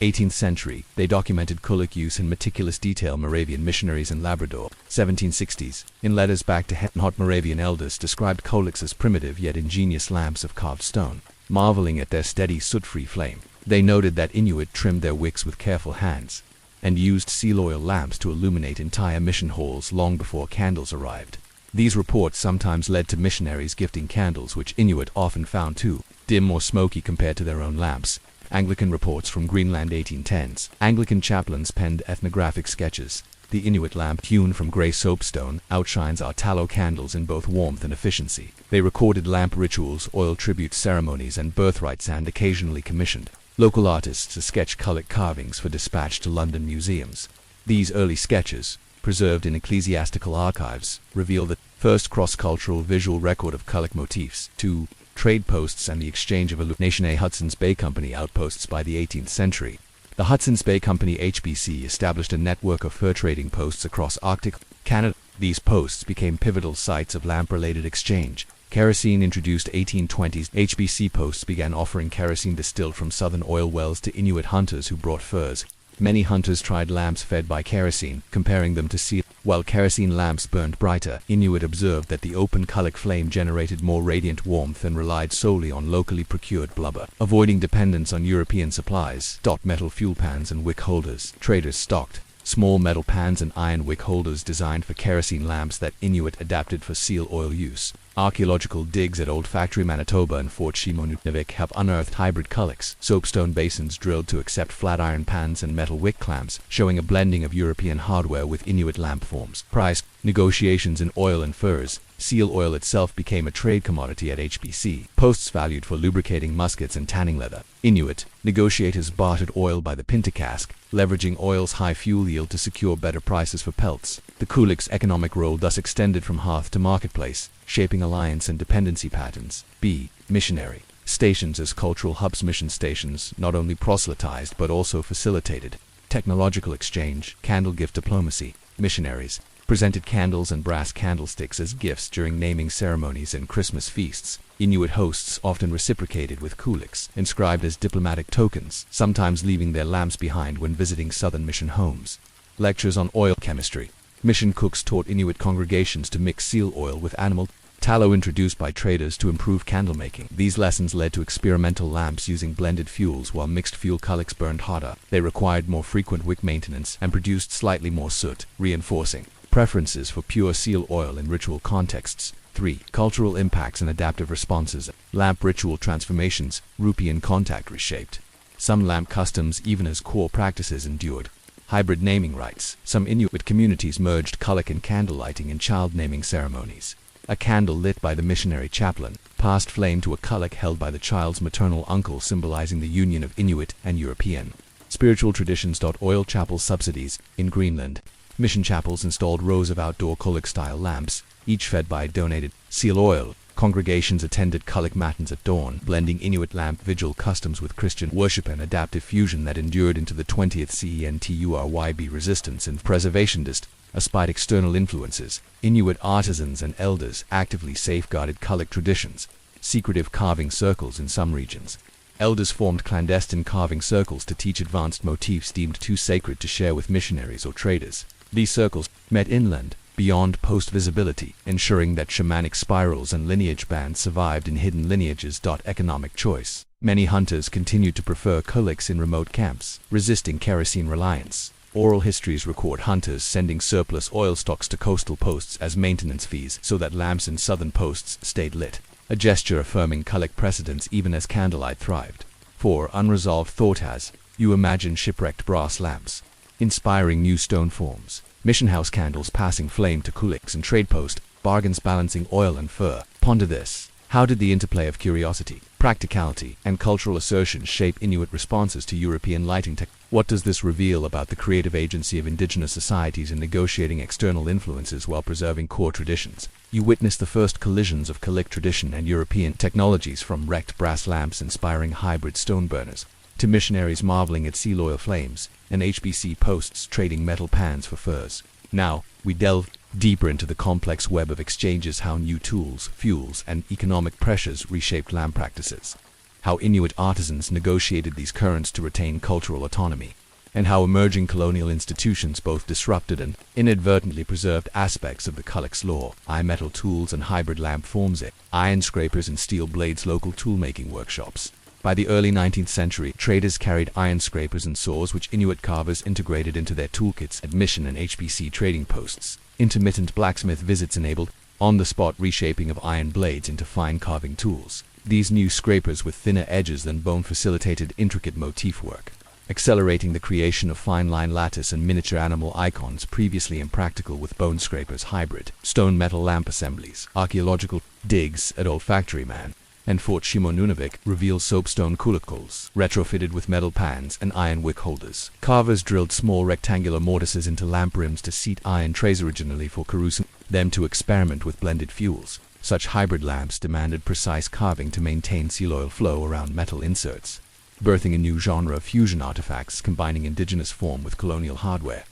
Speaker 2: 18th century, they documented qulliq use in meticulous detail. Moravian missionaries in Labrador, 1760s, in letters back to hot Moravian elders, described qulliqs as primitive yet ingenious lamps of carved stone. Marveling at their steady soot-free flame, they noted that Inuit trimmed their wicks with careful hands and used seal oil lamps to illuminate entire mission halls long before candles arrived. These reports sometimes led to missionaries gifting candles which Inuit often found too dim or smoky compared to their own lamps. Anglican reports from Greenland, 1810s. Anglican chaplains penned ethnographic sketches. The Inuit lamp, hewn from grey soapstone, outshines our tallow candles in both warmth and efficiency. They recorded lamp rituals, oil tribute ceremonies, and birthrights, and occasionally commissioned local artists to sketch qulliq carvings for dispatch to London museums. These early sketches, preserved in ecclesiastical archives, reveal the first cross-cultural visual record of qulliq motifs. 2. Trade posts and the exchange of illumination. Hudson's Bay Company outposts. By the 18th century, the Hudson's Bay Company (HBC) established a network of fur trading posts across Arctic Canada. These posts became pivotal sites of lamp-related exchange. Kerosene introduced 1820s. HBC posts began offering kerosene distilled from southern oil wells to Inuit hunters who brought furs. Many hunters tried lamps fed by kerosene, comparing them to seal. While kerosene lamps burned brighter, Inuit observed that the open qulliq flame generated more radiant warmth and relied solely on locally procured blubber. Avoiding dependence on European supplies, metal fuel pans and wick holders. Traders stocked small metal pans and iron wick holders designed for kerosene lamps that Inuit adapted for seal oil use. Archaeological digs at Old Factory, Manitoba and Fort Chimo, Nunavik have unearthed hybrid qulliqs, soapstone basins drilled to accept flat iron pans and metal wick clamps, showing a blending of European hardware with Inuit lamp forms. Price negotiations in oil and furs. Seal oil itself became a trade commodity at HBC. Posts valued for lubricating muskets and tanning leather. Inuit negotiators bartered oil by the pintacask, leveraging oil's high fuel yield to secure better prices for pelts. The qulliq's economic role thus extended from hearth to marketplace, shaping alliance and dependency patterns. B. Missionary stations. As cultural hubs, mission stations not only proselytized but also facilitated technological exchange. Candle gift diplomacy. Missionaries presented candles and brass candlesticks as gifts during naming ceremonies and Christmas feasts. Inuit hosts often reciprocated with qulliqs, inscribed as diplomatic tokens, sometimes leaving their lamps behind when visiting southern mission homes. Lectures on oil chemistry. Mission cooks taught Inuit congregations to mix seal oil with animal tallow introduced by traders to improve candle making. These lessons led to experimental lamps using blended fuels, while mixed fuel qulliqs burned hotter. They required more frequent wick maintenance and produced slightly more soot, reinforcing preferences for pure seal oil in ritual contexts. 3. Cultural impacts and adaptive responses. Lamp ritual transformations. Rupian contact reshaped some lamp customs even as core practices endured. Hybrid naming rights. Some Inuit communities merged qulliq and candle lighting in child naming ceremonies. A candle lit by the missionary chaplain passed flame to a qulliq held by the child's maternal uncle, symbolizing the union of Inuit and European spiritual traditions. Oil chapel subsidies. In Greenland, mission chapels installed rows of outdoor qulliq-style lamps, each fed by donated seal oil. Congregations attended qulliq matins at dawn, blending Inuit lamp vigil customs with Christian worship, and adaptive fusion that endured into the 20th century. Resistance and preservation. Despite external influences, Inuit artisans and elders actively safeguarded qulliq traditions. Secretive carving circles. In some regions, elders formed clandestine carving circles to teach advanced motifs deemed too sacred to share with missionaries or traders. These circles met inland, beyond post-visibility, ensuring that shamanic spirals and lineage bands survived in hidden lineages. Economic choice. Many hunters continued to prefer qulliqs in remote camps, resisting kerosene reliance. Oral histories record hunters sending surplus oil stocks to coastal posts as maintenance fees so that lamps in southern posts stayed lit, a gesture affirming qulliq precedence even as candlelight thrived. 4. Unresolved thought. As you imagine shipwrecked brass lamps, inspiring new stone forms. Mission house candles passing flame to qulliqs and trade post. bargains balancing oil and fur. Ponder this. How did the interplay of curiosity, practicality, and cultural assertion shape Inuit responses to European lighting tech? What does this reveal about the creative agency of indigenous societies in negotiating external influences while preserving core traditions? You witness the first collisions of qulliq tradition and European technologies, from wrecked brass lamps inspiring hybrid stone burners, to missionaries marveling at seal oil flames, and HBC posts trading metal pans for furs. Now, we delve deeper into the complex web of exchanges, how new tools, fuels, and economic pressures reshaped lamp practices, how Inuit artisans negotiated these currents to retain cultural autonomy, and how emerging colonial institutions both disrupted and inadvertently preserved aspects of the qulliq's lore. Metal tools and hybrid lamp forms, iron scrapers and steel blades, local tool-making workshops. By the early 19th century, traders carried iron scrapers and saws, which Inuit carvers integrated into their toolkits at mission and HBC trading posts. Intermittent blacksmith visits enabled on-the-spot reshaping of iron blades into fine carving tools. These new scrapers with thinner edges than bone facilitated intricate motif work, accelerating the creation of fine-line lattice and miniature animal icons previously impractical with bone scrapers. Hybrid stone-metal lamp assemblies. Archaeological digs at Olfactory Man and Fort Shimo Nunavik reveal soapstone qulliqs retrofitted with metal pans and iron wick holders. Carvers drilled small rectangular mortises into lamp rims to seat iron trays, originally for carousing them to experiment with blended fuels. Such hybrid lamps demanded precise carving to maintain seal oil flow around metal inserts, birthing a new genre of fusion artifacts combining indigenous form with colonial hardware.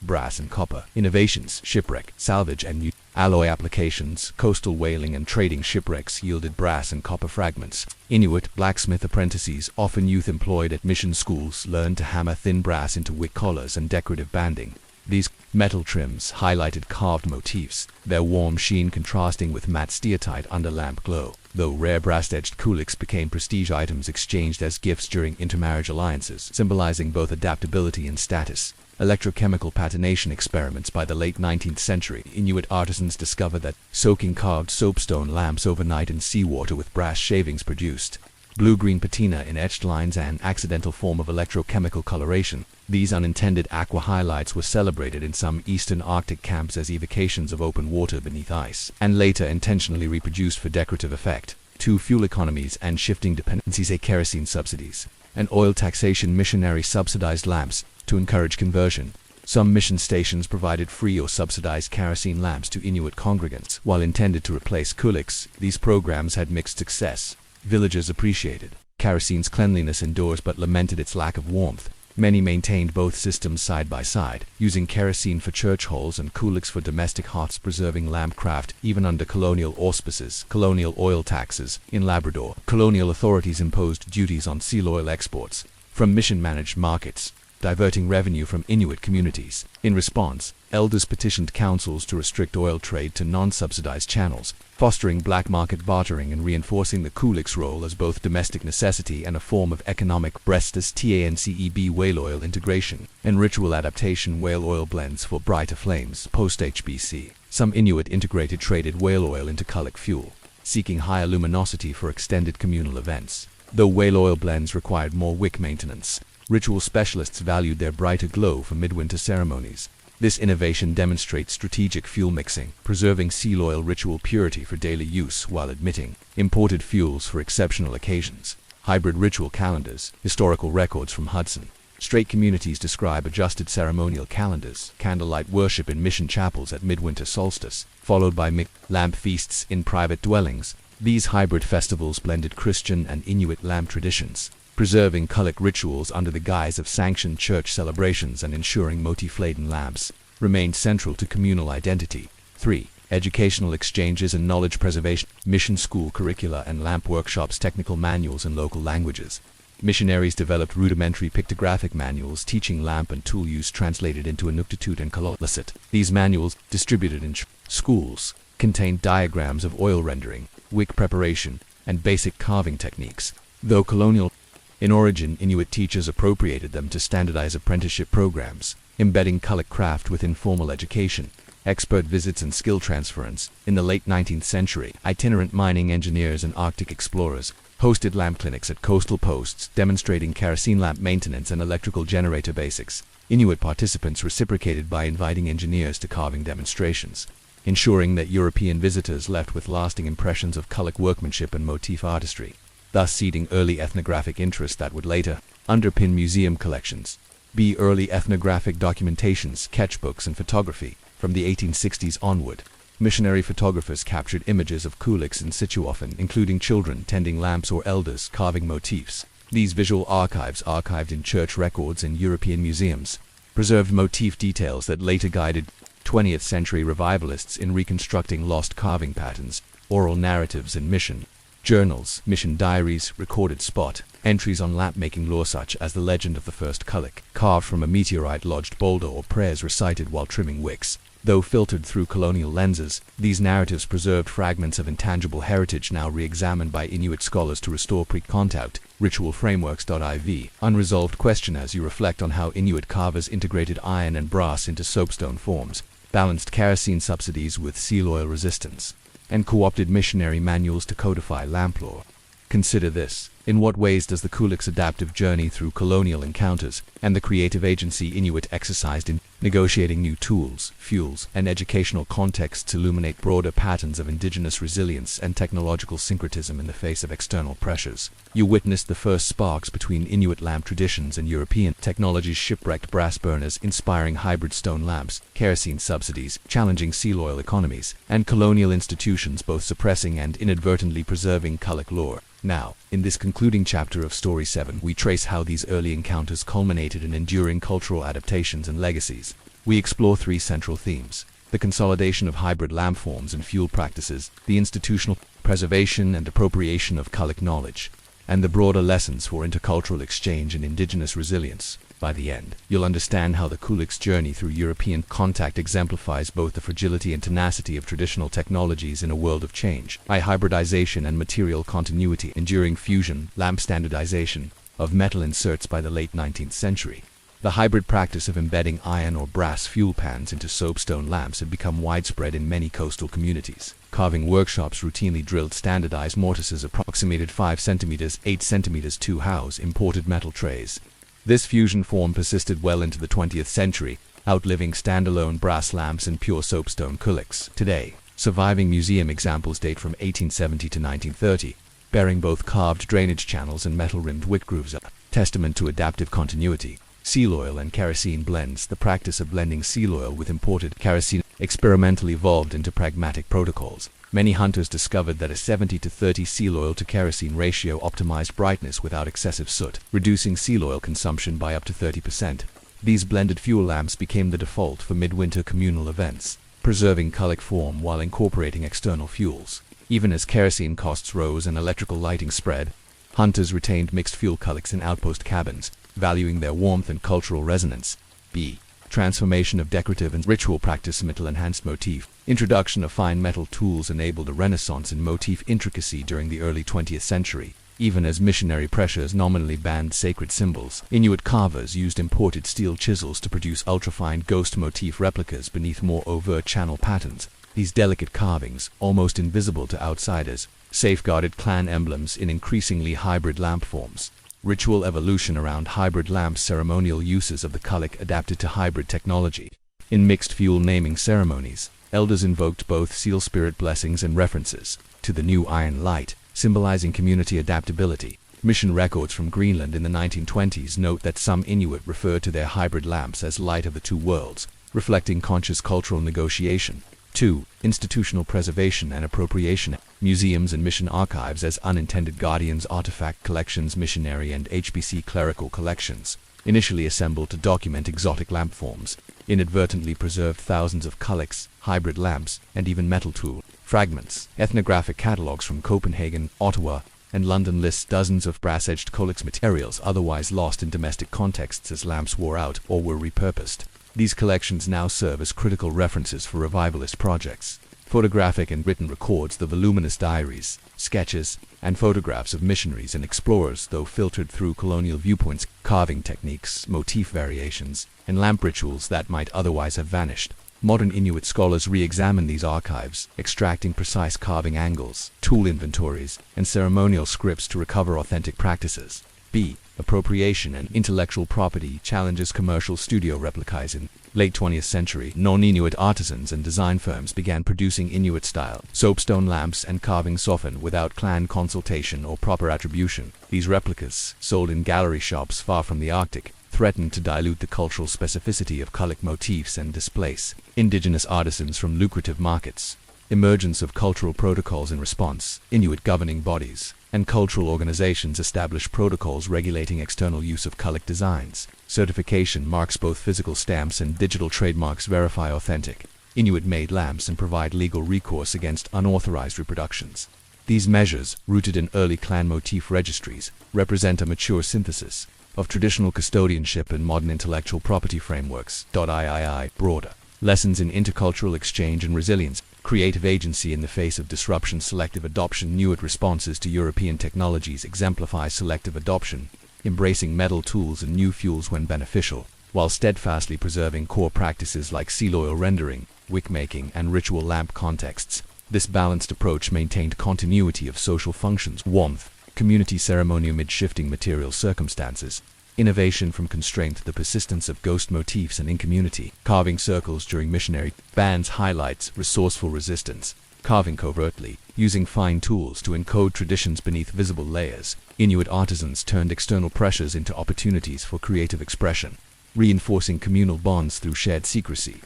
Speaker 2: Brass and copper. Innovations. Shipwreck, salvage, and new alloy applications. Coastal whaling and trading shipwrecks yielded brass and copper fragments. Inuit blacksmith apprentices, often youth employed at mission schools, learned to hammer thin brass into wick collars and decorative banding. These metal trims highlighted carved motifs, their warm sheen contrasting with matte steatite under lamp glow. Though rare brass-edged qulliqs became prestige items exchanged as gifts during intermarriage alliances, symbolizing both adaptability and status. Electrochemical patination experiments. By the late 19th century, Inuit artisans discovered that soaking carved soapstone lamps overnight in seawater with brass shavings produced blue-green patina in etched lines, an accidental form of electrochemical coloration. These unintended aqua highlights were celebrated in some eastern Arctic camps as evocations of open water beneath ice, and later intentionally reproduced for decorative effect. Fuel economies and shifting dependencies. Kerosene subsidies and oil taxation. Missionary subsidized lamps to encourage conversion. Some mission stations provided free or subsidized kerosene lamps to Inuit congregants. While intended to replace qulliqs, these programs had mixed success. Villagers appreciated kerosene's cleanliness indoors but lamented its lack of warmth. Many maintained both systems side by side, using kerosene for church halls and qulliqs for domestic hearths, preserving lamp craft even under colonial auspices. Colonial oil taxes. In Labrador, colonial authorities imposed duties on seal oil exports from mission-managed markets, diverting revenue from Inuit communities. In response, elders petitioned councils to restrict oil trade to non-subsidized channels, fostering black market bartering and reinforcing the qulliq's role as both domestic necessity and a form of economic tanceb. Whale oil integration and ritual adaptation. Whale oil blends for brighter flames. Post-HBC, some Inuit integrated traded whale oil into qulliq fuel, seeking higher luminosity for extended communal events. Though whale oil blends required more wick maintenance, ritual specialists valued their brighter glow for midwinter ceremonies. This innovation demonstrates strategic fuel mixing, preserving seal oil ritual purity for daily use while admitting imported fuels for exceptional occasions. Hybrid ritual calendars. Historical records from Hudson Strait communities describe adjusted ceremonial calendars. Candlelight worship in mission chapels at midwinter solstice, followed by lamp feasts in private dwellings. These hybrid festivals blended Christian and Inuit lamp traditions, preserving qulliq rituals under the guise of sanctioned church celebrations and ensuring motif-laden lamps remained central to communal identity. 3. Educational exchanges and knowledge preservation. Mission school curricula and lamp workshops. Technical manuals in local languages. Missionaries developed rudimentary pictographic manuals teaching lamp and tool use, translated into Inuktitut and Kalaallit. These manuals, distributed in schools, contained diagrams of oil rendering, wick preparation, and basic carving techniques. Though colonial in origin, Inuit teachers appropriated them to standardize apprenticeship programs, embedding qulliq craft within formal education. Expert visits and skill transference. In the late 19th century, itinerant mining engineers and Arctic explorers hosted lamp clinics at coastal posts, demonstrating kerosene lamp maintenance and electrical generator basics. Inuit participants reciprocated by inviting engineers to carving demonstrations. ensuring that European visitors left with lasting impressions of qulliq workmanship and motif artistry, thus seeding early ethnographic interest that would later underpin museum collections. B. Early ethnographic documentations, sketchbooks, and photography. From the 1860s onward, missionary photographers captured images of qulliqs in situ, often including children tending lamps or elders carving motifs. These visual archives, archived in church records and European museums, preserved motif details that later guided 20th century revivalists in reconstructing lost carving patterns, oral narratives, and mission journals, mission diaries, recorded spot entries on lamp-making lore, such as the legend of the first qulliq, carved from a meteorite-lodged boulder, or prayers recited while trimming wicks. Though filtered through colonial lenses, these narratives preserved fragments of intangible heritage now re-examined by Inuit scholars to restore pre-contact ritual frameworks.iv. Unresolved question as you reflect on how Inuit carvers integrated iron and brass into soapstone forms, balanced kerosene subsidies with seal oil resistance, and co-opted missionary manuals to codify lamp lore. Consider this. In what ways does the qulliq's adaptive journey through colonial encounters and the creative agency Inuit exercised in negotiating new tools, fuels, and educational contexts illuminate broader patterns of indigenous resilience and technological syncretism in the face of external pressures? You witnessed the first sparks between Inuit lamp traditions and European technologies, shipwrecked brass burners inspiring hybrid stone lamps, kerosene subsidies challenging seal oil economies, and colonial institutions both suppressing and inadvertently preserving qulliq lore. Now, in this concluding chapter of Story 7, we trace how these early encounters culminated in enduring cultural adaptations and legacies. We explore three central themes: the consolidation of hybrid lamp forms and fuel practices, the institutional preservation and appropriation of qulliq knowledge, and the broader lessons for intercultural exchange and indigenous resilience. By the end, you'll understand how the qulliq's journey through European contact exemplifies both the fragility and tenacity of traditional technologies in a world of change. Hybridization and material continuity, enduring fusion, lamp standardization of metal inserts by the late 19th century. The hybrid practice of embedding iron or brass fuel pans into soapstone lamps had become widespread in many coastal communities. Carving workshops routinely drilled standardized mortises approximated 5 centimeters, 8 centimeters to house imported metal trays. This fusion form persisted well into the 20th century, outliving standalone brass lamps and pure soapstone qulliqs. Today, surviving museum examples date from 1870 to 1930, bearing both carved drainage channels and metal-rimmed wick grooves, a testament to adaptive continuity. Seal oil and kerosene blends. The practice of blending seal oil with imported kerosene experimentally evolved into pragmatic protocols. Many hunters discovered that a 70 to 30 seal oil to kerosene ratio optimized brightness without excessive soot, reducing seal oil consumption by up to 30%. These blended fuel lamps became the default for midwinter communal events, preserving qulliq form while incorporating external fuels. Even as kerosene costs rose and electrical lighting spread, hunters retained mixed fuel qulliqs in outpost cabins, valuing their warmth and cultural resonance. B. Transformation of decorative and ritual practice. Metal-enhanced motif. Introduction of fine metal tools enabled a renaissance in motif intricacy during the early 20th century. Even as missionary pressures nominally banned sacred symbols, Inuit carvers used imported steel chisels to produce ultrafine ghost motif replicas beneath more overt channel patterns. These delicate carvings, almost invisible to outsiders, safeguarded clan emblems in increasingly hybrid lamp forms. Ritual evolution around hybrid lamps. Ceremonial uses of the qulliq adapted to hybrid technology. In mixed fuel naming ceremonies, elders invoked both seal spirit blessings and references to the new iron light, symbolizing community adaptability. Mission records from Greenland in the 1920s note that some Inuit referred to their hybrid lamps as light of the two worlds, reflecting conscious cultural negotiation. 2. Institutional preservation and appropriation. Museums and mission archives as unintended guardians. Artifact collections. Missionary and HBC clerical collections, initially assembled to document exotic lamp forms, inadvertently preserved thousands of qulliqs, hybrid lamps, and even metal tool fragments. Ethnographic catalogues from Copenhagen, Ottawa, and London lists dozens of brass-edged qulliq materials otherwise lost in domestic contexts as lamps wore out or were repurposed. These collections now serve as critical references for revivalist projects. Photographic and written records. The voluminous diaries, sketches, and photographs of missionaries and explorers, though filtered through colonial viewpoints, carving techniques, motif variations, and lamp rituals that might otherwise have vanished. Modern Inuit scholars re-examine these archives, extracting precise carving angles, tool inventories, and ceremonial scripts to recover authentic practices. B. appropriation and intellectual property challenges commercial studio replicas. In late 20th century, non-Inuit artisans and design firms began producing Inuit-style soapstone lamps and carving soften without clan consultation or proper attribution. These replicas, sold in gallery shops far from the Arctic, threatened to dilute the cultural specificity of qulliq motifs and displace indigenous artisans from lucrative markets. Emergence of cultural protocols in response. Inuit governing bodies and cultural organizations establish protocols regulating external use of qulliq designs. Certification marks, both physical stamps and digital trademarks, verify authentic Inuit-made lamps and provide legal recourse against unauthorized reproductions. These measures, rooted in early clan motif registries, represent a mature synthesis of traditional custodianship and modern intellectual property frameworks. Broader lessons in intercultural exchange and resilience. Creative agency in the face of disruption. Selective adoption. Inuit responses to European technologies exemplify selective adoption, embracing metal tools and new fuels when beneficial, while steadfastly preserving core practices like seal oil rendering, wick making, and ritual lamp contexts. This balanced approach maintained continuity of social functions, warmth, community ceremonial amid shifting material circumstances, innovation from constraint, the persistence of ghost motifs and in community, carving circles during missionary bans highlights resourceful resistance, carving covertly, using fine tools to encode traditions beneath visible layers. Inuit artisans turned external pressures into opportunities for creative expression, reinforcing communal bonds through shared secrecy.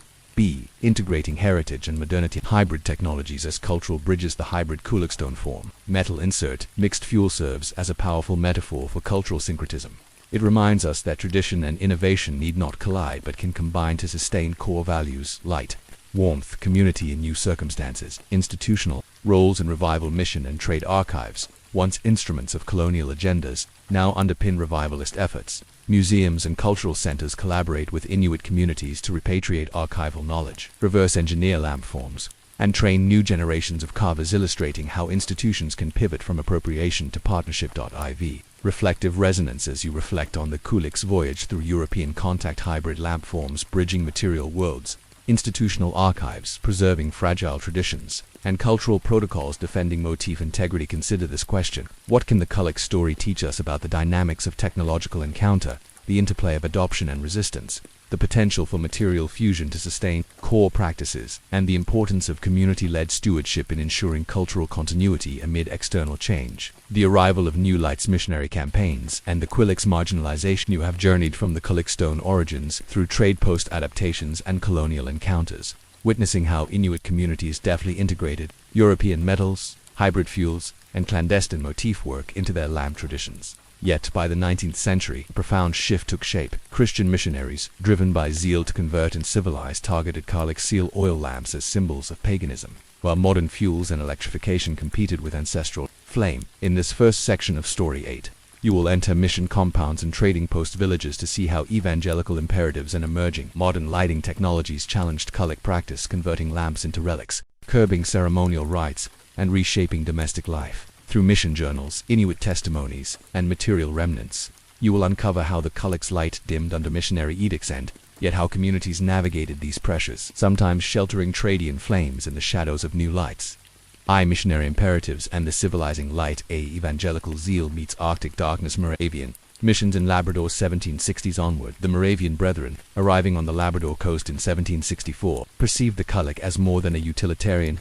Speaker 2: Integrating heritage and modernity. Hybrid technologies as cultural bridges. The hybrid qulliq stone form, metal insert, mixed fuel serves as a powerful metaphor for cultural syncretism. It reminds us that tradition and innovation need not collide but can combine to sustain core values: light, warmth, community in new circumstances. Institutional roles in revival. Mission and trade archives, once instruments of colonial agendas, now underpin revivalist efforts. Museums and cultural centers collaborate with Inuit communities to repatriate archival knowledge, reverse engineer lamp forms, and train new generations of carvers, illustrating how institutions can pivot from appropriation to partnership. Reflective resonance as you reflect on the qulliq's voyage through European contact. Hybrid lamp forms bridging material worlds. Institutional archives preserving fragile traditions, and cultural protocols defending motif integrity. Consider this question: what can the qulliq story teach us about the dynamics of technological encounter, the interplay of adoption and resistance, the potential for material fusion to sustain core practices, and the importance of community-led stewardship in ensuring cultural continuity amid external change? The arrival of new lights, missionary campaigns, and the qulliq's marginalization. You have journeyed from the qulliq stone origins through trade post adaptations and colonial encounters, witnessing how Inuit communities deftly integrated European metals, hybrid fuels, and clandestine motif work into their lamp traditions. Yet by the 19th century, a profound shift took shape. Christian missionaries, driven by zeal to convert and civilize, targeted qulliq seal oil lamps as symbols of paganism, while modern fuels and electrification competed with ancestral flame. In this first section of Story 8, you will enter mission compounds and trading post villages to see how evangelical imperatives and emerging modern lighting technologies challenged qulliq practice, converting lamps into relics, curbing ceremonial rites, and reshaping domestic life. Through mission journals, Inuit testimonies, and material remnants, you will uncover how the qulliq's light dimmed under missionary edicts and yet how communities navigated these pressures, sometimes sheltering Tradian flames in the shadows of new lights. Missionary imperatives and the civilizing light. Evangelical zeal meets Arctic darkness. Moravian missions in Labrador 1760s onward. The Moravian Brethren, arriving on the Labrador coast in 1764, perceived the qulliq as more than a utilitarian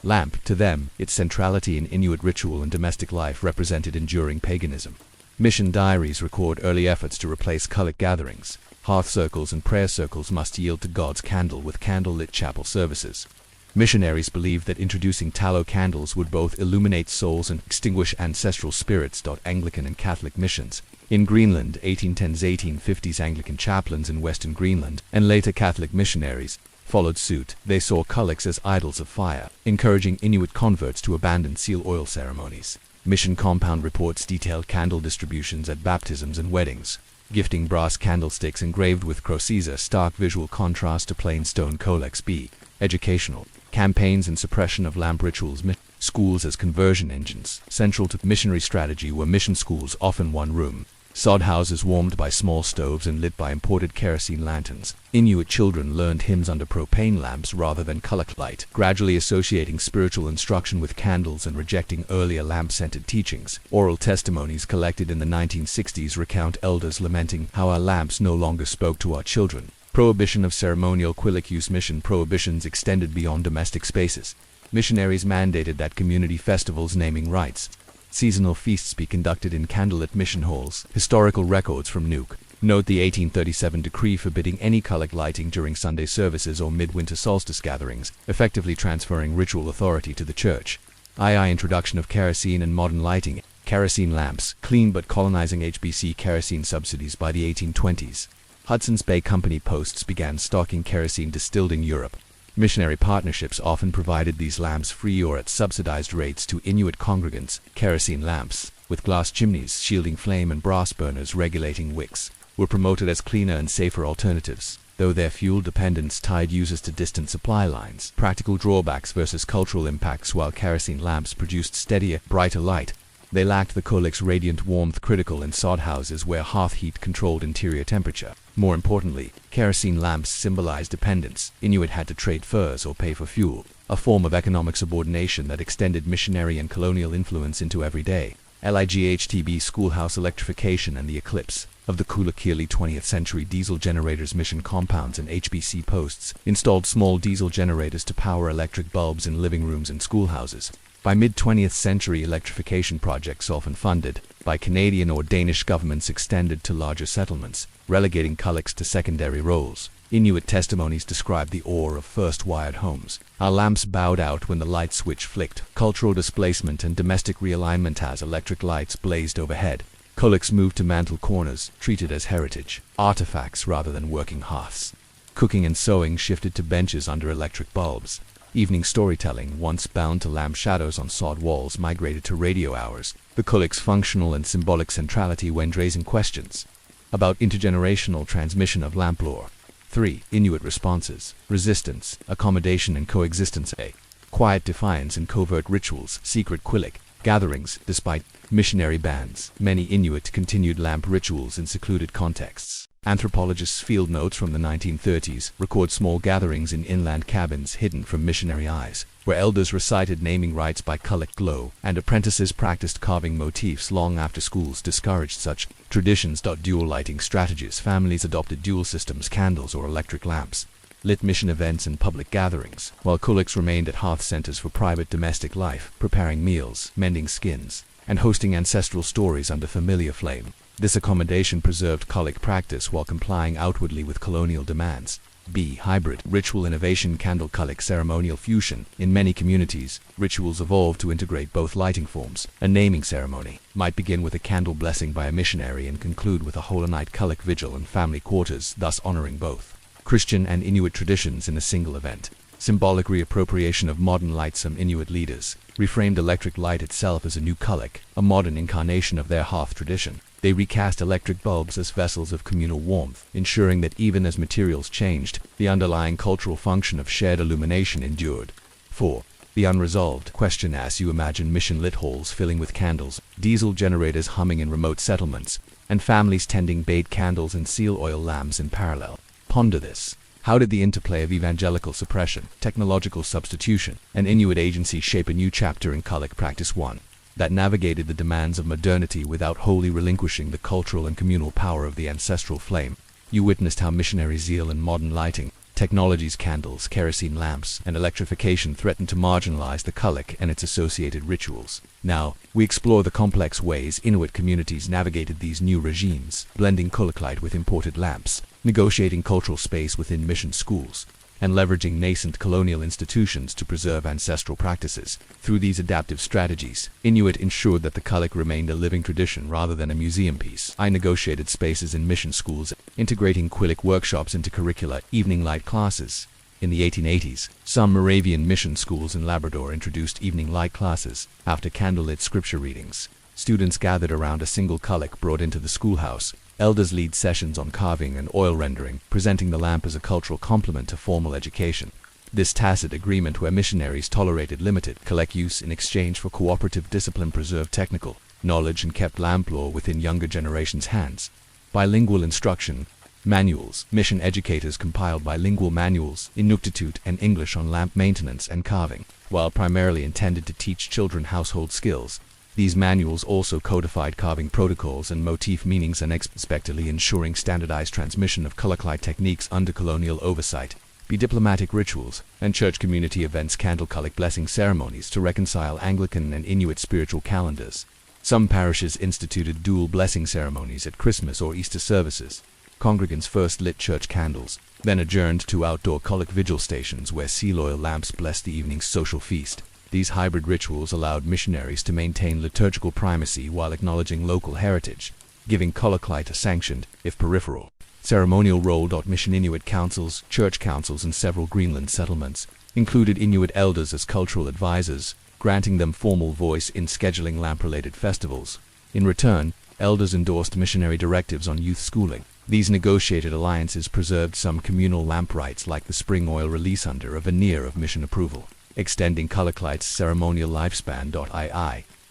Speaker 2: lamp. To them, its centrality in Inuit ritual and domestic life represented enduring paganism. Mission diaries record early efforts to replace qulliq gatherings. Hearth circles and prayer circles must yield to God's candle with candle-lit chapel services. Missionaries believed that introducing tallow candles would both illuminate souls and extinguish ancestral spirits. Anglican and Catholic missions. In Greenland, 1810s-1850s, Anglican chaplains in Western Greenland, and later Catholic missionaries, followed suit. They saw qulliqs as idols of fire, encouraging Inuit converts to abandon seal oil ceremonies. Mission compound reports detailed candle distributions at baptisms and weddings, gifting brass candlesticks engraved with crocisa, stark visual contrast to plain stone qulliqs. Educational campaigns and suppression of lamp rituals. Schools as conversion engines. Central to missionary strategy were mission schools, often one room, Sod houses warmed by small stoves and lit by imported kerosene lanterns. Inuit children learned hymns under propane lamps rather than qulliq light, gradually associating spiritual instruction with candles and rejecting earlier lamp-scented teachings. Oral testimonies collected in the 1960s recount elders lamenting how our lamps no longer spoke to our children. Prohibition of ceremonial qulliq use. Mission prohibitions extended beyond domestic spaces. Missionaries mandated that community festivals, naming rights, seasonal feasts be conducted in candlelit mission halls. Historical records from Nuuk. Note the 1837 decree forbidding any qulliq lighting during Sunday services or midwinter solstice gatherings, effectively transferring ritual authority to the church. Introduction of kerosene and modern lighting. Kerosene lamps, clean but colonizing HBC kerosene subsidies by the 1820s. Hudson's Bay Company posts began stocking kerosene distilled in Europe. Missionary partnerships often provided these lamps free or at subsidized rates to Inuit congregants. Kerosene lamps, with glass chimneys shielding flame and brass burners regulating wicks, were promoted as cleaner and safer alternatives, though their fuel dependence tied users to distant supply lines. Practical drawbacks versus cultural impacts. While kerosene lamps produced steadier, brighter light, they lacked the qulliq's radiant warmth critical in sod houses where hearth heat controlled interior temperature. More importantly, kerosene lamps symbolized dependence. Inuit had to trade furs or pay for fuel, a form of economic subordination that extended missionary and colonial influence into everyday. LIGHTB schoolhouse electrification and the eclipse of the qulliq 20th century diesel generators. Mission compounds and HBC posts installed small diesel generators to power electric bulbs in living rooms and schoolhouses. By mid-20th century, electrification projects, often funded by Canadian or Danish governments, extended to larger settlements, relegating qulliqs to secondary roles. Inuit testimonies describe the awe of first wired homes. Our lamps bowed out when the light switch flicked. Cultural displacement and domestic realignment as electric lights blazed overhead. Qulliqs moved to mantle corners, treated as heritage, artifacts rather than working hearths. Cooking and sewing shifted to benches under electric bulbs. Evening storytelling, once bound to lamp shadows on sod walls, migrated to radio hours. The qulliq's functional and symbolic centrality when raising questions about intergenerational transmission of lamp lore. 3. Inuit responses. Resistance, accommodation and coexistence. A. Quiet defiance and covert rituals. Secret qulliq gatherings. Despite missionary bans, many Inuit continued lamp rituals in secluded contexts. Anthropologists' field notes from the 1930s record small gatherings in inland cabins hidden from missionary eyes, where elders recited naming rites by qulliq glow, and apprentices practiced carving motifs long after schools discouraged such traditions. Dual lighting strategies. Families adopted dual systems, candles or electric lamps, lit mission events and public gatherings, while qulliqs remained at hearth centers for private domestic life, preparing meals, mending skins, and hosting ancestral stories under familiar flame. This accommodation preserved qulliq practice while complying outwardly with colonial demands. B. Hybrid ritual innovation. Candle qulliq ceremonial fusion. In many communities, rituals evolved to integrate both lighting forms. A naming ceremony might begin with a candle blessing by a missionary and conclude with a whole night qulliq vigil in family quarters, thus honoring both Christian and Inuit traditions in a single event. Symbolic reappropriation of modern light. Some Inuit leaders reframed electric light itself as a new qulliq, a modern incarnation of their hearth tradition. They recast electric bulbs as vessels of communal warmth, ensuring that even as materials changed, the underlying cultural function of shared illumination endured. 4. The unresolved question. As you imagine mission-lit halls filling with candles, diesel generators humming in remote settlements, and families tending bait candles and seal oil lamps in parallel. Ponder this. How did the interplay of evangelical suppression, technological substitution, and Inuit agency shape a new chapter in qulliq practice? 1. That navigated the demands of modernity without wholly relinquishing the cultural and communal power of the ancestral flame. You witnessed how missionary zeal and modern lighting, technologies, candles, kerosene lamps, and electrification threatened to marginalize the qulliq and its associated rituals. Now, we explore the complex ways Inuit communities navigated these new regimes, blending qulliq light with imported lamps, negotiating cultural space within mission schools, and leveraging nascent colonial institutions to preserve ancestral practices. Through these adaptive strategies, Inuit ensured that the qulliq remained a living tradition rather than a museum piece. I negotiated spaces in mission schools, integrating qulliq workshops into curricula, evening light classes. In the 1880s, some Moravian mission schools in Labrador introduced evening light classes. After candlelit scripture readings, students gathered around a single qulliq brought into the schoolhouse. Elders lead sessions on carving and oil rendering, presenting the lamp as a cultural complement to formal education. This tacit agreement, where missionaries tolerated limited qulliq use in exchange for cooperative discipline, preserved technical knowledge and kept lamp lore within younger generations' hands. Bilingual instruction manuals. Mission educators compiled bilingual manuals, Inuktitut and English on lamp maintenance and carving. While primarily intended to teach children household skills, these manuals also codified carving protocols and motif meanings and expectedly ensuring standardized transmission of qulliq techniques under colonial oversight. Diplomatic rituals and church community events. Candle qulliq blessing ceremonies to reconcile Anglican and Inuit spiritual calendars. Some parishes instituted dual blessing ceremonies at Christmas or Easter services. Congregants first lit church candles, then adjourned to outdoor qulliq vigil stations where seal oil lamps blessed the evening's social feast. These hybrid rituals allowed missionaries to maintain liturgical primacy while acknowledging local heritage, giving qulliq a sanctioned, if peripheral, ceremonial role. Mission Inuit councils, church councils in several Greenland settlements included Inuit elders as cultural advisors, granting them formal voice in scheduling lamp-related festivals. In return, elders endorsed missionary directives on youth schooling. These negotiated alliances preserved some communal lamp rights like the spring oil release under a veneer of mission approval, extending qulliq's ceremonial lifespan.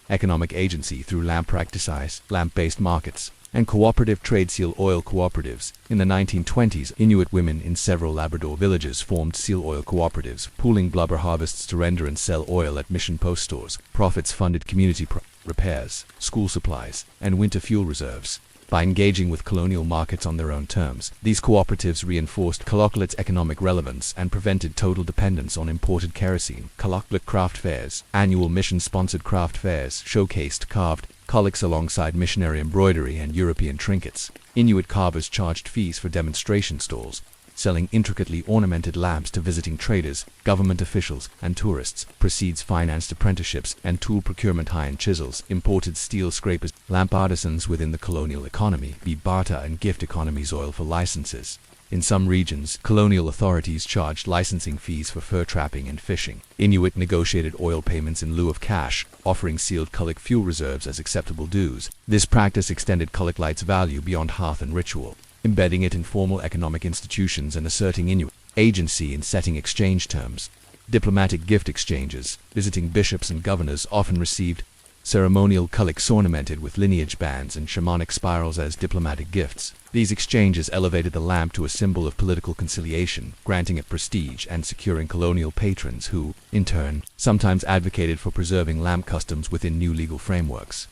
Speaker 2: Economic agency through lamp practices, lamp-based markets, and cooperative trade. Seal oil cooperatives. In the 1920s, Inuit women in several Labrador villages formed seal oil cooperatives, pooling blubber harvests to render and sell oil at mission post stores. Profits funded community repairs, school supplies, and winter fuel reserves. By engaging with colonial markets on their own terms, these cooperatives reinforced Kalaallit economic relevance and prevented total dependence on imported kerosene. Kalaallit craft fairs, annual mission-sponsored craft fairs, showcased carved qulliqs alongside missionary embroidery and European trinkets. Inuit carvers charged fees for demonstration stalls, selling intricately ornamented lamps to visiting traders, government officials, and tourists. Proceeds financed apprenticeships and tool procurement. High-end chisels, imported steel scrapers, lamp artisans within the colonial economy, barter and gift economies. Oil for licenses. In some regions, colonial authorities charged licensing fees for fur trapping and fishing. Inuit negotiated oil payments in lieu of cash, offering sealed qulliq fuel reserves as acceptable dues. This practice extended qulliq's value beyond hearth and ritual, embedding it in formal economic institutions and asserting Inuit agency in setting exchange terms. Diplomatic gift exchanges. Visiting bishops and governors often received ceremonial qulliqs ornamented with lineage bands and shamanic spirals as diplomatic gifts. These exchanges elevated the lamp to a symbol of political conciliation, granting it prestige and securing colonial patrons who, in turn, sometimes advocated for preserving lamp customs within new legal frameworks.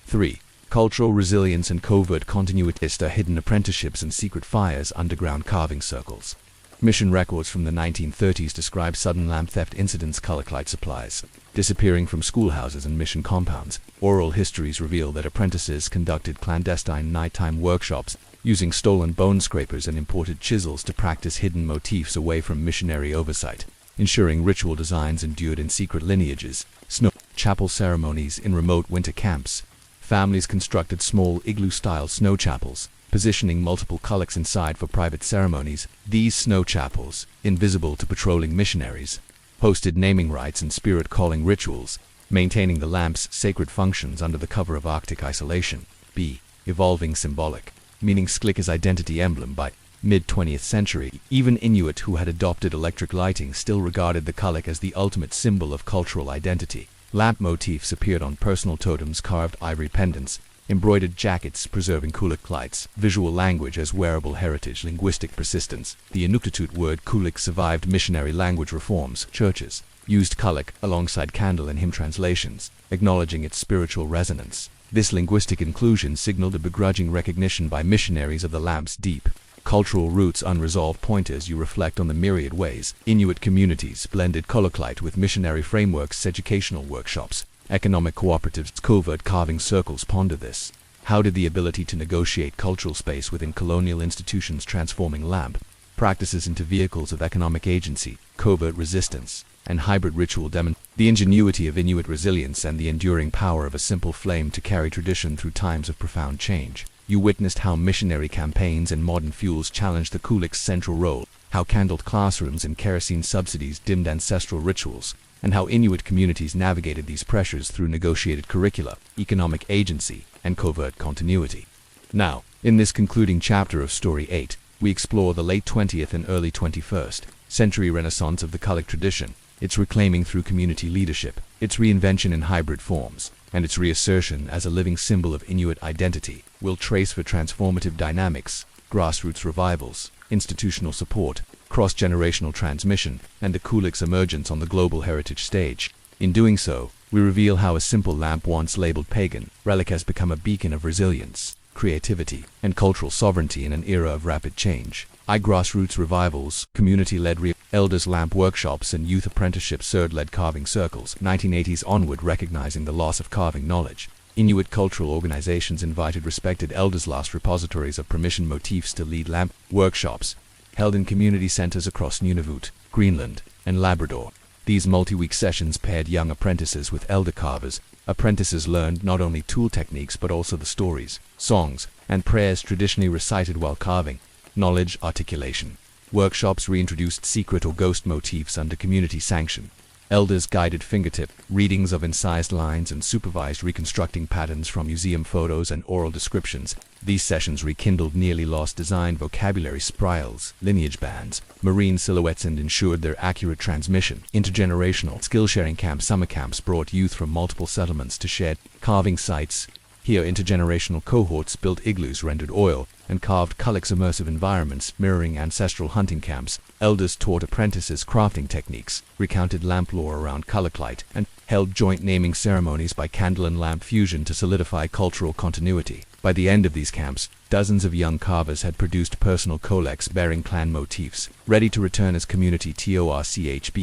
Speaker 2: 3. Cultural resilience and covert continuities. Hidden apprenticeships and secret fires. Underground carving circles. Mission records from the 1930s describe sudden lamp theft incidents. Qulliq supplies disappearing from schoolhouses and mission compounds. Oral histories reveal that apprentices conducted clandestine nighttime workshops, using stolen bone scrapers and imported chisels to practice hidden motifs away from missionary oversight, ensuring ritual designs endured in secret lineages. Snow chapel ceremonies in remote winter camps. Families constructed small igloo-style snow chapels, positioning multiple qulliqs inside for private ceremonies. These snow chapels, invisible to patrolling missionaries, hosted naming rites and spirit-calling rituals, maintaining the lamp's sacred functions under the cover of Arctic isolation. Evolving symbolic, meaning qulliq's identity emblem. By mid-20th century, even Inuit who had adopted electric lighting still regarded the qulliq as the ultimate symbol of cultural identity. Lamp motifs appeared on personal totems, carved ivory pendants, embroidered jackets, preserving qulliq lights, visual language as wearable heritage. Linguistic persistence. The Inuktitut word qulliq survived missionary language reforms. Churches used qulliq alongside candle and hymn translations, acknowledging its spiritual resonance. This linguistic inclusion signaled a begrudging recognition by missionaries of the lamp's deep cultural roots. Unresolved pointers. You reflect on the myriad ways Inuit communities blended qulliq with missionary frameworks, educational workshops, economic cooperatives, covert carving circles. Ponder this. How did the ability to negotiate cultural space within colonial institutions transforming lamp practices into vehicles of economic agency, covert resistance, and hybrid ritual demonstrate the ingenuity of Inuit resilience and the enduring power of a simple flame to carry tradition through times of profound change? You witnessed how missionary campaigns and modern fuels challenged the qulliq's central role, how candled classrooms and kerosene subsidies dimmed ancestral rituals, and how Inuit communities navigated these pressures through negotiated curricula, economic agency, and covert continuity. Now, in this concluding chapter of Story 8, we explore the late 20th and early 21st century renaissance of the qulliq tradition, its reclaiming through community leadership, its reinvention in hybrid forms, and its reassertion as a living symbol of Inuit identity, will trace for transformative dynamics, grassroots revivals, institutional support, cross-generational transmission, and the qulliq's emergence on the global heritage stage. In doing so, we reveal how a simple lamp once labeled pagan relic has become a beacon of resilience, creativity, and cultural sovereignty in an era of rapid change. Grassroots revivals, community-led elders lamp workshops, and youth apprenticeships led carving circles, 1980s onward, recognizing the loss of carving knowledge. Inuit cultural organizations invited respected elders lost repositories of permission motifs to lead lamp workshops, held in community centers across Nunavut, Greenland, and Labrador. These multi-week sessions paired young apprentices with elder carvers. Apprentices learned not only tool techniques but also the stories, songs, and prayers traditionally recited while carving. Knowledge articulation. Workshops reintroduced secret or ghost motifs under community sanction. Elders guided fingertip readings of incised lines and supervised reconstructing patterns from museum photos and oral descriptions. These sessions rekindled nearly lost design vocabulary, spirals, lineage bands, marine silhouettes, and ensured their accurate transmission. Intergenerational skill-sharing camps. Summer camps brought youth from multiple settlements to shared carving sites. Here, intergenerational cohorts built igloos, rendered oil, and carved qulliq's immersive environments, mirroring ancestral hunting camps. Elders taught apprentices crafting techniques, recounted lamp lore around Kalaallit, and held joint naming ceremonies by candle and lamp fusion to solidify cultural continuity. By the end of these camps, dozens of young carvers had produced personal qulliqs bearing clan motifs, ready to return as community torchbears.b.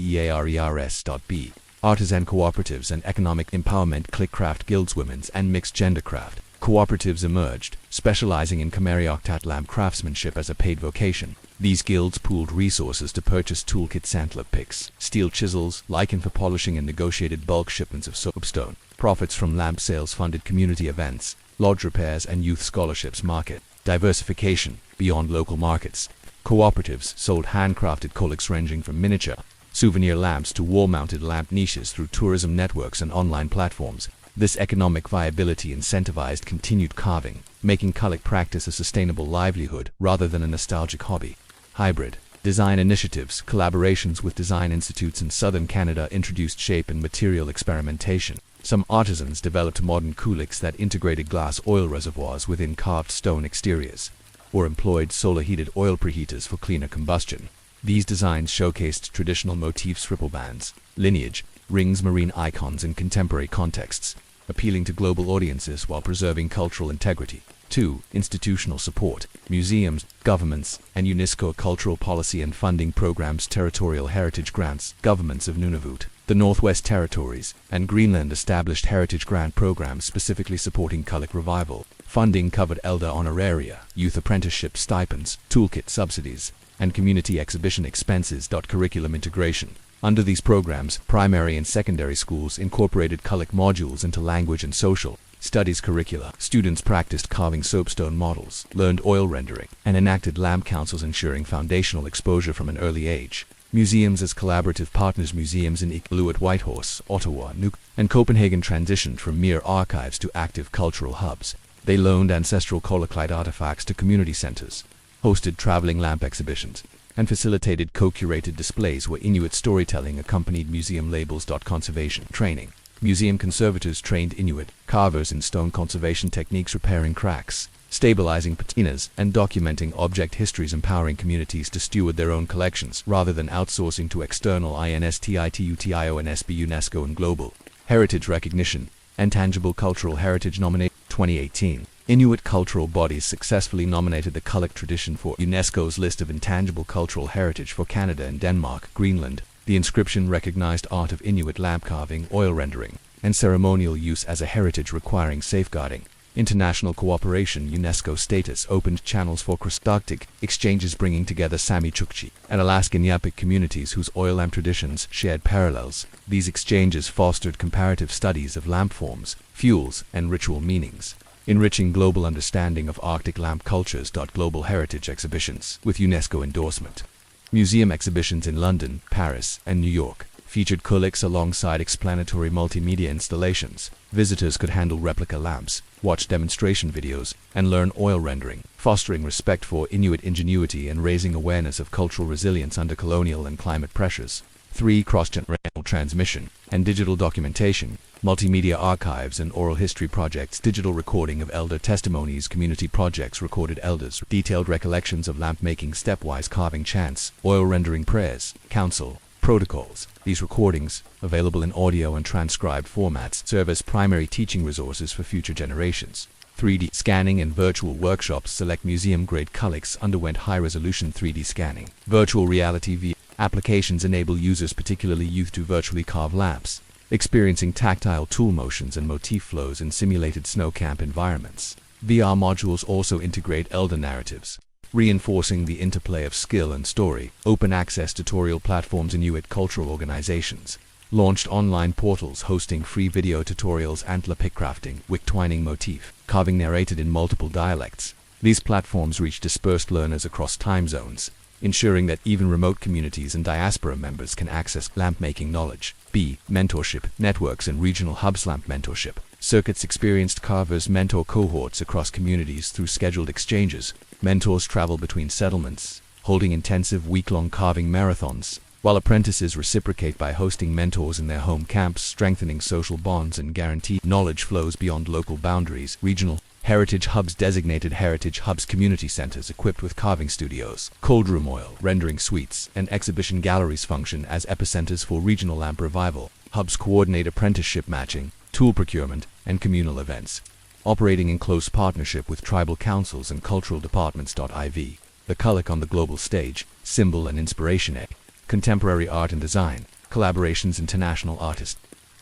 Speaker 2: Artisan cooperatives and economic empowerment. Qulliq craft guilds, women's and mixed gender craft cooperatives emerged, specializing in Kamarioktat lamp craftsmanship as a paid vocation. These guilds pooled resources to purchase toolkit, sandler picks, steel chisels, lichen for polishing, and negotiated bulk shipments of soapstone. Profits from lamp sales funded community events, lodge repairs, and youth scholarships. Market diversification beyond local markets. Cooperatives sold handcrafted qulliqs ranging from miniature souvenir lamps to wall-mounted lamp niches through tourism networks and online platforms. This economic viability incentivized continued carving, making qulliq practice a sustainable livelihood rather than a nostalgic hobby. Hybrid design initiatives. Collaborations with design institutes in southern Canada introduced shape and material experimentation. Some artisans developed modern qulliqs that integrated glass oil reservoirs within carved stone exteriors, or employed solar-heated oil preheaters for cleaner combustion. These designs showcased traditional motifs, ripple bands, lineage, rings, marine icons in contemporary contexts, appealing to global audiences while preserving cultural integrity. 2. Institutional support. Museums, governments, and UNESCO cultural policy and funding programs. Territorial heritage grants. Governments of Nunavut, the Northwest Territories, and Greenland established heritage grant programs specifically supporting qulliq revival. Funding covered elder honoraria, youth apprenticeship stipends, toolkit subsidies, and community exhibition expenses. Curriculum integration. Under these programs, primary and secondary schools incorporated qulliq modules into language and social studies curricula. Students practiced carving soapstone models, learned oil rendering, and enacted lamp councils, ensuring foundational exposure from an early age. Museums as collaborative partners. Museums in Inuvialuit, Whitehorse, Ottawa, Nuuk, and Copenhagen transitioned from mere archives to active cultural hubs. They loaned ancestral Kalaallit artifacts to community centers, hosted traveling lamp exhibitions, and facilitated co-curated displays where Inuit storytelling accompanied museum labels. Conservation training. Museum conservators trained Inuit carvers in stone conservation techniques, repairing cracks, stabilizing patinas, and documenting object histories, empowering communities to steward their own collections rather than outsourcing to external institutions. UNESCO and global heritage recognition and tangible cultural heritage nomination. 2018. Inuit cultural bodies successfully nominated the qulliq tradition for UNESCO's list of intangible cultural heritage for Canada and Denmark. Greenland. The inscription recognized art of Inuit lamp carving, oil rendering, and ceremonial use as a heritage requiring safeguarding. International cooperation. UNESCO status opened channels for cross-Arctic exchanges, bringing together Sami Chukchi and Alaskan Yupik communities whose oil lamp traditions shared parallels. These exchanges fostered comparative studies of lamp forms, fuels, and ritual meanings, enriching global understanding of Arctic lamp cultures. Global heritage exhibitions with UNESCO endorsement. Museum exhibitions in London, Paris, and New York featured qulliqs alongside explanatory multimedia installations. Visitors could handle replica lamps, watch demonstration videos, and learn oil rendering, fostering respect for Inuit ingenuity and raising awareness of cultural resilience under colonial and climate pressures. 3. Cross-generational transmission and digital documentation. multimedia archives and oral history projects, digital recording of elder testimonies, community projects, recorded elders, detailed recollections of lamp making, stepwise carving, chants, oil rendering, prayers, council, protocols. These recordings, available in audio and transcribed formats, serve as primary teaching resources for future generations. 3D scanning and virtual workshops. Select museum-grade qulliqs underwent high-resolution 3D scanning. Virtual reality VR applications enable users, particularly youth, to virtually carve lamps, experiencing tactile tool motions and motif flows in simulated snow camp environments. VR modules also integrate elder narratives, reinforcing the interplay of skill and story. Open access tutorial platforms. Inuit cultural organizations launched online portals hosting free video tutorials, antler pick crafting, wick twining, motif carving narrated in multiple dialects. These platforms reach dispersed learners across time zones, ensuring that even remote communities and diaspora members can access lamp-making knowledge. B. Mentorship networks and regional hubs. Lamp mentorship circuits. Experienced carvers mentor cohorts across communities through scheduled exchanges. Mentors travel between settlements, holding intensive week-long carving marathons, while apprentices reciprocate by hosting mentors in their home camps, strengthening social bonds and guaranteed knowledge flows beyond local boundaries. Regional heritage hubs. Designated heritage hubs, community centers equipped with carving studios, cold room oil rendering suites, and exhibition galleries function as epicenters for regional lamp revival. Hubs coordinate apprenticeship matching, tool procurement, and communal events, operating in close partnership with tribal councils and cultural departments. IV. The qulliq on the global stage, symbol and inspiration. A. Contemporary art and design, collaborations. International artists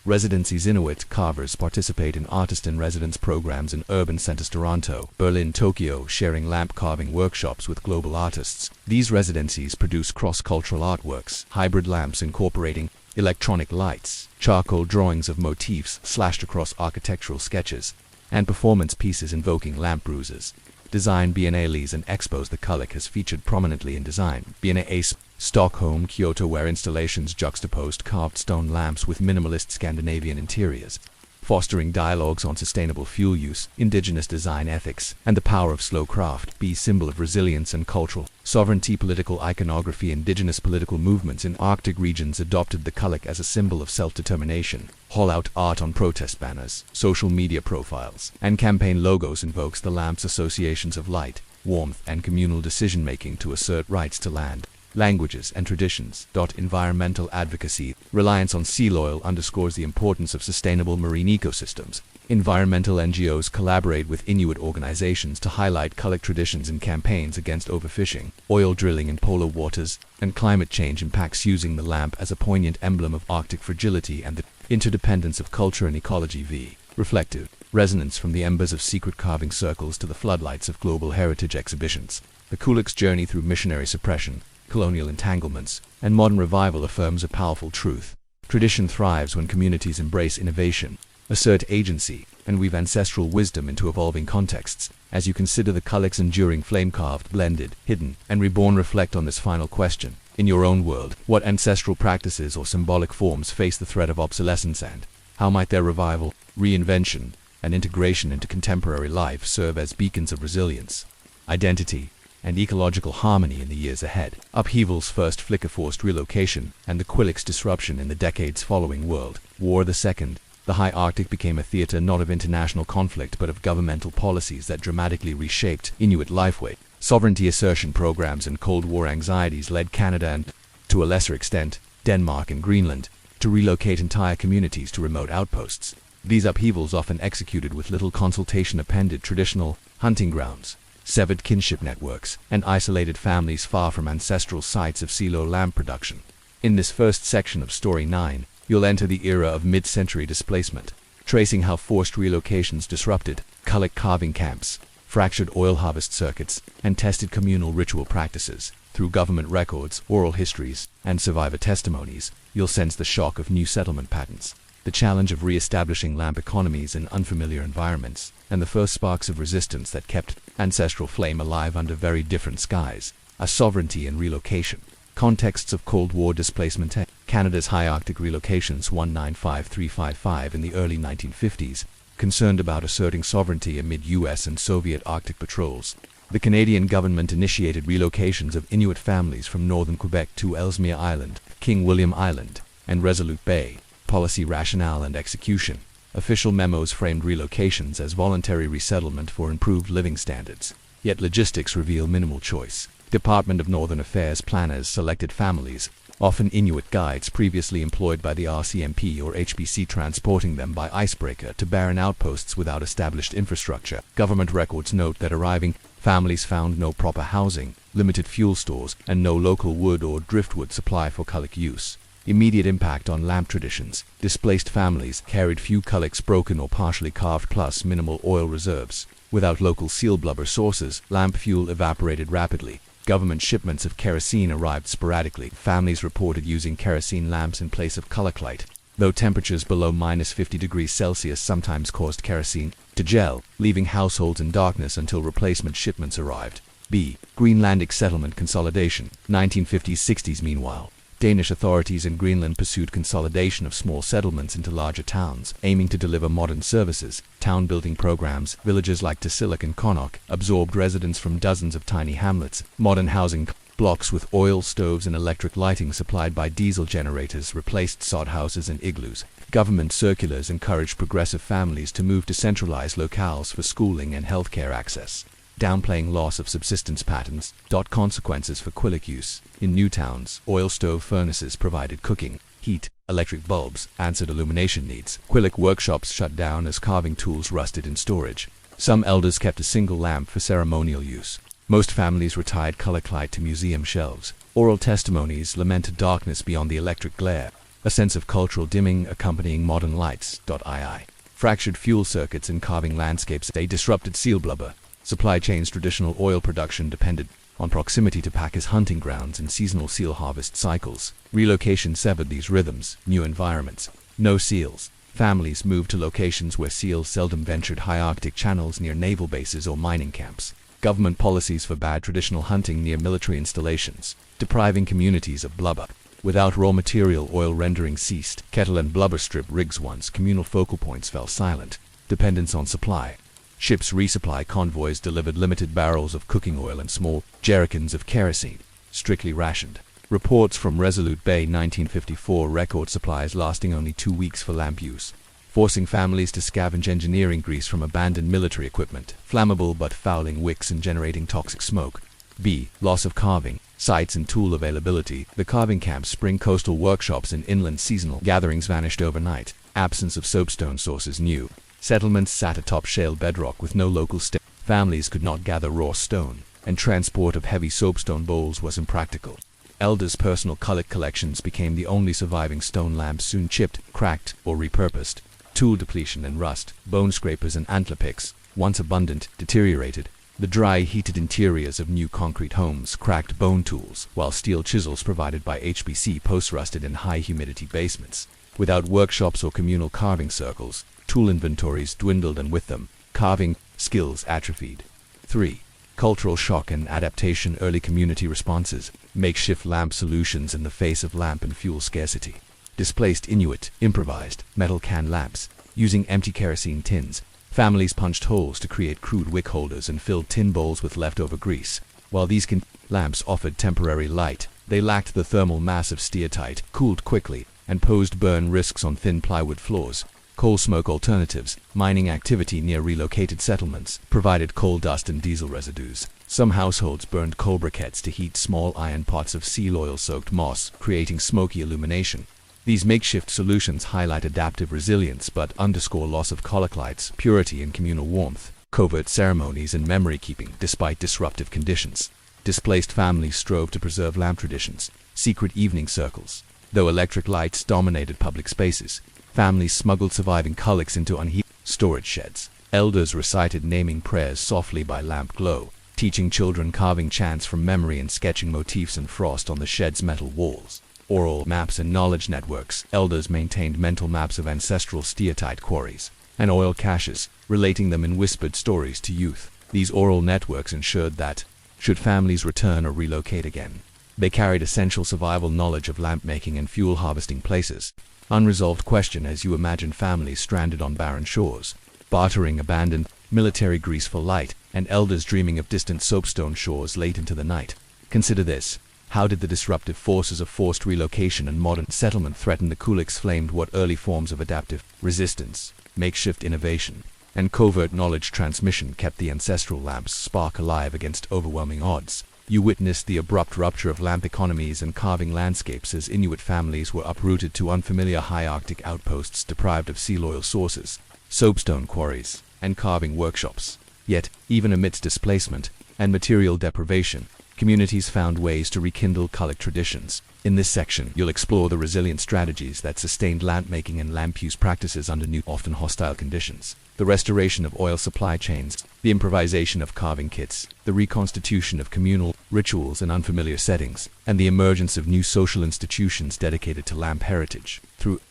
Speaker 2: residencies. Inuit carvers participate in artist-in-residence programs in urban centers Toronto, Berlin, Tokyo, sharing lamp carving workshops with global artists. These residencies produce cross-cultural artworks, hybrid lamps incorporating electronic lights, charcoal drawings of motifs slashed across architectural sketches, and performance pieces invoking lamp bruises. Design biennales and expos. The qulliq has featured prominently in design biennales Stockholm, Kyoto, where installations juxtaposed carved stone lamps with minimalist Scandinavian interiors, fostering dialogues on sustainable fuel use, indigenous design ethics, and the power of slow craft. B. Symbol of resilience and cultural sovereignty. Political iconography. Indigenous political movements in Arctic regions adopted the qulliq as a symbol of self-determination. Haul-out art on protest banners, social media profiles, and campaign logos invokes the lamp's associations of light, warmth, and communal decision-making to assert rights to land, languages, and traditions. Environmental advocacy. Reliance on seal oil underscores the importance of sustainable marine ecosystems. Environmental NGOs collaborate with Inuit organizations to highlight qulliq traditions in campaigns against overfishing, oil drilling in polar waters, and climate change impacts, using the lamp as a poignant emblem of Arctic fragility and the interdependence of culture and ecology. V. Reflective resonance. From the embers of secret carving circles to the floodlights of global heritage exhibitions, the qulliq's journey through missionary suppression, colonial entanglements, and modern revival affirms a powerful truth. Tradition thrives when communities embrace innovation, assert agency, and weave ancestral wisdom into evolving contexts. As you consider the qulliq's enduring flame-carved, blended, hidden, and reborn, reflect on this final question. In your own world, what ancestral practices or symbolic forms face the threat of obsolescence, and how might their revival, reinvention, and integration into contemporary life serve as beacons of resilience, identity, and ecological harmony in the years ahead? Upheaval's first flicker, forced relocation, and the qulliq's disruption in the decades following World War II. The high Arctic became a theater not of international conflict but of governmental policies that dramatically reshaped Inuit lifeway. Sovereignty assertion programs and Cold War anxieties led Canada and, to a lesser extent, Denmark and Greenland, to relocate entire communities to remote outposts. These upheavals, often executed with little consultation, appended traditional hunting grounds, severed kinship networks, and isolated families far from ancestral sites of silo lamp production. In this first section of Story 9, you'll enter the era of mid-century displacement, tracing how forced relocations disrupted qulliq carving camps, fractured oil harvest circuits, and tested communal ritual practices. Through government records, oral histories, and survivor testimonies, you'll sense the shock of new settlement patterns, the challenge of re-establishing lamp economies in unfamiliar environments, and the first sparks of resistance that kept ancestral flame alive under very different skies. A sovereignty and relocation. Contexts of Cold War displacement. Canada's high Arctic relocations 1953-55 in the early 1950s, concerned about asserting sovereignty amid US and Soviet Arctic patrols. The Canadian government initiated relocations of Inuit families from northern Quebec to Ellesmere Island, King William Island, and Resolute Bay. Policy rationale and execution. Official memos framed relocations as voluntary resettlement for improved living standards. Yet logistics reveal minimal choice. Department of Northern Affairs planners selected families, often Inuit guides previously employed by the RCMP or HBC, transporting them by icebreaker to barren outposts without established infrastructure. Government records note that arriving families found no proper housing, limited fuel stores, and no local wood or driftwood supply for qulliq use. Immediate impact on lamp traditions. Displaced families carried few qulliqs, broken or partially carved, plus minimal oil reserves. Without local seal blubber sources, lamp fuel evaporated rapidly. Government shipments of kerosene arrived sporadically. Families reported using kerosene lamps in place of qulliq light, though temperatures below -50°C sometimes caused kerosene to gel, leaving households in darkness until replacement shipments arrived. B. Greenlandic settlement consolidation. 1950s-60s. Meanwhile, Danish authorities in Greenland pursued consolidation of small settlements into larger towns, aiming to deliver modern services. Town-building programs. Villages like qulliq and qulliq absorbed residents from dozens of tiny hamlets. Modern housing blocks with oil stoves and electric lighting supplied by diesel generators replaced sod houses and igloos. Government circulars encouraged progressive families to move to centralized locales for schooling and healthcare access, downplaying loss of subsistence patterns. Consequences for qulliq use. In new towns, oil stove furnaces provided cooking, heat. Electric bulbs answered illumination needs. Qulliq workshops shut down as carving tools rusted in storage. Some elders kept a single lamp for ceremonial use. Most families retired qulliq light to museum shelves. Oral testimonies lamented darkness beyond the electric glare, a sense of cultural dimming accompanying modern lights. II. Fractured fuel circuits in carving landscapes. They disrupted seal blubber. Supply chains. Traditional oil production depended on proximity to packers' hunting grounds and seasonal seal harvest cycles. Relocation severed these rhythms. New environments. No seals. Families moved to locations where seals seldom ventured. High Arctic channels near naval bases or mining camps. Government policies forbade traditional hunting near military installations, depriving communities of blubber. Without raw material, oil rendering ceased. Kettle and blubber strip rigs, once communal focal points, fell silent. Dependence on supply. Ships' resupply convoys delivered limited barrels of cooking oil and small jerrycans of kerosene, strictly rationed. Reports from Resolute Bay 1954 record supplies lasting only 2 weeks for lamp use, forcing families to scavenge engineering grease from abandoned military equipment, flammable but fouling wicks and generating toxic smoke. B. Loss of carving sites and tool availability. The carving camps, spring coastal workshops, and inland seasonal gatherings vanished overnight. Absence of soapstone sources. New settlements sat atop shale bedrock with no local stone. Families could not gather raw stone, and transport of heavy soapstone bowls was impractical. Elders' personal qulliq collections became the only surviving stone lamps, soon chipped, cracked, or repurposed. Tool depletion and rust. Bone scrapers and antler picks, once abundant, deteriorated. The dry, heated interiors of new concrete homes cracked bone tools, while steel chisels provided by HBC post-rusted in high-humidity basements. Without workshops or communal carving circles, tool inventories dwindled, and with them, carving skills atrophied. 3. Cultural shock and adaptation. Early community responses. Makeshift lamp solutions in the face of lamp and fuel scarcity. Displaced Inuit improvised metal can lamps using empty kerosene tins. Families punched holes to create crude wick holders and filled tin bowls with leftover grease. While these lamps offered temporary light, they lacked the thermal mass of steatite, cooled quickly, and posed burn risks on thin plywood floors. Coal smoke alternatives. Mining activity near relocated settlements provided coal dust and diesel residues. Some households burned coal briquettes to heat small iron pots of seal oil-soaked moss, creating smoky illumination. These makeshift solutions highlight adaptive resilience but underscore loss of qulliq light's purity and communal warmth. Covert ceremonies and memory keeping. Despite disruptive conditions, displaced families strove to preserve lamp traditions. Secret evening circles. Though electric lights dominated public spaces, families smuggled surviving qulliqs into unheated storage sheds. Elders recited naming prayers softly by lamp glow, teaching children carving chants from memory and sketching motifs in frost on the shed's metal walls. Oral maps and knowledge networks. Elders maintained mental maps of ancestral steatite quarries and oil caches, relating them in whispered stories to youth. These oral networks ensured that, should families return or relocate again, they carried essential survival knowledge of lamp making and fuel harvesting places. Unresolved question. As you imagine families stranded on barren shores, bartering abandoned military grease for light, and elders dreaming of distant soapstone shores late into the night. Consider this. How did the disruptive forces of forced relocation and modern settlement threaten the qulliq's flamed? What early forms of adaptive resistance, makeshift innovation, and covert knowledge transmission kept the ancestral lamp's spark alive against overwhelming odds? You witnessed the abrupt rupture of lamp economies and carving landscapes as Inuit families were uprooted to unfamiliar high Arctic outposts deprived of seal oil sources, soapstone quarries, and carving workshops. Yet, even amidst displacement and material deprivation, communities found ways to rekindle qulliq traditions. In this section, you'll explore the resilient strategies that sustained lamp making and lamp use practices under new, often hostile conditions. The restoration of oil supply chains, the improvisation of carving kits, the reconstitution of communal rituals in unfamiliar settings, and the emergence of new social institutions dedicated to lamp heritage. Through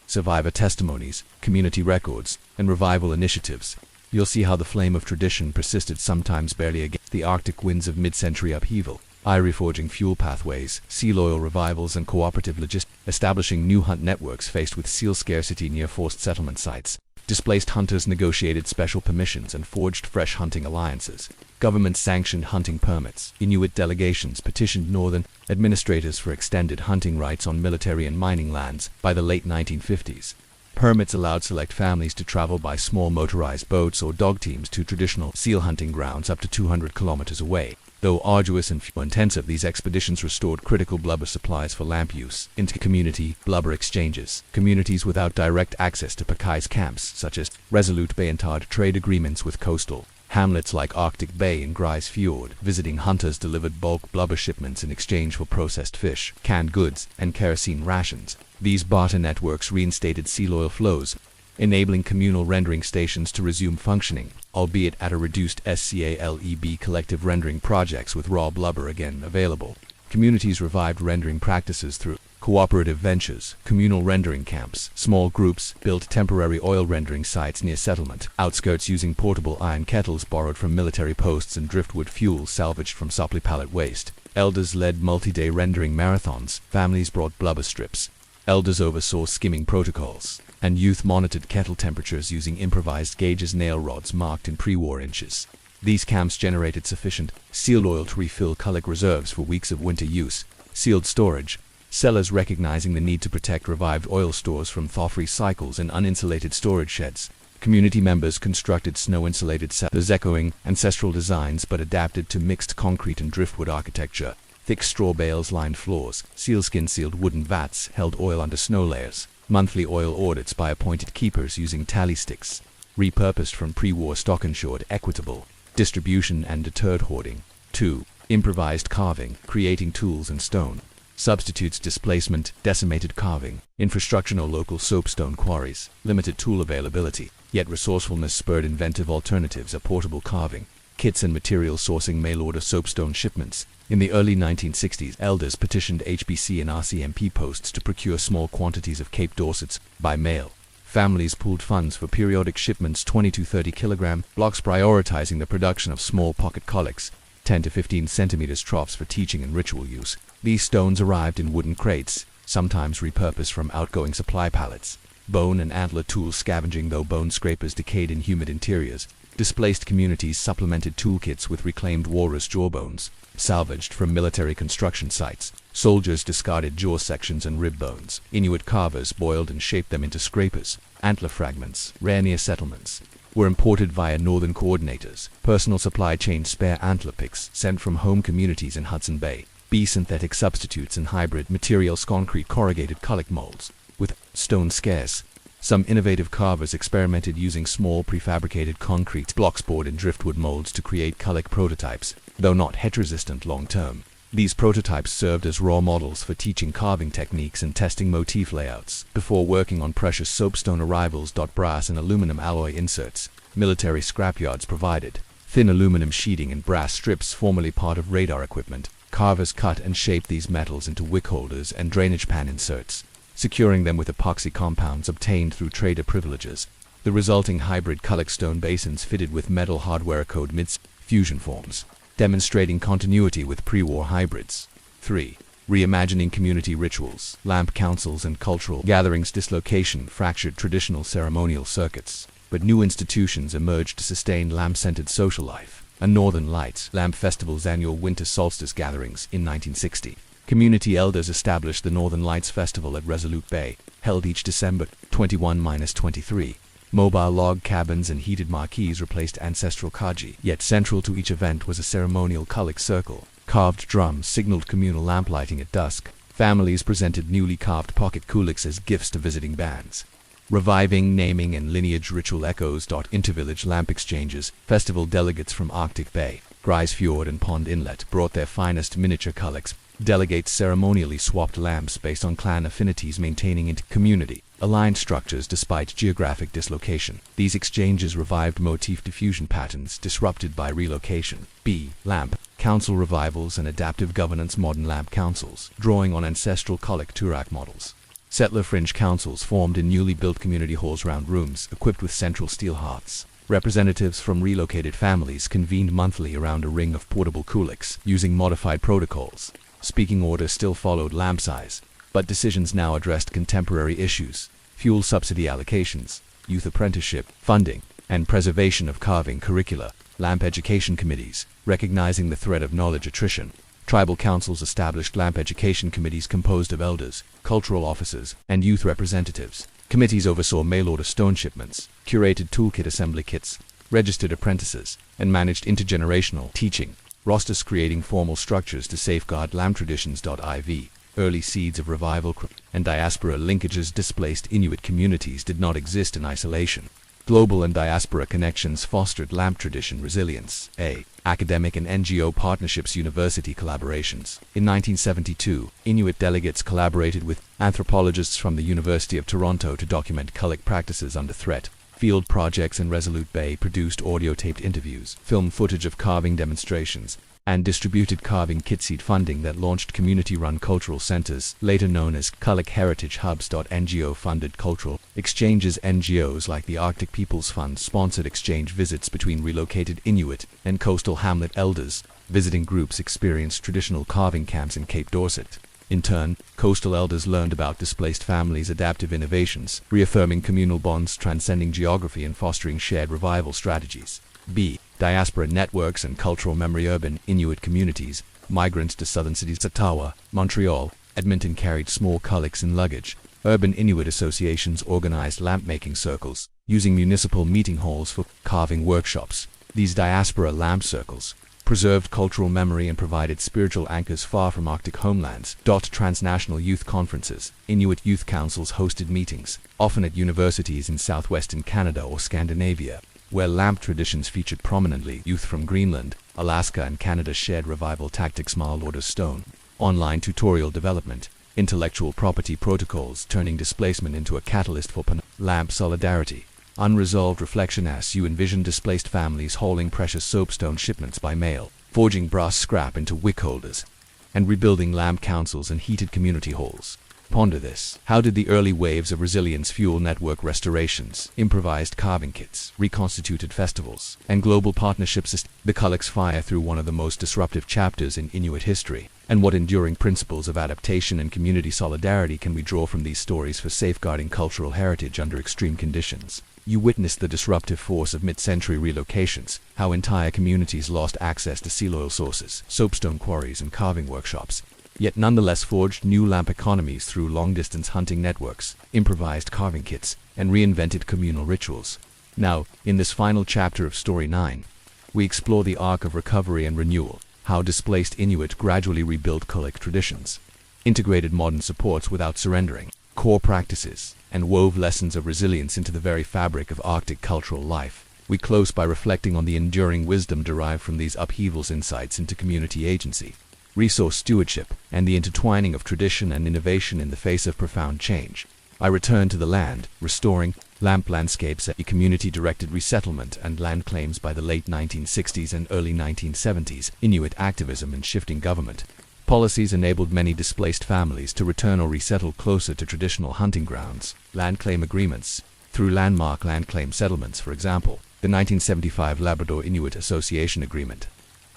Speaker 2: survivor testimonies, community records, and revival initiatives, you'll see how the flame of tradition persisted, sometimes barely, against the Arctic winds of mid-century upheaval. Reforging fuel pathways, seal oil revivals, and cooperative logistics, establishing new hunt networks faced with seal scarcity near forced settlement sites. Displaced hunters negotiated special permissions and forged fresh hunting alliances. Government-sanctioned hunting permits. Inuit delegations petitioned northern administrators for extended hunting rights on military and mining lands. By the late 1950s, permits allowed select families to travel by small motorized boats or dog teams to traditional seal hunting grounds up to 200 kilometers away. Though arduous and fuel-intensive, these expeditions restored critical blubber supplies for lamp use. Inter-community blubber exchanges. Communities without direct access to Pakai's camps, such as Resolute Bay, entered trade agreements with coastal hamlets like Arctic Bay and Grise Fjord. Visiting hunters delivered bulk blubber shipments in exchange for processed fish, canned goods, and kerosene rations. These barter networks reinstated seal oil flows, enabling communal rendering stations to resume functioning, albeit at a reduced scale. Collective rendering projects with raw blubber again available. Communities revived rendering practices through cooperative ventures, communal rendering camps. Small groups built temporary oil rendering sites near settlement outskirts using portable iron kettles borrowed from military posts and driftwood fuel salvaged from supply pallet waste. Elders led multi-day rendering marathons. Families brought blubber strips. Elders oversaw skimming protocols, and youth monitored kettle temperatures using improvised gauges, nail rods marked in pre-war inches. These camps generated sufficient seal oil to refill qulliq reserves for weeks of winter use. Sealed storage. Sellers, recognizing the need to protect revived oil stores from thaw-free cycles in uninsulated storage sheds. Community members constructed snow-insulated cellars echoing ancestral designs but adapted to mixed concrete and driftwood architecture. Thick straw bales lined floors. Sealskin-sealed wooden vats held oil under snow layers. Monthly oil audits by appointed keepers using tally sticks. Repurposed from pre-war stock ensured equitable distribution and deterred hoarding. 2. Improvised carving, creating tools and stone substitutes. Displacement, decimated carving infrastructure. No local soapstone quarries, limited tool availability, yet resourcefulness spurred inventive alternatives. A portable carving kits and material sourcing. mail-order soapstone shipments. In the early 1960s, elders petitioned HBC and RCMP posts to procure small quantities of Cape Dorsets by mail. Families pooled funds for periodic shipments, 20 to 30 kilogram blocks, prioritizing the production of small pocket qulliqs, 10 to 15 centimeters troughs for teaching and ritual use. These stones arrived in wooden crates, sometimes repurposed from outgoing supply pallets. Bone and antler tools scavenging. Though bone scrapers decayed in humid interiors, displaced communities supplemented toolkits with reclaimed walrus jawbones, salvaged from military construction sites. Soldiers discarded jaw sections and rib bones. Inuit carvers boiled and shaped them into scrapers. Antler fragments, rare near settlements, were imported via northern coordinators. Personal supply chain. Spare antler picks sent from home communities in Hudson Bay. Synthetic substitutes and hybrid materials. Concrete corrugated qulliq molds. With stone scarce, some innovative carvers experimented using small prefabricated concrete blocks poured in driftwood molds to create qulliq prototypes, though not heat-resistant long-term. These prototypes served as raw models for teaching carving techniques and testing motif layouts before working on precious soapstone arrivals. Brass and aluminum alloy inserts. Military scrapyards provided thin aluminum sheeting and brass strips, formerly part of radar equipment. Carvers cut and shaped these metals into wick holders and drainage pan inserts, securing them with epoxy compounds obtained through trader privileges. The resulting hybrid qulliq stone basins fitted with metal hardware code mid-fusion forms, demonstrating continuity with pre-war hybrids. 3. Reimagining community rituals. Lamp councils and cultural gatherings. Dislocation fractured traditional ceremonial circuits, but new institutions emerged to sustain lamp-centered social life. and Northern Lights Lamp Festival's annual winter solstice gatherings in 1960. Community elders established the Northern Lights Festival at Resolute Bay, held each December 21-23. Mobile log cabins and heated marquees replaced ancestral kaji, yet central to each event was a ceremonial qulliq circle. Carved drums signaled communal lamplighting at dusk. Families presented newly carved pocket qulliqs as gifts to visiting bands. Reviving naming and lineage ritual echoes. Intervillage lamp exchanges. Festival delegates from Arctic Bay, Grise Fjord and Pond Inlet brought their finest miniature qulliqs. Delegates ceremonially swapped lamps based on clan affinities, maintaining inter-community aligned structures despite geographic dislocation. These exchanges revived motif diffusion patterns disrupted by relocation. Lamp council revivals and adaptive governance. Modern lamp councils, drawing on ancestral qulliq Turak models. Settler fringe councils formed in newly built community halls, round rooms equipped with central steel hearths. Representatives from relocated families convened monthly around a ring of portable qulliqs, using modified protocols. Speaking orders still followed lamp size, but decisions now addressed contemporary issues: fuel subsidy allocations, youth apprenticeship funding, and preservation of carving curricula. Lamp education committees, recognizing the threat of knowledge attrition. Tribal councils established lamp education committees composed of elders, cultural officers, and youth representatives. Committees oversaw mail-order stone shipments, curated toolkit assembly kits, registered apprentices, and managed intergenerational teaching. Rosters creating formal structures to safeguard lamp traditions. IV. Early seeds of revival and diaspora linkages. Displaced Inuit communities did not exist in isolation. Global and diaspora connections fostered lamp tradition resilience. Academic and NGO partnerships. University collaborations. In 1972, Inuit delegates collaborated with anthropologists from the University of Toronto to document qulliq practices under threat. Field projects in Resolute Bay produced audio-taped interviews, film footage of carving demonstrations, and distributed carving kit seed funding that launched community-run cultural centers, later known as qulliq heritage hubs. NGO-funded cultural exchanges. NGOs like the Arctic Peoples Fund sponsored exchange visits between relocated Inuit and coastal hamlet elders. Visiting groups experienced traditional carving camps in Cape Dorset. In turn, coastal elders learned about displaced families' adaptive innovations, reaffirming communal bonds transcending geography and fostering shared revival strategies. Diaspora networks and cultural memory. Urban Inuit communities, migrants to southern cities Ottawa, Montreal, Edmonton carried small qulliqs in luggage. Urban Inuit associations organized lamp-making circles, using municipal meeting halls for carving workshops. These diaspora lamp circles preserved cultural memory and provided spiritual anchors far from Arctic homelands. Transnational youth conferences. Inuit youth councils hosted meetings, often at universities in southwestern Canada or Scandinavia, where lamp traditions featured prominently. Youth from Greenland, Alaska, and Canada shared revival tactics. Mail-order stone. Online tutorial development. Intellectual property protocols, turning displacement into a catalyst for lamp solidarity. Unresolved reflection as you envision displaced families hauling precious soapstone shipments by mail, forging brass scrap into wick holders, and rebuilding lamp councils and heated community halls. Ponder this. How did the early waves of resilience fuel network restorations, improvised carving kits, reconstituted festivals, and global partnerships? The qulliqs fire through one of the most disruptive chapters in Inuit history. And what enduring principles of adaptation and community solidarity can we draw from these stories for safeguarding cultural heritage under extreme conditions? You witnessed the disruptive force of mid-century relocations, how entire communities lost access to seal oil sources, soapstone quarries, and carving workshops, yet nonetheless forged new lamp economies through long-distance hunting networks, improvised carving kits, and reinvented communal rituals. Now, in this final chapter of Story 9, we explore the arc of recovery and renewal, how displaced Inuit gradually rebuilt qulliq traditions, integrated modern supports without surrendering core practices, and wove lessons of resilience into the very fabric of Arctic cultural life. We close by reflecting on the enduring wisdom derived from these upheavals, insights into community agency, resource stewardship, and the intertwining of tradition and innovation in the face of profound change. I return to the land, restoring lamp landscapes at community-directed resettlement and land claims by the late 1960s and early 1970s. Inuit activism and shifting government policies enabled many displaced families to return or resettle closer to traditional hunting grounds. Land claim agreements. Through landmark land claim settlements, for example, the 1975 Labrador Inuit Association Agreement,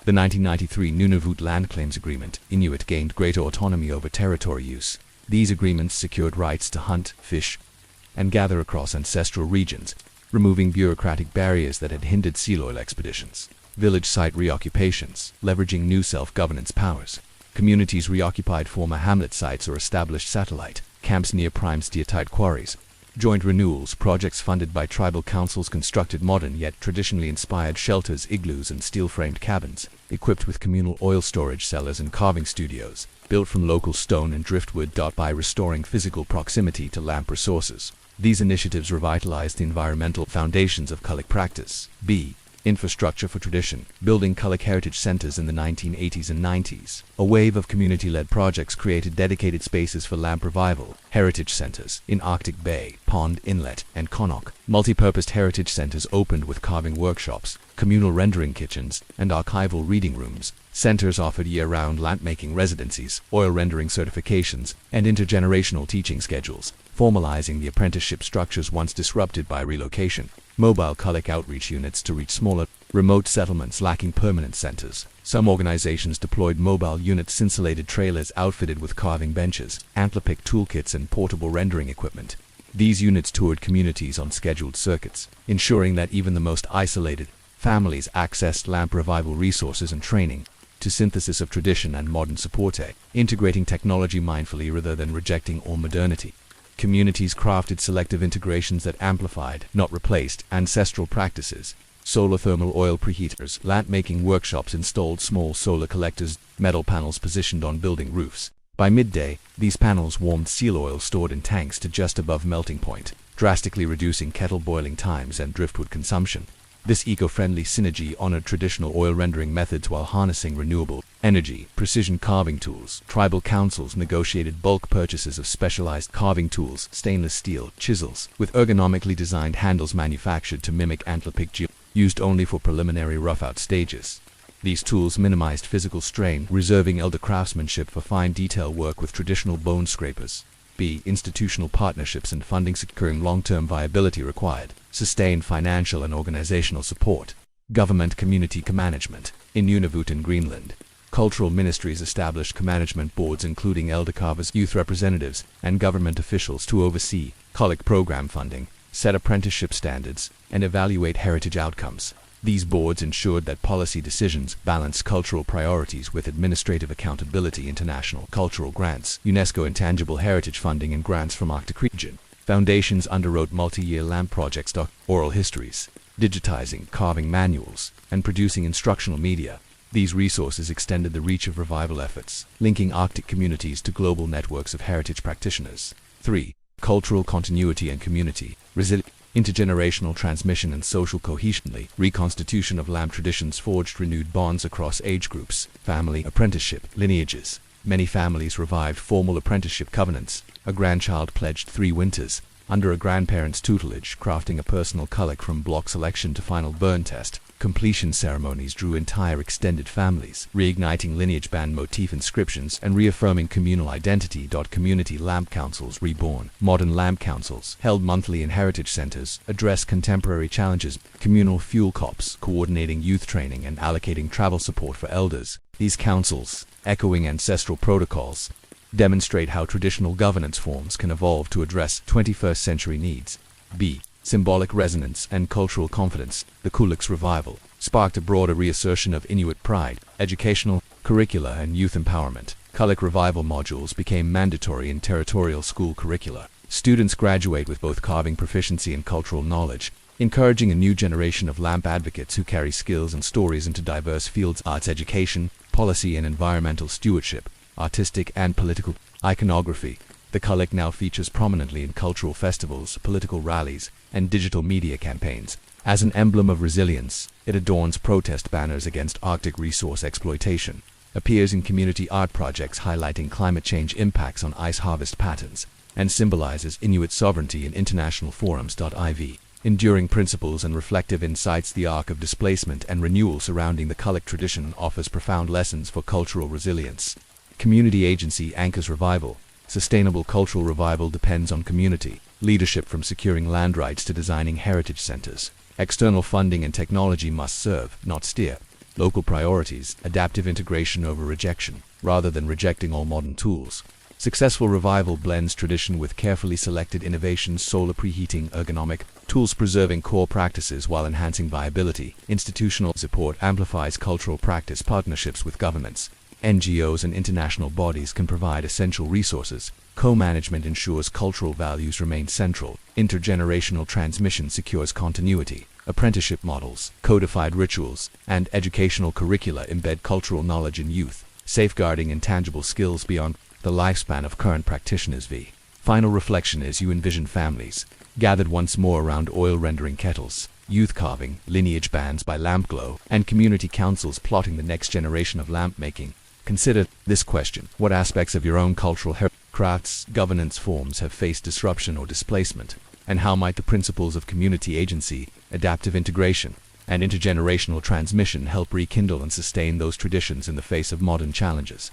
Speaker 2: the 1993 Nunavut Land Claims Agreement, Inuit gained greater autonomy over territory use. These agreements secured rights to hunt, fish, and gather across ancestral regions, removing bureaucratic barriers that had hindered seal oil expeditions. Village site reoccupations, leveraging new self-governance powers. Communities reoccupied former hamlet sites or established satellite camps near prime steatite quarries. Joint renewals, projects funded by tribal councils constructed modern yet traditionally inspired shelters, igloos and steel-framed cabins, equipped with communal oil storage cellars and carving studios, built from local stone and driftwood. By restoring physical proximity to lamp resources. These initiatives revitalized the environmental foundations of qulliq practice. B. Infrastructure for tradition, building qulliq heritage centers in the 1980s and 90s. A wave of community-led projects created dedicated spaces for lamp revival. Heritage centers in Arctic Bay, Pond Inlet, and Qulliq. Multi-purposed heritage centers opened with carving workshops, communal rendering kitchens, and archival reading rooms. Centers offered year-round lamp-making residencies, oil rendering certifications, and intergenerational teaching schedules, formalizing the apprenticeship structures once disrupted by relocation. Mobile qulliq outreach units to reach smaller, remote settlements lacking permanent centers. Some organizations deployed mobile units, insulated trailers outfitted with carving benches, antlerpick toolkits, and portable rendering equipment. These units toured communities on scheduled circuits, ensuring that even the most isolated families accessed lamp revival resources and training. To synthesis of tradition and modern support, integrating technology mindfully rather than rejecting all modernity. Communities crafted selective integrations that amplified, not replaced, ancestral practices. Solar thermal oil preheaters, lamp-making workshops installed small solar collectors, metal panels positioned on building roofs. By midday, these panels warmed seal oil stored in tanks to just above melting point, drastically reducing kettle boiling times and driftwood consumption. This eco-friendly synergy honored traditional oil rendering methods while harnessing renewable energy. Precision carving tools. Tribal councils negotiated bulk purchases of specialized carving tools, stainless steel chisels, with ergonomically designed handles manufactured to mimic antlerpick used only for preliminary rough-out stages. These tools minimized physical strain, reserving elder craftsmanship for fine detail work with traditional bone scrapers. B. Institutional partnerships and funding, securing long-term viability required. Sustained financial and organizational support. Government community co-management. In Nunavut and Greenland, cultural ministries established co-management boards including elder carvers, youth representatives, and government officials to oversee qulliq program funding, set apprenticeship standards, and evaluate heritage outcomes. These boards ensured that policy decisions balanced cultural priorities with administrative accountability. International cultural grants, UNESCO intangible heritage funding, and grants from Arctic region. Foundations underwrote multi-year lamp projects, oral histories, digitizing carving manuals, and producing instructional media. These resources extended the reach of revival efforts, linking Arctic communities to global networks of heritage practitioners. 3. Cultural continuity and community, intergenerational transmission and social cohesion. Reconstitution of lamp traditions forged renewed bonds across age groups, family, apprenticeship, lineages. Many families revived formal apprenticeship covenants. A grandchild pledged 3 winters, under a grandparent's tutelage, crafting a personal qulliq from block selection to final burn test. Completion ceremonies drew entire extended families, reigniting lineage band motif inscriptions and reaffirming communal identity. Community lamp councils reborn. Modern lamp councils, held monthly in heritage centers, address contemporary challenges. Communal fuel cops, coordinating youth training and allocating travel support for elders. These councils, echoing ancestral protocols, demonstrate how traditional governance forms can evolve to address 21st century needs. B. Symbolic resonance and cultural confidence. The qulliq's revival sparked a broader reassertion of Inuit pride, educational, curricula, and youth empowerment. Qulliq revival modules became mandatory in territorial school curricula. Students graduate with both carving proficiency and cultural knowledge, encouraging a new generation of lamp advocates who carry skills and stories into diverse fields: arts education, policy and environmental stewardship, artistic and political iconography. The qulliq now features prominently in cultural festivals, political rallies, and digital media campaigns. As an emblem of resilience, it adorns protest banners against Arctic resource exploitation, appears in community art projects highlighting climate change impacts on ice harvest patterns, and symbolizes Inuit sovereignty in international forums. IV. Enduring principles and reflective insights. The arc of displacement and renewal surrounding the qulliq tradition offers profound lessons for cultural resilience. Community agency anchors revival. Sustainable cultural revival depends on community leadership, from securing land rights to designing heritage centers. External funding and technology must serve, not steer, local priorities, adaptive integration over rejection, rather than rejecting all modern tools. Successful revival blends tradition with carefully selected innovations: solar preheating, ergonomic Tools preserving core practices while enhancing viability. Institutional support amplifies cultural practice. Partnerships with governments, NGOs and international bodies can provide essential resources. Co-management ensures cultural values remain central. Intergenerational transmission secures continuity. Apprenticeship models, codified rituals, and educational curricula embed cultural knowledge in youth, safeguarding intangible skills beyond the lifespan of current practitioners. Final reflection is you envision families gathered once more around oil-rendering kettles, youth carving, lineage bands by lamp glow, and community councils plotting the next generation of lamp making. Consider this question: what aspects of your own cultural crafts, governance forms have faced disruption or displacement, and how might the principles of community agency, adaptive integration, and intergenerational transmission help rekindle and sustain those traditions in the face of modern challenges?